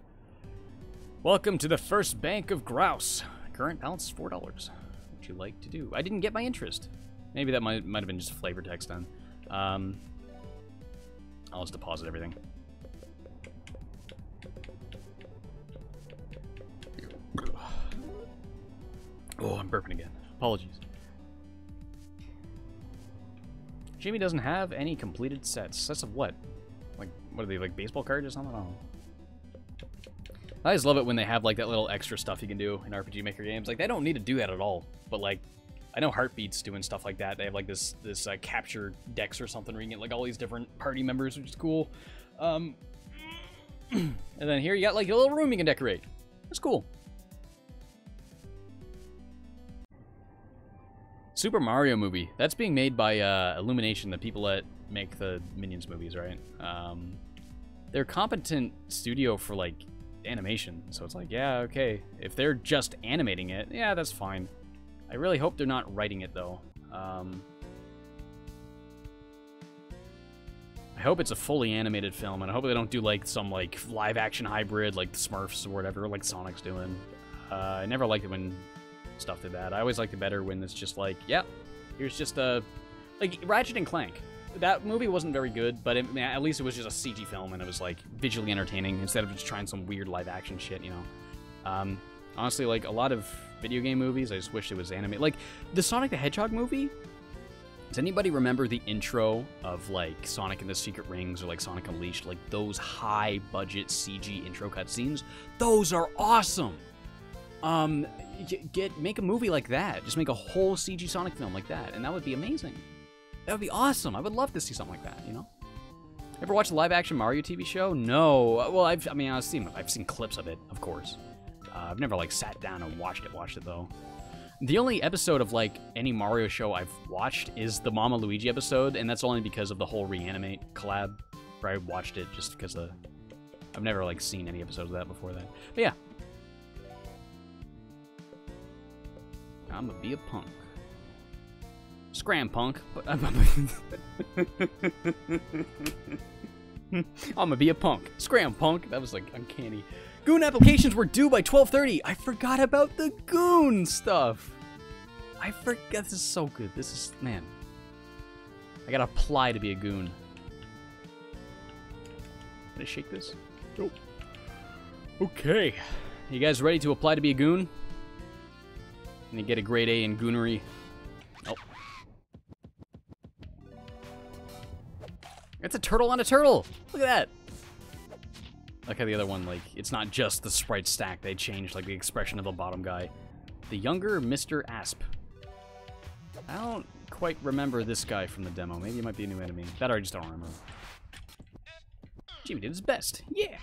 Welcome to the First Bank of Grouse. Current balance is $4. You like to do. I didn't get my interest. Maybe that might have been just flavor text then. I'll just deposit everything. Oh, I'm burping again. Apologies. Jimmy doesn't have any completed sets. Sets of what? Like, what are they, like baseball cards or something? I don't know. I just love it when they have like that little extra stuff you can do in RPG Maker games. Like, they don't need to do that at all. But like, I know Heartbeat's doing stuff like that. They have like this capture decks or something where you can get like all these different party members, which is cool. And then here you got like a little room you can decorate. That's cool. Super Mario movie. That's being made by Illumination, the people that make the Minions movies, right? They're a competent studio for like animation, so it's like, yeah, okay. If they're just animating it, yeah, that's fine. I really hope they're not writing it though. I hope it's a fully animated film, and I hope they don't do, like, some, like, live-action hybrid, like the Smurfs or whatever, like Sonic's doing. I never liked it when stuff did that. I always liked it better when it's just like, yeah, here's just a... Like, Ratchet and Clank. That movie wasn't very good, but at least it was just a CG film, and it was, like, visually entertaining instead of just trying some weird live-action shit, you know? Honestly, like, a lot of video game movies, I just wish it was animated. Like, the Sonic the Hedgehog movie... Does anybody remember the intro of, like, Sonic and the Secret Rings or, like, Sonic Unleashed? Like, those high-budget CG intro cutscenes? Those are awesome! Make a movie like that. Just make a whole CG Sonic film like that, and that would be amazing. That would be awesome. I would love to see something like that, you know? Ever watch the live-action Mario TV show? No. Well, I've seen clips of it, of course. I've never, like, sat down and watched it, though. The only episode of, like, any Mario show I've watched is the Mama Luigi episode, and that's only because of the whole Reanimate collab, where I watched it just because of... I've never, like, seen any episodes of that before that. But yeah. I'm gonna be a punk. Scram, punk. I'm gonna be a punk. Scram, punk. That was, like, uncanny. Goon applications were due by 12:30. I forgot about the Goon stuff. I forgot. This is so good. This is, man. I gotta apply to be a Goon. Can I shake this? Nope. Okay. You guys ready to apply to be a Goon? And you get a grade A in Goonery. Oh. It's a turtle on a turtle. Look at that. Like how the other one, like, it's not just the sprite stack. They changed, like, the expression of the bottom guy. The younger Mr. Asp. I don't quite remember this guy from the demo. Maybe it might be a new enemy. That I just don't remember. Jimmy did his best. Yeah!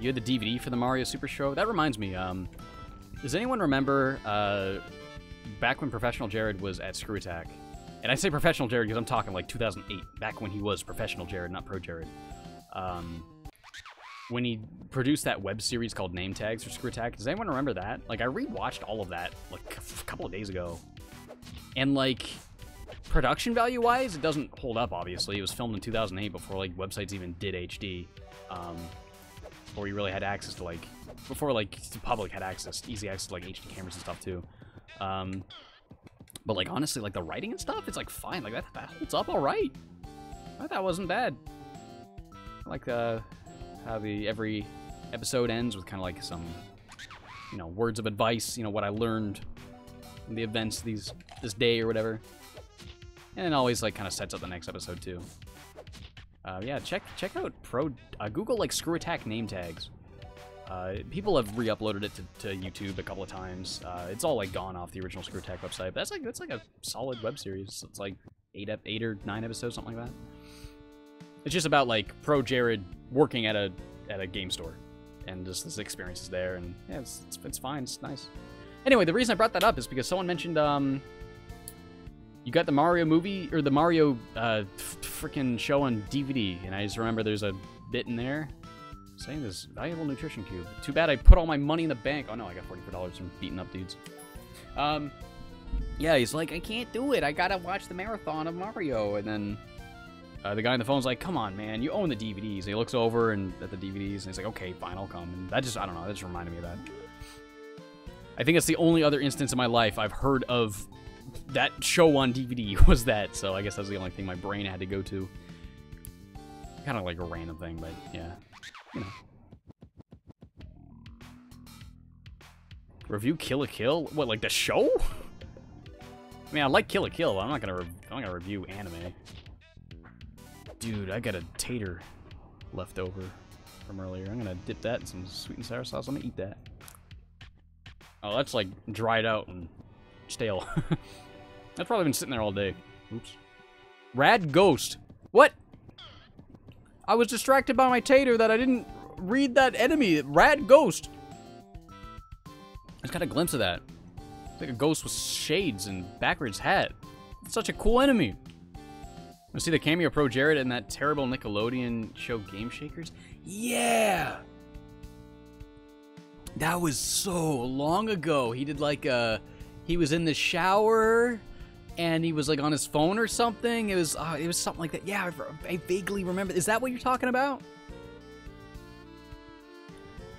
You had the DVD for the Mario Super Show? That reminds me, does anyone remember, back when Professional Jared was at Screw Attack? And I say Professional Jared because I'm talking like 2008, back when he was Professional Jared, not Pro Jared. When he produced that web series called Name Tags for Screw Attack, does anyone remember that? Like, I rewatched all of that, like, a couple of days ago. And, like, production value-wise, it doesn't hold up, obviously. It was filmed in 2008 before, like, websites even did HD. Before you really had access to, like, before, like, the public had access, easy access to, like, HD cameras and stuff, too. But, like, honestly, like, the writing and stuff, it's, like, fine. Like, that holds up all right. I thought that wasn't bad. I like, how every episode ends with kind of, like, some, you know, words of advice, you know, what I learned from the events this day or whatever. And it always, like, kind of sets up the next episode, too. Yeah, check out Google, like, Screw Attack name tags. People have re-uploaded it to YouTube a couple of times. It's all, like, gone off the original Screw Attack website, but that's like a solid web series. It's like 8 or 9 episodes, something like that. It's just about, like, Pro Jared working at a game store, and just this experience is there, and yeah, it's fine. It's nice. Anyway, the reason I brought that up is because someone mentioned you got the Mario movie or the Mario freaking show on DVD, and I just remember there's a bit in there saying this valuable nutrition cube. Too bad I put all my money in the bank. Oh no, I got $44 from beating up dudes. Yeah, he's like, I can't do it. I gotta watch the marathon of Mario. And then the guy on the phone's like, come on, man, you own the DVDs. And he looks over and at the DVDs, and he's like, okay, fine, I'll come. And that just, I don't know, that just reminded me of that. I think it's the only other instance in my life I've heard of that show on DVD was that. So I guess that's the only thing my brain had to go to. Kind of like a random thing, but yeah. You know. Review Kill la Kill? What, like the show? I mean, I like Kill la Kill, but I'm not gonna review anime. Dude, I got a tater left over from earlier. I'm gonna dip that in some sweet and sour sauce. I'm gonna eat that. Oh, that's like dried out and stale. That's probably been sitting there all day. Oops. Rad Ghost. What? I was distracted by my tater that I didn't read that enemy. Rad Ghost. I just got a glimpse of that. It's like a ghost with shades and backwards hat. It's such a cool enemy. I see the cameo Pro Jared in that terrible Nickelodeon show Game Shakers. Yeah! That was so long ago. He did like he was in the shower and he was like on his phone or something. It was something like that. Yeah, I vaguely remember. Is that what you're talking about?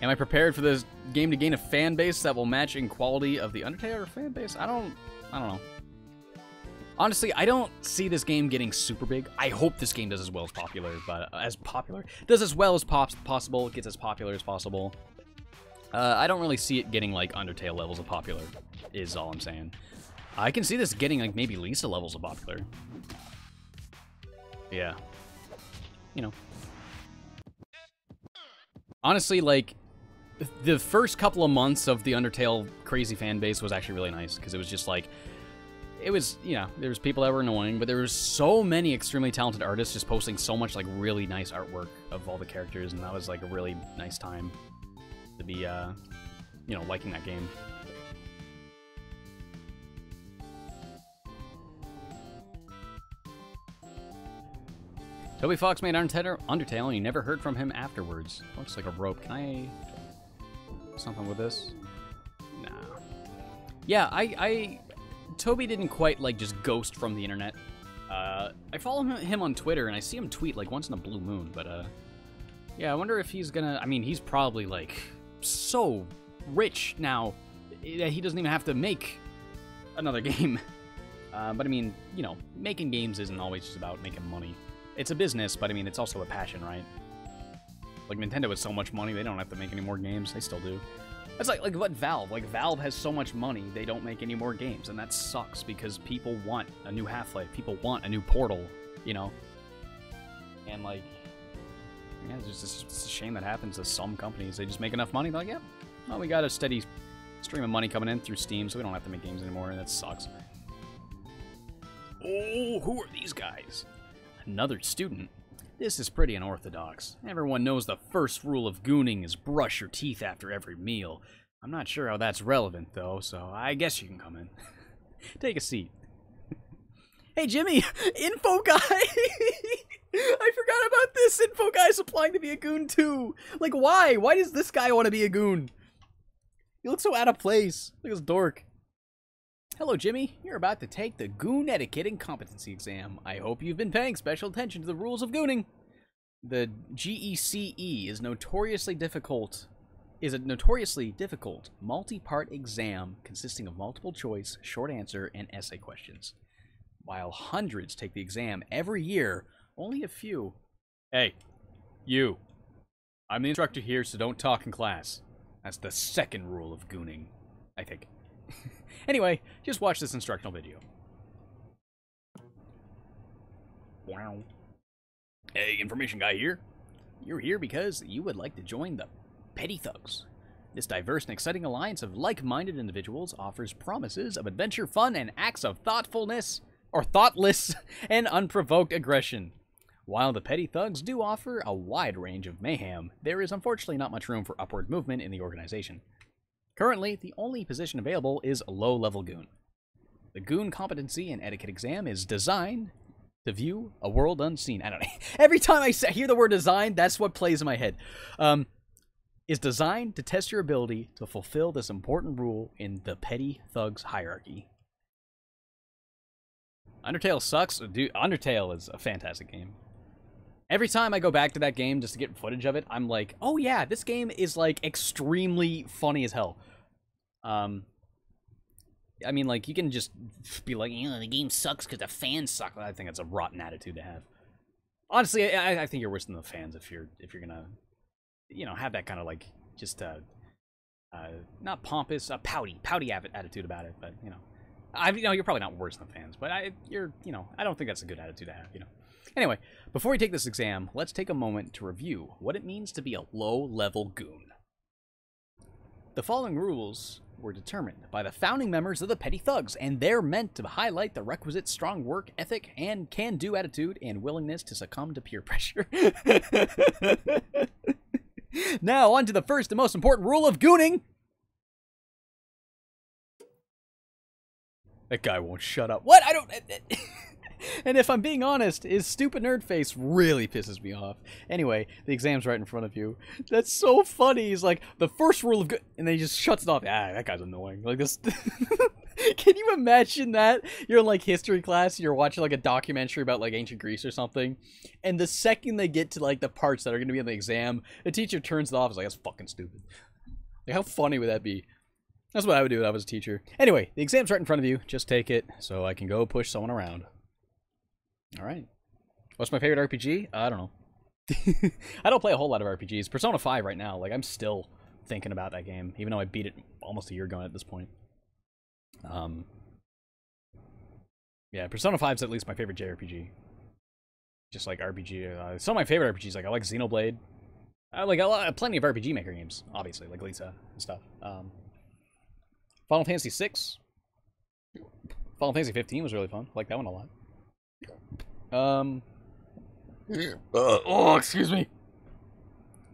Am I prepared for this game to gain a fan base that will match in quality of the Undertale fan base? I don't know. Honestly, I don't see this game getting super big. I hope this game does as well as does as well as possible, gets as popular as possible. I don't really see it getting like Undertale levels of popular, is all I'm saying. I can see this getting like maybe Lisa levels of popular. Yeah. You know. Honestly, like, the first couple of months of the Undertale crazy fan base was actually really nice, because it was just like, it was, you know, there was people that were annoying, but there was so many extremely talented artists just posting so much like really nice artwork of all the characters, and that was like a really nice time to be, you know, liking that game. Toby Fox made Undertale, and you never heard from him afterwards. Looks like a rope. Can I... something with this? Nah. Yeah, Toby didn't quite, like, just ghost from the internet. I follow him on Twitter, and I see him tweet, like, once in a blue moon, but, yeah, I wonder if he's gonna... I mean, he's probably, like, so rich now that he doesn't even have to make another game. But, I mean, you know, making games isn't always just about making money. It's a business, but, I mean, it's also a passion, right? Like, Nintendo has so much money, they don't have to make any more games. They still do. It's like what Valve. Like, Valve has so much money, they don't make any more games, and that sucks because people want a new Half-Life. People want a new Portal, you know? And, like, yeah, it's just a shame that happens to some companies. They just make enough money, they're like, yeah, well, we got a steady stream of money coming in through Steam, so we don't have to make games anymore, and that sucks. Oh, who are these guys? Another student? This is pretty unorthodox. Everyone knows the first rule of gooning is brush your teeth after every meal. I'm not sure how that's relevant, though, so I guess you can come in. Take a seat. Hey, Jimmy! Info guy! I forgot about this! Info guy's applying to be a goon, too! Like, why? Why does this guy want to be a goon? He looks so out of place. Look at this dork. Hello, Jimmy. You're about to take the Goon Etiquette and Competency exam. I hope you've been paying special attention to the rules of gooning. The GECE is a notoriously difficult, multi-part exam consisting of multiple choice, short answer, and essay questions. While hundreds take the exam every year, only a few... Hey, you. I'm the instructor here, so don't talk in class. That's the second rule of gooning, I think. Anyway, just watch this instructional video. Wow. Hey, information guy here. You're here because you would like to join the Petty Thugs. This diverse and exciting alliance of like-minded individuals offers promises of adventure, fun, and acts of thoughtless and unprovoked aggression. While the Petty Thugs do offer a wide range of mayhem, there is unfortunately not much room for upward movement in the organization. Currently, the only position available is low-level goon. The Goon Competency and Etiquette exam is designed to view a world unseen. I don't know. Every time I hear the word design, that's what plays in my head. Is designed to test your ability to fulfill this important rule in the Petty Thugs hierarchy. Undertale sucks. Dude, Undertale is a fantastic game. Every time I go back to that game just to get footage of it, I'm like, oh yeah, this game is, like, extremely funny as hell. I mean, like, you can just be like, you know, the game sucks because the fans suck. I think that's a rotten attitude to have. Honestly, I think you're worse than the fans if you're gonna, you know, have that kind of, like, just, not pompous, pouty attitude about it, but, you know, you're probably not worse than the fans, but you know, I don't think that's a good attitude to have, you know. Anyway, before we take this exam, let's take a moment to review what it means to be a low-level goon. The following rules were determined by the founding members of the Petty Thugs, and they're meant to highlight the requisite strong work ethic and can-do attitude and willingness to succumb to peer pressure. Now, on to the first and most important rule of gooning. That guy won't shut up. What? I don't... And if I'm being honest, his stupid nerd face really pisses me off. Anyway, the exam's right in front of you. That's so funny. He's like, the first rule of good, and then he just shuts it off. Ah, that guy's annoying. Like this. Can you imagine that? You're in like history class, you're watching like a documentary about like ancient Greece or something, and the second they get to like the parts that are gonna be in the exam, the teacher turns it off. It's like, that's fucking stupid. Like, how funny would that be? That's what I would do if I was a teacher. Anyway, the exam's right in front of you. Just take it so I can go push someone around. Alright. What's my favorite RPG? I don't know. I don't play a whole lot of RPGs. Persona 5 right now. Like, I'm still thinking about that game, even though I beat it almost a year ago at this point. Yeah, Persona 5 is at least my favorite JRPG. Just like RPG. Some of my favorite RPGs, like I like Xenoblade. I like plenty of RPG Maker games, obviously, like Lisa and stuff. Final Fantasy 6. Final Fantasy 15 was really fun. I like that one a lot. Oh, excuse me.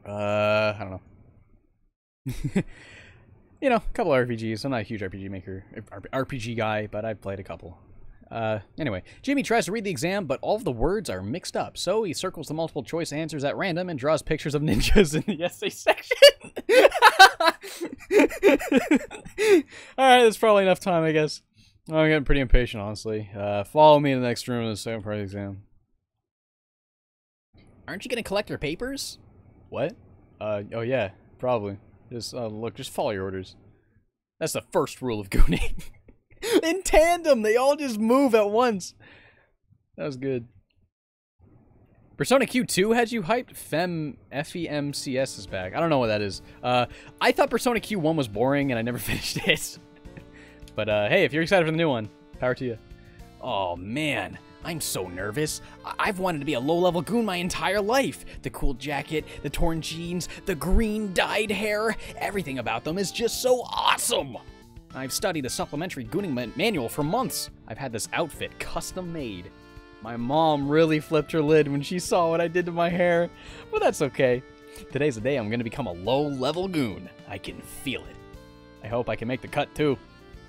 I don't know. You know, a couple of RPGs. I'm not a huge RPG guy, but I've played a couple. Anyway, Jimmy tries to read the exam, but all of the words are mixed up. So he circles the multiple choice answers at random and draws pictures of ninjas in the essay section. Alright, that's probably enough time, I guess. I'm getting pretty impatient, honestly. Follow me to the next room in the second part of the exam. Aren't you gonna collect your papers? What? Oh yeah, probably. Just, look, just follow your orders. That's the first rule of gooning. In tandem, they all just move at once. That was good. Persona Q2 had you hyped? FEMCS is back. I don't know what that is. I thought Persona Q1 was boring and I never finished it. But hey, if you're excited for the new one, power to you. Oh man, I'm so nervous. I've wanted to be a low-level goon my entire life. The cool jacket, the torn jeans, the green dyed hair, everything about them is just so awesome. I've studied a supplementary gooning manual for months. I've had this outfit custom made. My mom really flipped her lid when she saw what I did to my hair, but that's okay. Today's the day I'm going to become a low-level goon. I can feel it. I hope I can make the cut too.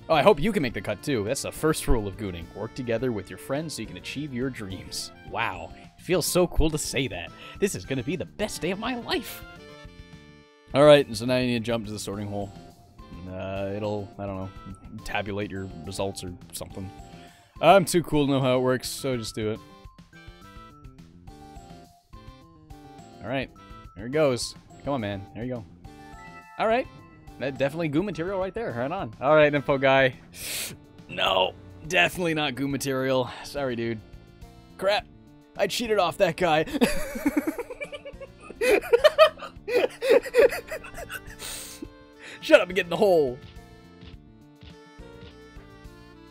Oh, I hope you can make the cut too. That's the first rule of gooning. Work together with your friends so you can achieve your dreams. Wow, it feels so cool to say that. This is going to be the best day of my life. Alright, so now you need to jump to the sorting hole. It'll, I don't know, tabulate your results or something. I'm too cool to know how it works, so just do it. Alright, there it goes. Come on, man. There you go. Alright. That definitely goo material right there. Right on. Alright, info guy. No, definitely not goo material. Sorry, dude. Crap. I cheated off that guy. Shut up and get in the hole.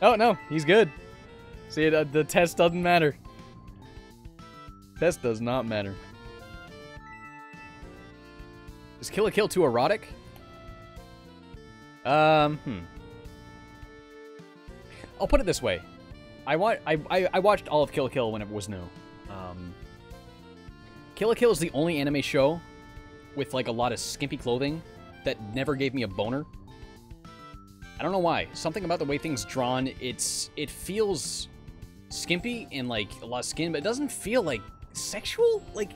Oh, no. He's good. See, the test doesn't matter. Test does not matter. Is Kill la Kill too erotic? I'll put it this way. I watched all of Kill la Kill when it was new. Kill la Kill is the only anime show with like a lot of skimpy clothing that never gave me a boner. I don't know why. Something about the way things drawn, it feels skimpy and like a lot of skin, but it doesn't feel like sexual. Like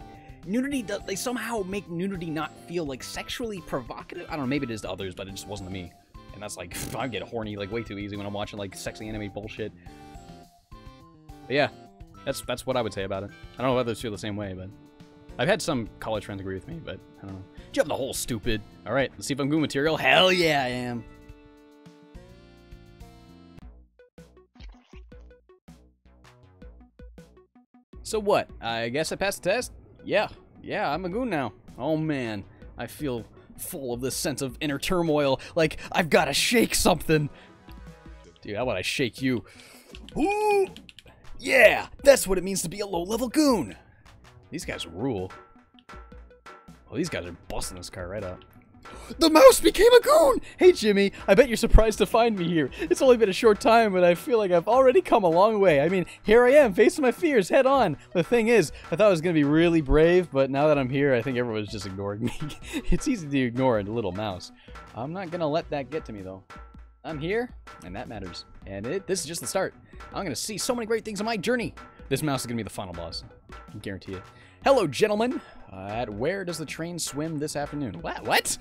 nudity, they somehow make nudity not feel like sexually provocative. I don't know, maybe it is to others, but it just wasn't to me. And that's like, I get horny like way too easy when I'm watching like sexy anime bullshit. But yeah, that's what I would say about it. I don't know if others feel the same way, but I've had some college friends agree with me, but I don't know. Jump the hole, stupid. Alright, let's see if I'm goo material. Hell yeah, I am. So what? I guess I passed the test? Yeah, I'm a goon now. Oh man, I feel full of this sense of inner turmoil, like I've got to shake something. Dude, how about I shake you? Ooh! Yeah, that's what it means to be a low-level goon. These guys rule. Well, these guys are busting this car right up. The mouse became a goon! Hey, Jimmy, I bet you're surprised to find me here. It's only been a short time, but I feel like I've already come a long way. I mean, here I am, facing my fears head on. The thing is, I thought I was going to be really brave, but now that I'm here, I think everyone's just ignoring me. It's easy to ignore a little mouse. I'm not going to let that get to me, though. I'm here, and that matters. And this is just the start. I'm going to see so many great things on my journey. This mouse is going to be the final boss. I guarantee it. Hello, gentlemen. At where does the train swim this afternoon? What? What?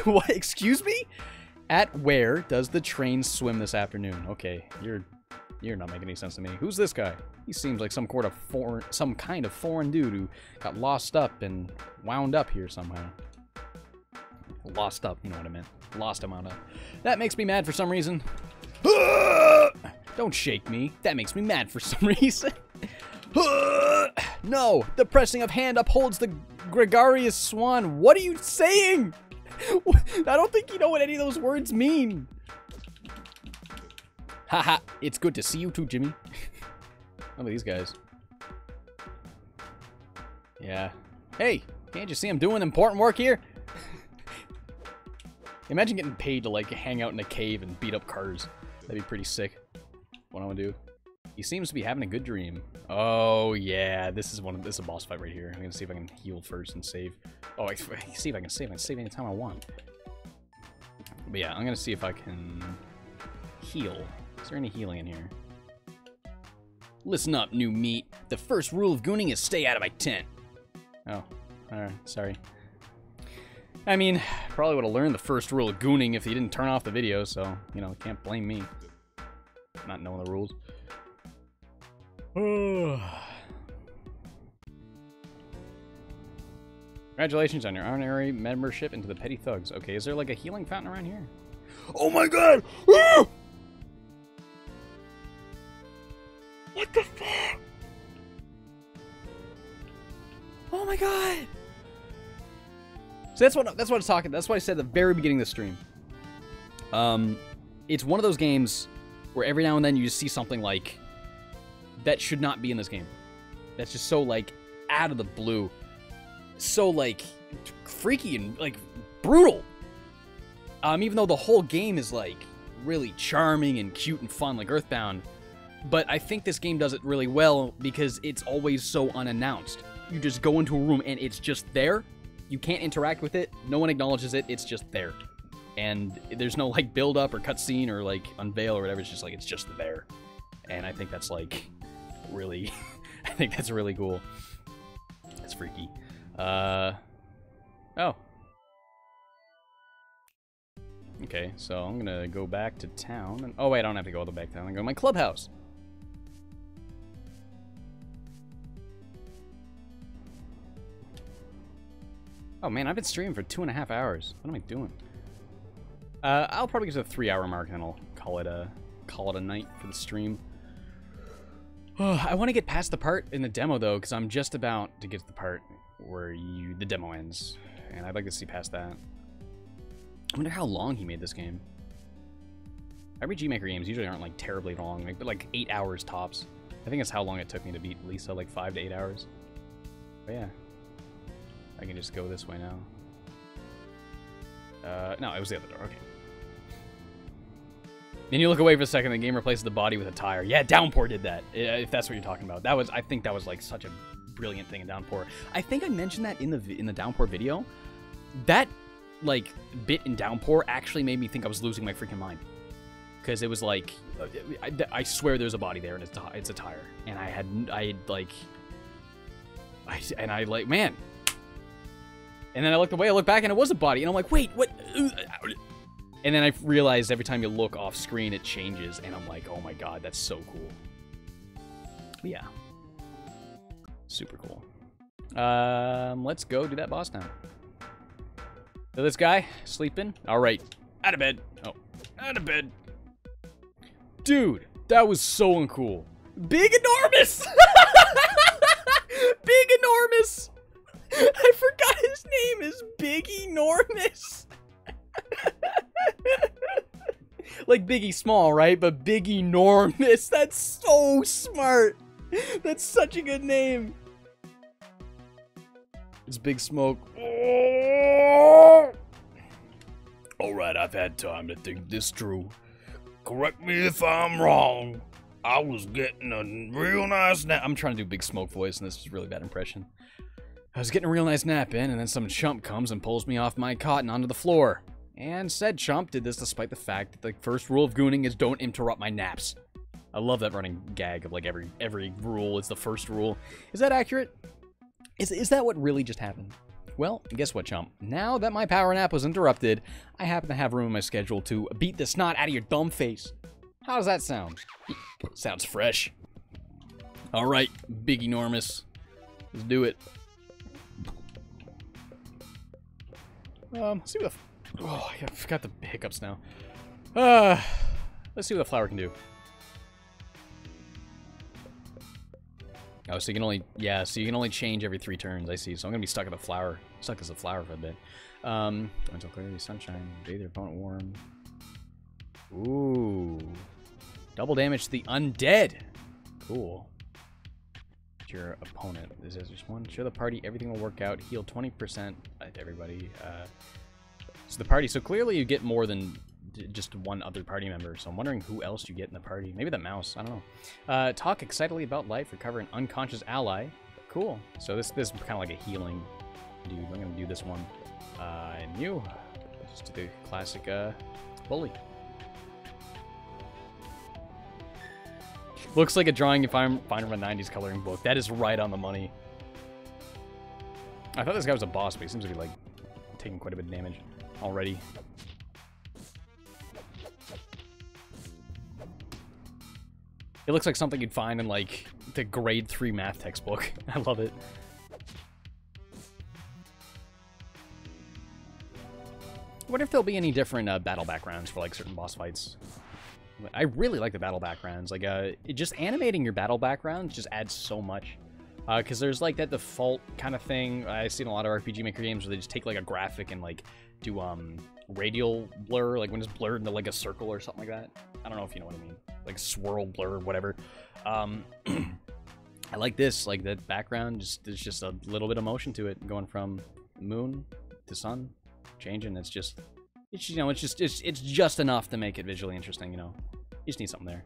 What? Excuse me? At where does the train swim this afternoon? Okay, you're not making any sense to me. Who's this guy? He seems like some kind of foreign dude who got lost up and wound up here somehow. Lost up, you know what I meant. Lost and wound up. That makes me mad for some reason. Don't shake me. That makes me mad for some reason. No, the pressing of hand upholds the gregarious swan. What are you saying? I don't think you know what any of those words mean. Haha, it's good to see you too, Jimmy. Look at these guys. Yeah. Hey, can't you see I'm doing important work here? Imagine getting paid to, like, hang out in a cave and beat up cars. That'd be pretty sick. What I'm gonna do. He seems to be having a good dream. Oh, yeah. This is a boss fight right here. I'm gonna see if I can heal first and save. Oh, see if I can save. I can save anytime I want. But yeah, I'm gonna see if I can heal. Is there any healing in here? Listen up, new meat. The first rule of gooning is stay out of my tent. Oh, alright, sorry. I mean, probably would have learned the first rule of gooning if he didn't turn off the video, so, you know, can't blame me. Not knowing the rules. Congratulations on your honorary membership into the Petty Thugs. Okay, is there like a healing fountain around here? Oh my god! What the fuck? Oh my god! So that's what I was talking. That's what I said at the very beginning of the stream. It's one of those games where every now and then you just see something like that should not be in this game. That's just so like out of the blue, so like freaky and like brutal. Even though the whole game is like really charming and cute and fun, like Earthbound. But I think this game does it really well because it's always so unannounced. You just go into a room and it's just there. You can't interact with it. No one acknowledges it. It's just there. And there's no like build up or cutscene or like unveil or whatever. It's just like, it's just there. And I think that's like really, I think that's really cool. That's freaky. Oh. Okay, so I'm gonna go back to town. And, oh wait, I don't have to go all the way back to town. I'm gonna go to my clubhouse. Oh man, I've been streaming for 2.5 hours. What am I doing? I'll probably get to the 3-hour mark and then I'll call it a night for the stream. I want to get past the part in the demo though, because I'm just about to get to the part where the demo ends, and I'd like to see past that. I wonder how long he made this game. RPG Maker games usually aren't like terribly long, like 8 hours tops. I think that's how long it took me to beat Lisa, like 5 to 8 hours. But yeah. I can just go this way now. No, it was the other door. Okay. Then you look away for a second, the game replaces the body with a tire. Yeah, Downpour did that, if that's what you're talking about. I think that was like such a brilliant thing in Downpour. I think I mentioned that in the Downpour video. That like bit in Downpour actually made me think I was losing my freaking mind. Because it was like, I swear there's a body there and it's a tire. And I like, man. And then I looked away, I looked back, and it was a body. And I'm like, wait, what? And then I realized every time you look off screen, it changes. And I'm like, oh my god, that's so cool. But yeah. Super cool. Let's go do that boss now. So this guy, sleeping. All right, out of bed. Oh, out of bed. Dude, that was so uncool. Big enormous! Big enormous! I forgot his name is Big Enormous. Like Biggie Small, right? But Big Enormous. That's so smart. That's such a good name. It's Big Smoke. Oh! Alright, I've had time to think this through. Correct me if I'm wrong. I was getting a real nice nap. I'm trying to do Big Smoke voice, and this is a really bad impression. I was getting a real nice nap in, and then some chump comes and pulls me off my cot and onto the floor. And said chump did this despite the fact that the first rule of gooning is don't interrupt my naps. I love that running gag of like every rule is the first rule. Is that accurate? Is that what really just happened? Well, guess what, chump? Now that my power nap was interrupted, I happen to have room in my schedule to beat the snot out of your dumb face. How does that sound? Sounds fresh. All right, big enormous. Let's do it. Let's see what the... Oh, I forgot the hiccups now. Let's see what the flower can do. Oh, so you can only... Yeah, so you can only change every 3 turns, I see. So I'm going to be stuck at the flower. Stuck as a flower for a bit. Until clearly sunshine. Bathe your opponent warm. Ooh. Double damage to the undead. Cool. Your opponent. Is there just one? Show the party everything will work out. Heal 20% to everybody. So the party. So clearly you get more than just one other party member. So I'm wondering who else you get in the party. Maybe the mouse. I don't know. Talk excitedly about life. Recover an unconscious ally. Cool. So this is kind of like a healing dude. I'm gonna do this one. And you. Just do the classic bully. Looks like a drawing if I'm finding from a 90s coloring book. That is right on the money. I thought this guy was a boss, but he seems to be, like, taking quite a bit of damage already. It looks like something you'd find in, like, the grade 3 math textbook. I love it. I wonder if there'll be any different battle backgrounds for, like, certain boss fights. I really like the battle backgrounds. Like, just animating your battle backgrounds just adds so much. Because there's, like, that default kind of thing I see in a lot of RPG Maker games where they just take, like, a graphic and, like, do, radial blur, like, when it's blurred into, like, a circle or something like that. I don't know if you know what I mean. Like, swirl, blur, whatever. I like this. Like, that background, there's just a little bit of motion to it. Going from moon to sun, changing. It's just... you know, it's just enough to make it visually interesting, you know. You just need something there.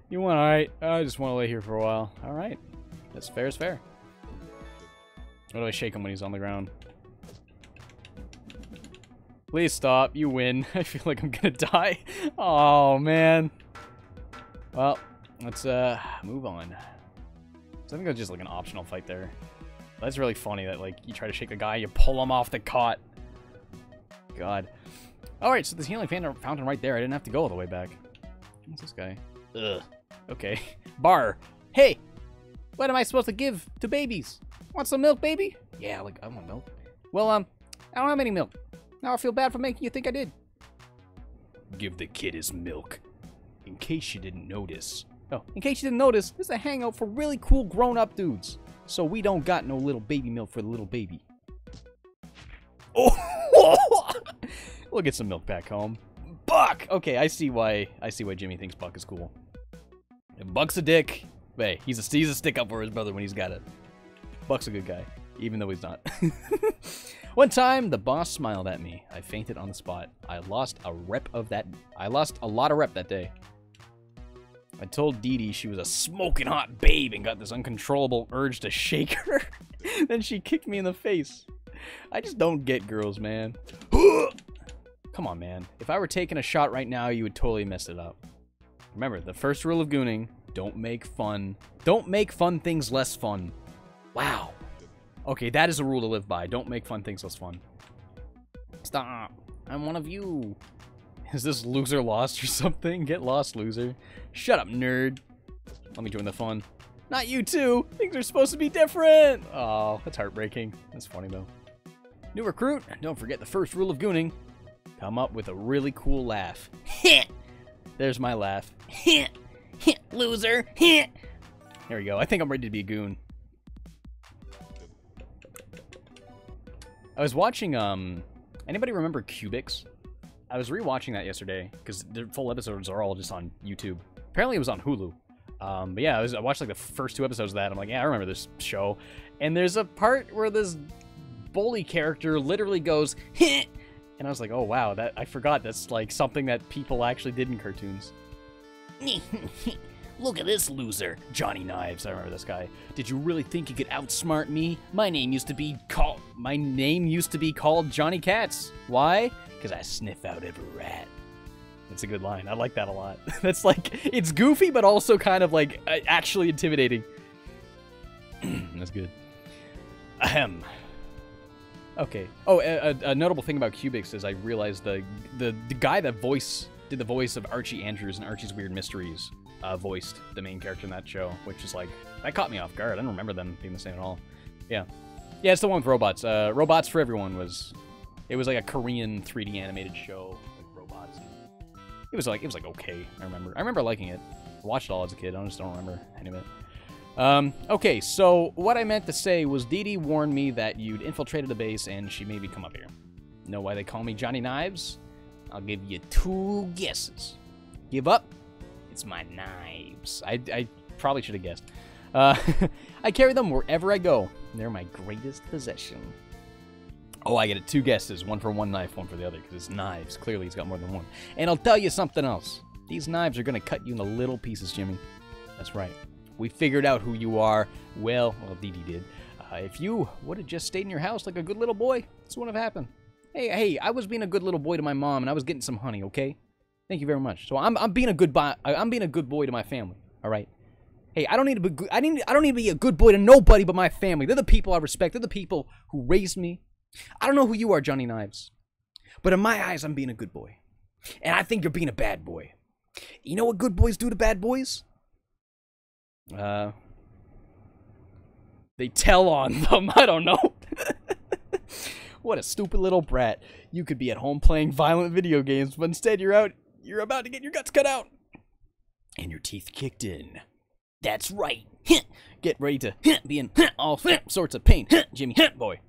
You want, alright, I just want to lay here for a while. Alright. That's fair as fair. What do I shake him when he's on the ground? Please stop. You win. I feel like I'm gonna die. Oh, man. Well, let's move on. So I think that's just like an optional fight there. That's really funny that, like, you try to shake the guy, you pull him off the cot. God. Alright, so this healing fountain right there. I didn't have to go all the way back. What's this guy? Ugh. Okay. Bar. Hey! What am I supposed to give to babies? Want some milk, baby? Yeah, like, I want milk. Well, I don't have any milk. Now I feel bad for making you think I did. Give the kid his milk. In case you didn't notice. Oh, in case you didn't notice, this is a hangout for really cool grown-up dudes. So we don't got no little baby milk for the little baby. Oh! We'll get some milk back home. Buck! Okay, I see why Jimmy thinks Buck is cool. And Buck's a dick. But hey, he's a stick up for his brother when he's got it. Buck's a good guy, even though he's not. One time, the boss smiled at me. I fainted on the spot. I lost a lot of rep that day. I told Dee Dee she was a smoking hot babe and got this uncontrollable urge to shake her. Then she kicked me in the face. I just don't get girls, man. Come on, man. If I were taking a shot right now, you would totally mess it up. Remember, the first rule of gooning, don't make fun things less fun. Wow. Okay, that is a rule to live by. Don't make fun things less fun. Stop. I'm one of you. Is this loser lost or something? Get lost, loser. Shut up, nerd. Let me join the fun. Not you too. Things are supposed to be different. Oh, that's heartbreaking. That's funny, though. New recruit. Don't forget the first rule of gooning. Come up with a really cool laugh. There's my laugh. Loser. There we go. I think I'm ready to be a goon. I was watching, anybody remember Cubics? I was rewatching that yesterday, because the full episodes are all just on YouTube. Apparently it was on Hulu. But yeah, I watched like the first 2 episodes of that. I'm like, yeah, I remember this show. And there's a part where this bully character literally goes, and I was like, oh wow, I forgot that's like something that people actually did in cartoons. Look at this loser. Johnny Knives, I remember this guy. Did you really think you could outsmart me? My name used to be called My name used to be called Johnny Cats. Why? Because I sniff out every rat. It's a good line. I like that a lot. That's like, it's goofy, but also kind of like actually intimidating. That's good. Ahem. Okay. Oh, a notable thing about Cubics is I realized the guy that did the voice of Archie Andrews and Archie's Weird Mysteries voiced the main character in that show, which is like, that caught me off guard. I don't remember them being the same at all. Yeah. Yeah, it's the one with robots. Robots for Everyone it was like a Korean 3D animated show with robots. It was like okay, I remember liking it. I watched it all as a kid, I just don't remember any of it. Okay, so what I meant to say was Dee Dee warned me that you'd infiltrated the base and she made me come up here. Know why they call me Johnny Knives? I'll give you 2 guesses. Give up? It's my knives. I probably should have guessed. I carry them wherever I go. They're my greatest possession. Oh, I get it. 2 guesses. 1 for one knife, 1 for the other, because it's knives. Clearly, he's got more than one. And I'll tell you something else. These knives are going to cut you into little pieces, Jimmy. That's right. We figured out who you are. Well, Dee Dee did. If you would have just stayed in your house like a good little boy, this wouldn't have happened. Hey, I was being a good little boy to my mom, and I was getting some honey, okay? Thank you very much. So I'm being a good boy. I'm being a good boy to my family. All right. Hey, I don't need to be. I don't need to be a good boy to nobody but my family. They're the people I respect. They're the people who raised me. I don't know who you are, Johnny Knives, but in my eyes, I'm being a good boy, and I think you're being a bad boy. You know what good boys do to bad boys? They tell on them. I don't know. What a stupid little brat. You could be at home playing violent video games, but instead you're about to get your guts cut out and your teeth kicked in. That's right. Get ready to be in all sorts of pain, Jimmy boy.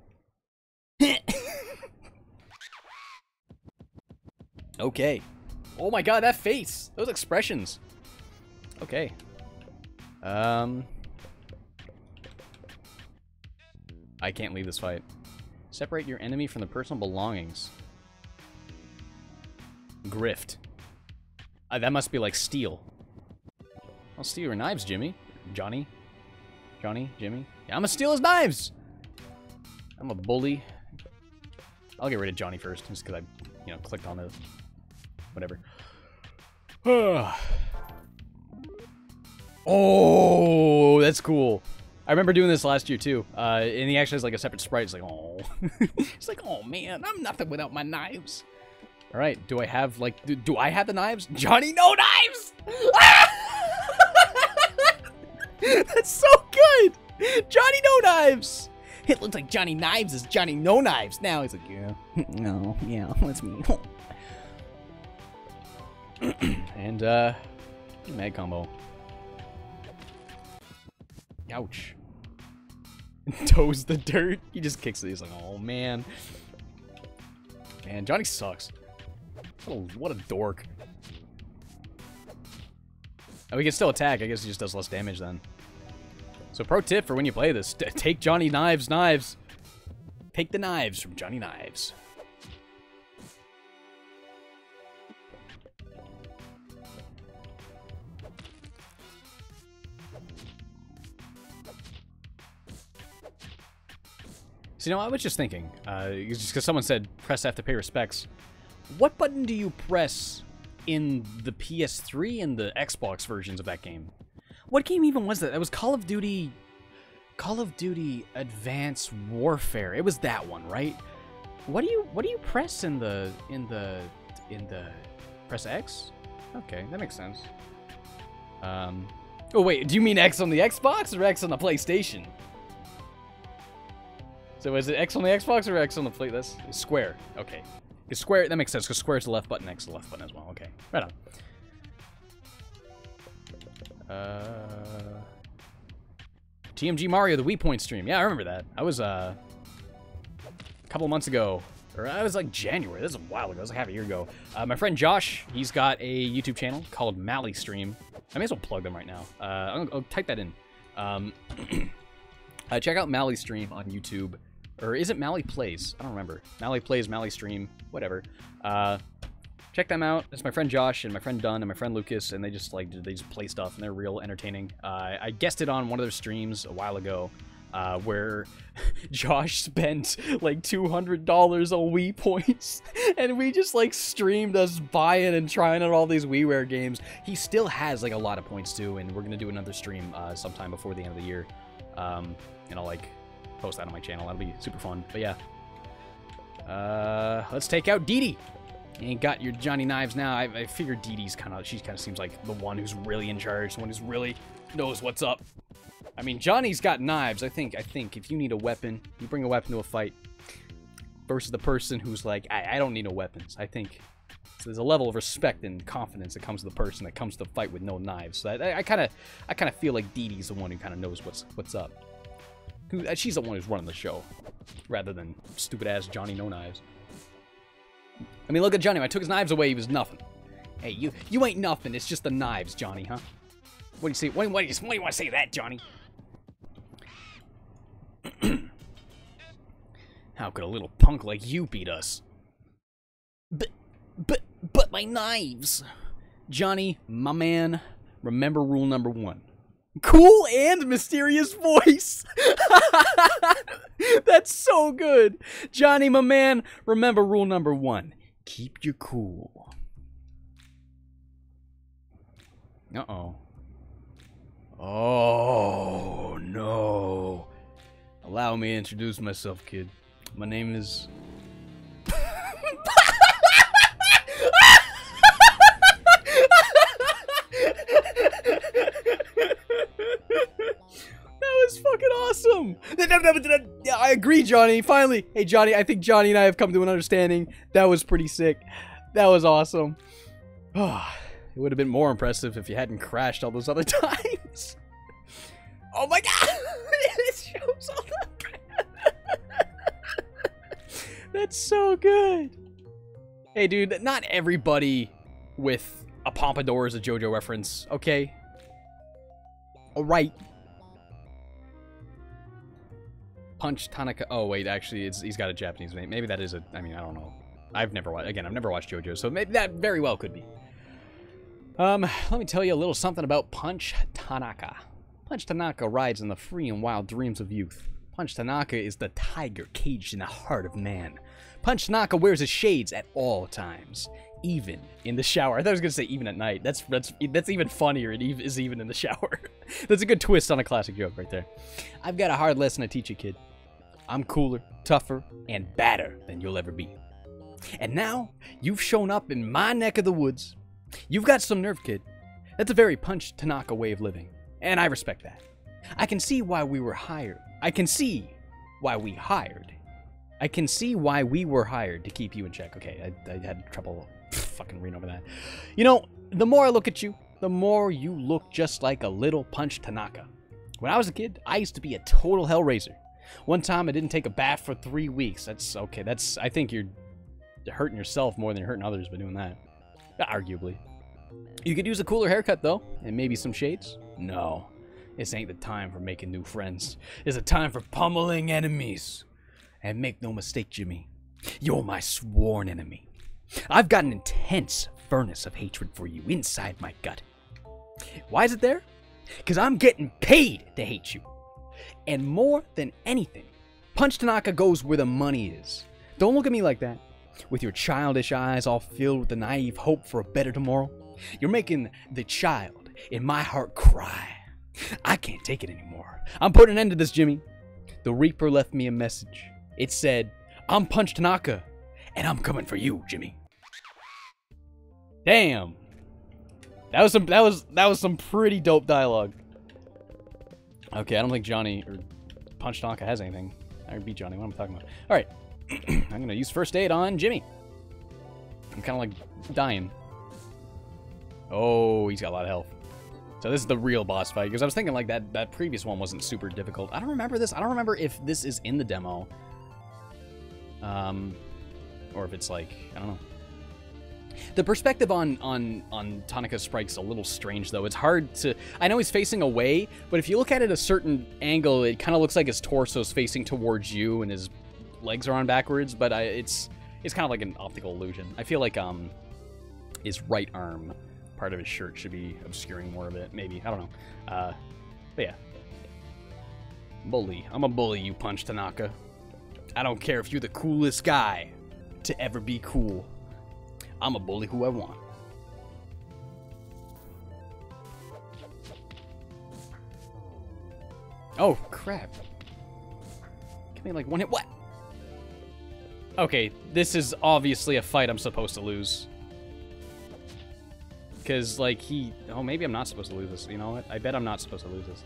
Okay. Oh my god, that face. Those expressions. Okay. I can't leave this fight. Separate your enemy from the personal belongings. Grift. That must be like steal. I'll steal your knives, Jimmy. Johnny, Jimmy. Yeah, I'm gonna steal his knives! I'm a bully. I'll get rid of Johnny first, just because I, clicked on it. Whatever. Oh, that's cool. I remember doing this last year, too. And he actually has, like, a separate sprite. It's like, oh. It's like, oh, man, I'm nothing without my knives. All right, do I have, like, do I have the knives? Johnny, no knives! That's so good! Johnny, no knives! It looks like Johnny Knives is Johnny No Knives. Now he's like, yeah, no, yeah, that's me. And, mad combo. Ouch. Toes the dirt. He just kicks it. He's like, oh, man. Man, Johnny sucks. What a dork. Oh, he can still attack. I guess he just does less damage then. So pro tip for when you play this, take Johnny Knives knives. Take the knives from Johnny Knives. So, I was just thinking, just because someone said press F to pay respects. What button do you press in the PS3 and the Xbox versions of that game? What game even was that? That was Call of Duty Advanced Warfare. It was that one, right? What do you press in the press X? Okay, that makes sense. Oh wait, do you mean X on the Xbox or X on the PlayStation? So is it X on the Xbox or X on the play? That's square. Okay. It's square, that makes sense, because square is the left button, X is the left button as well. Okay. Right on. TMG Mario, the Wii Point stream. Yeah, I remember that. I was, a couple of months ago, or I was like January. This is a while ago. It was like half a year ago. My friend Josh, he's got a YouTube channel called Mally Stream. I may as well plug them right now. I'll type that in. Check out Mally Stream on YouTube. Or is it Mally Plays? I don't remember. Mally Plays, Mally Stream, whatever. Check them out. It's my friend Josh and my friend Dunn and my friend Lucas, and they just play stuff, and they're real entertaining. I guested on one of their streams a while ago. where Josh spent like $200 on Wii points, and we just like streamed us buying and trying out all these WiiWare games. He still has like a lot of points too, and we're gonna do another stream sometime before the end of the year, and I'll like post that on my channel. That'll be super fun. But yeah, let's take out Dee Dee. You ain't got your Johnny Knives now. I figured Dee Dee's she kind of seems like the one who's really in charge, the one who's really knows what's up. I mean, Johnny's got knives. I think if you need a weapon, you bring a weapon to a fight versus the person who's like, I don't need no weapons. I think so there's a level of respect and confidence that comes to the person that comes to the fight with no knives. So I kind of feel like Dee Dee's the one who kind of knows what's up. She's the one who's running the show, rather than stupid ass Johnny No Knives. I mean, look at Johnny. When I took his knives away, he was nothing. Hey, you ain't nothing. It's just the knives, Johnny, huh? What do you say? Why do you want to say that, Johnny? How could a little punk like you beat us? But my knives. Johnny, my man, remember rule number 1. Cool and mysterious voice. That's so good. Johnny, my man, remember rule number 1. Keep your cool. Uh-oh. Oh, no. Allow me to introduce myself, kid. My name is... Fucking awesome. Yeah, I agree, Johnny. Finally. Hey, Johnny, I think Johnny and I have come to an understanding. That was pretty sick. That was awesome. Oh, it would have been more impressive if you hadn't crashed all those other times. Oh my god. It shows all that. That's so good. Hey, dude, not everybody with a pompadour is a JoJo reference, okay? Alright. Punch Tanaka. Oh wait, actually, he's got a Japanese name. Maybe that is a. I mean, I don't know. I've never watched. Again, I've never watched JoJo, so maybe that very well could be. Let me tell you a little something about Punch Tanaka. Punch Tanaka rides in the free and wild dreams of youth. Punch Tanaka is the tiger caged in the heart of man. Punch Tanaka wears his shades at all times, even in the shower. I thought I was gonna say even at night. That's even funnier. It is even in the shower. That's a good twist on a classic joke right there. I've got a hard lesson to teach you, kid. I'm cooler, tougher, and badder than you'll ever be. And now, you've shown up in my neck of the woods. You've got some nerve, kid. That's a very Punch Tanaka way of living, and I respect that. I can see why we were hired. I can see why we hired. I can see why we were hired to keep you in check. Okay, I had trouble fucking reading over that. You know, the more I look at you, the more you look just like a little Punch Tanaka. When I was a kid, I used to be a total hellraiser. One time I didn't take a bath for 3 weeks. That's okay. I think you're hurting yourself more than you're hurting others by doing that. Arguably. You could use a cooler haircut though, and maybe some shades. No, this ain't the time for making new friends. It's a time for pummeling enemies. And make no mistake, Jimmy, you're my sworn enemy. I've got an intense furnace of hatred for you inside my gut. Why is it there? Because I'm getting paid to hate you. And more than anything, Punch Tanaka goes where the money is. Don't look at me like that. With your childish eyes all filled with the naive hope for a better tomorrow. You're making the child in my heart cry. I can't take it anymore. I'm putting an end to this, Jimmy. The Reaper left me a message. It said, I'm Punch Tanaka, and I'm coming for you, Jimmy. Damn. That was some pretty dope dialogue. Okay, I don't think Johnny or Punch Tanaka has anything. I beat Johnny. What am I talking about? All right, I'm gonna use first aid on Jimmy. I'm kind of like dying. Oh, he's got a lot of health. So this is the real boss fight, because I was thinking like that previous one wasn't super difficult. I don't remember this. I don't remember if this is in the demo. Or if it's like, I don't know. The perspective on Tanaka's sprite's a little strange, though. It's hard to... I know he's facing away, but if you look at it at a certain angle, it kind of looks like his torso's facing towards you and his legs are on backwards, but it's kind of like an optical illusion. I feel like his right arm, part of his shirt, should be obscuring more of it, maybe. I don't know. But yeah. Bully. I'm a bully, you Punch Tanaka. I don't care if you're the coolest guy to ever be cool. I'm a bully who I want. Oh, crap. Give me like one hit. What? Okay, this is obviously a fight I'm supposed to lose. Because, like, he... Oh, maybe I'm not supposed to lose this. You know what? I bet I'm not supposed to lose this.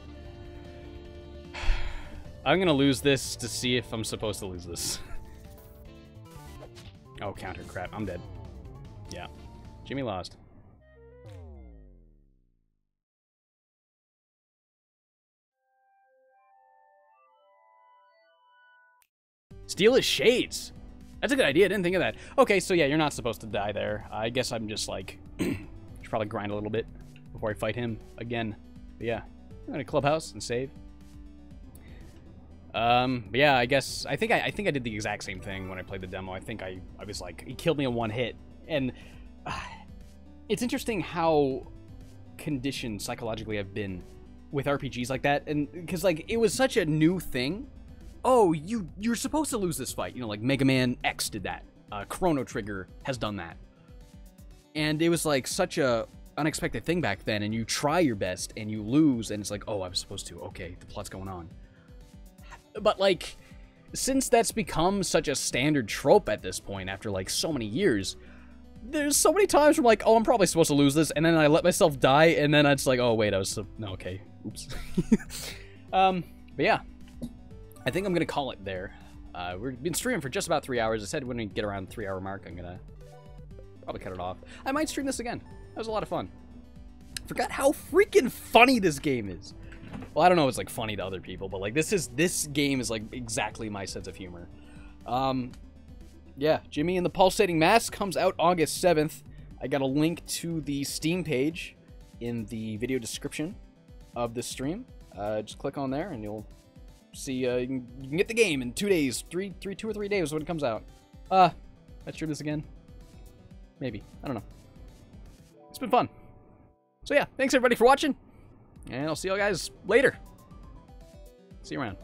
I'm gonna lose this to see if I'm supposed to lose this. Oh, counter. Crap. I'm dead. Yeah. Jimmy lost. Steal his shades. That's a good idea. I didn't think of that. Okay, so yeah, you're not supposed to die there. I guess I'm just like... should probably grind a little bit before I fight him again. But yeah, I'm in a clubhouse and save. But yeah, I guess... I think I did the exact same thing when I played the demo. I think I was like... He killed me in one hit. And... it's interesting how conditioned psychologically I've been with RPGs like that. And because, like, it was such a new thing. Oh, you're supposed to lose this fight. You know, like Mega Man X did that. Chrono Trigger has done that. And it was like such a unexpected thing back then, and you try your best and you lose, and it's like, oh, I was supposed to. Okay, the plot's going on. But like, since that's become such a standard trope at this point, after like so many years, there's so many times where I'm like, oh, I'm probably supposed to lose this, and then I let myself die, and then it's like, oh wait, no, okay, oops. But yeah. I think I'm going to call it there. We've been streaming for just about 3 hours. I said when we get around the 3-hour mark, I'm going to probably cut it off. I might stream this again. That was a lot of fun. Forgot how freaking funny this game is. Well, I don't know if it's like funny to other people, but like this game is like exactly my sense of humor. Yeah, Jimmy and the Pulsating Mask comes out August 7th. I got a link to the Steam page in the video description of this stream. Just click on there and you'll see, you can get the game in 2 days, 2 or 3 days when it comes out. Let's stream this again. Maybe. I don't know. It's been fun. So yeah, thanks everybody for watching, and I'll see you guys later. See you around.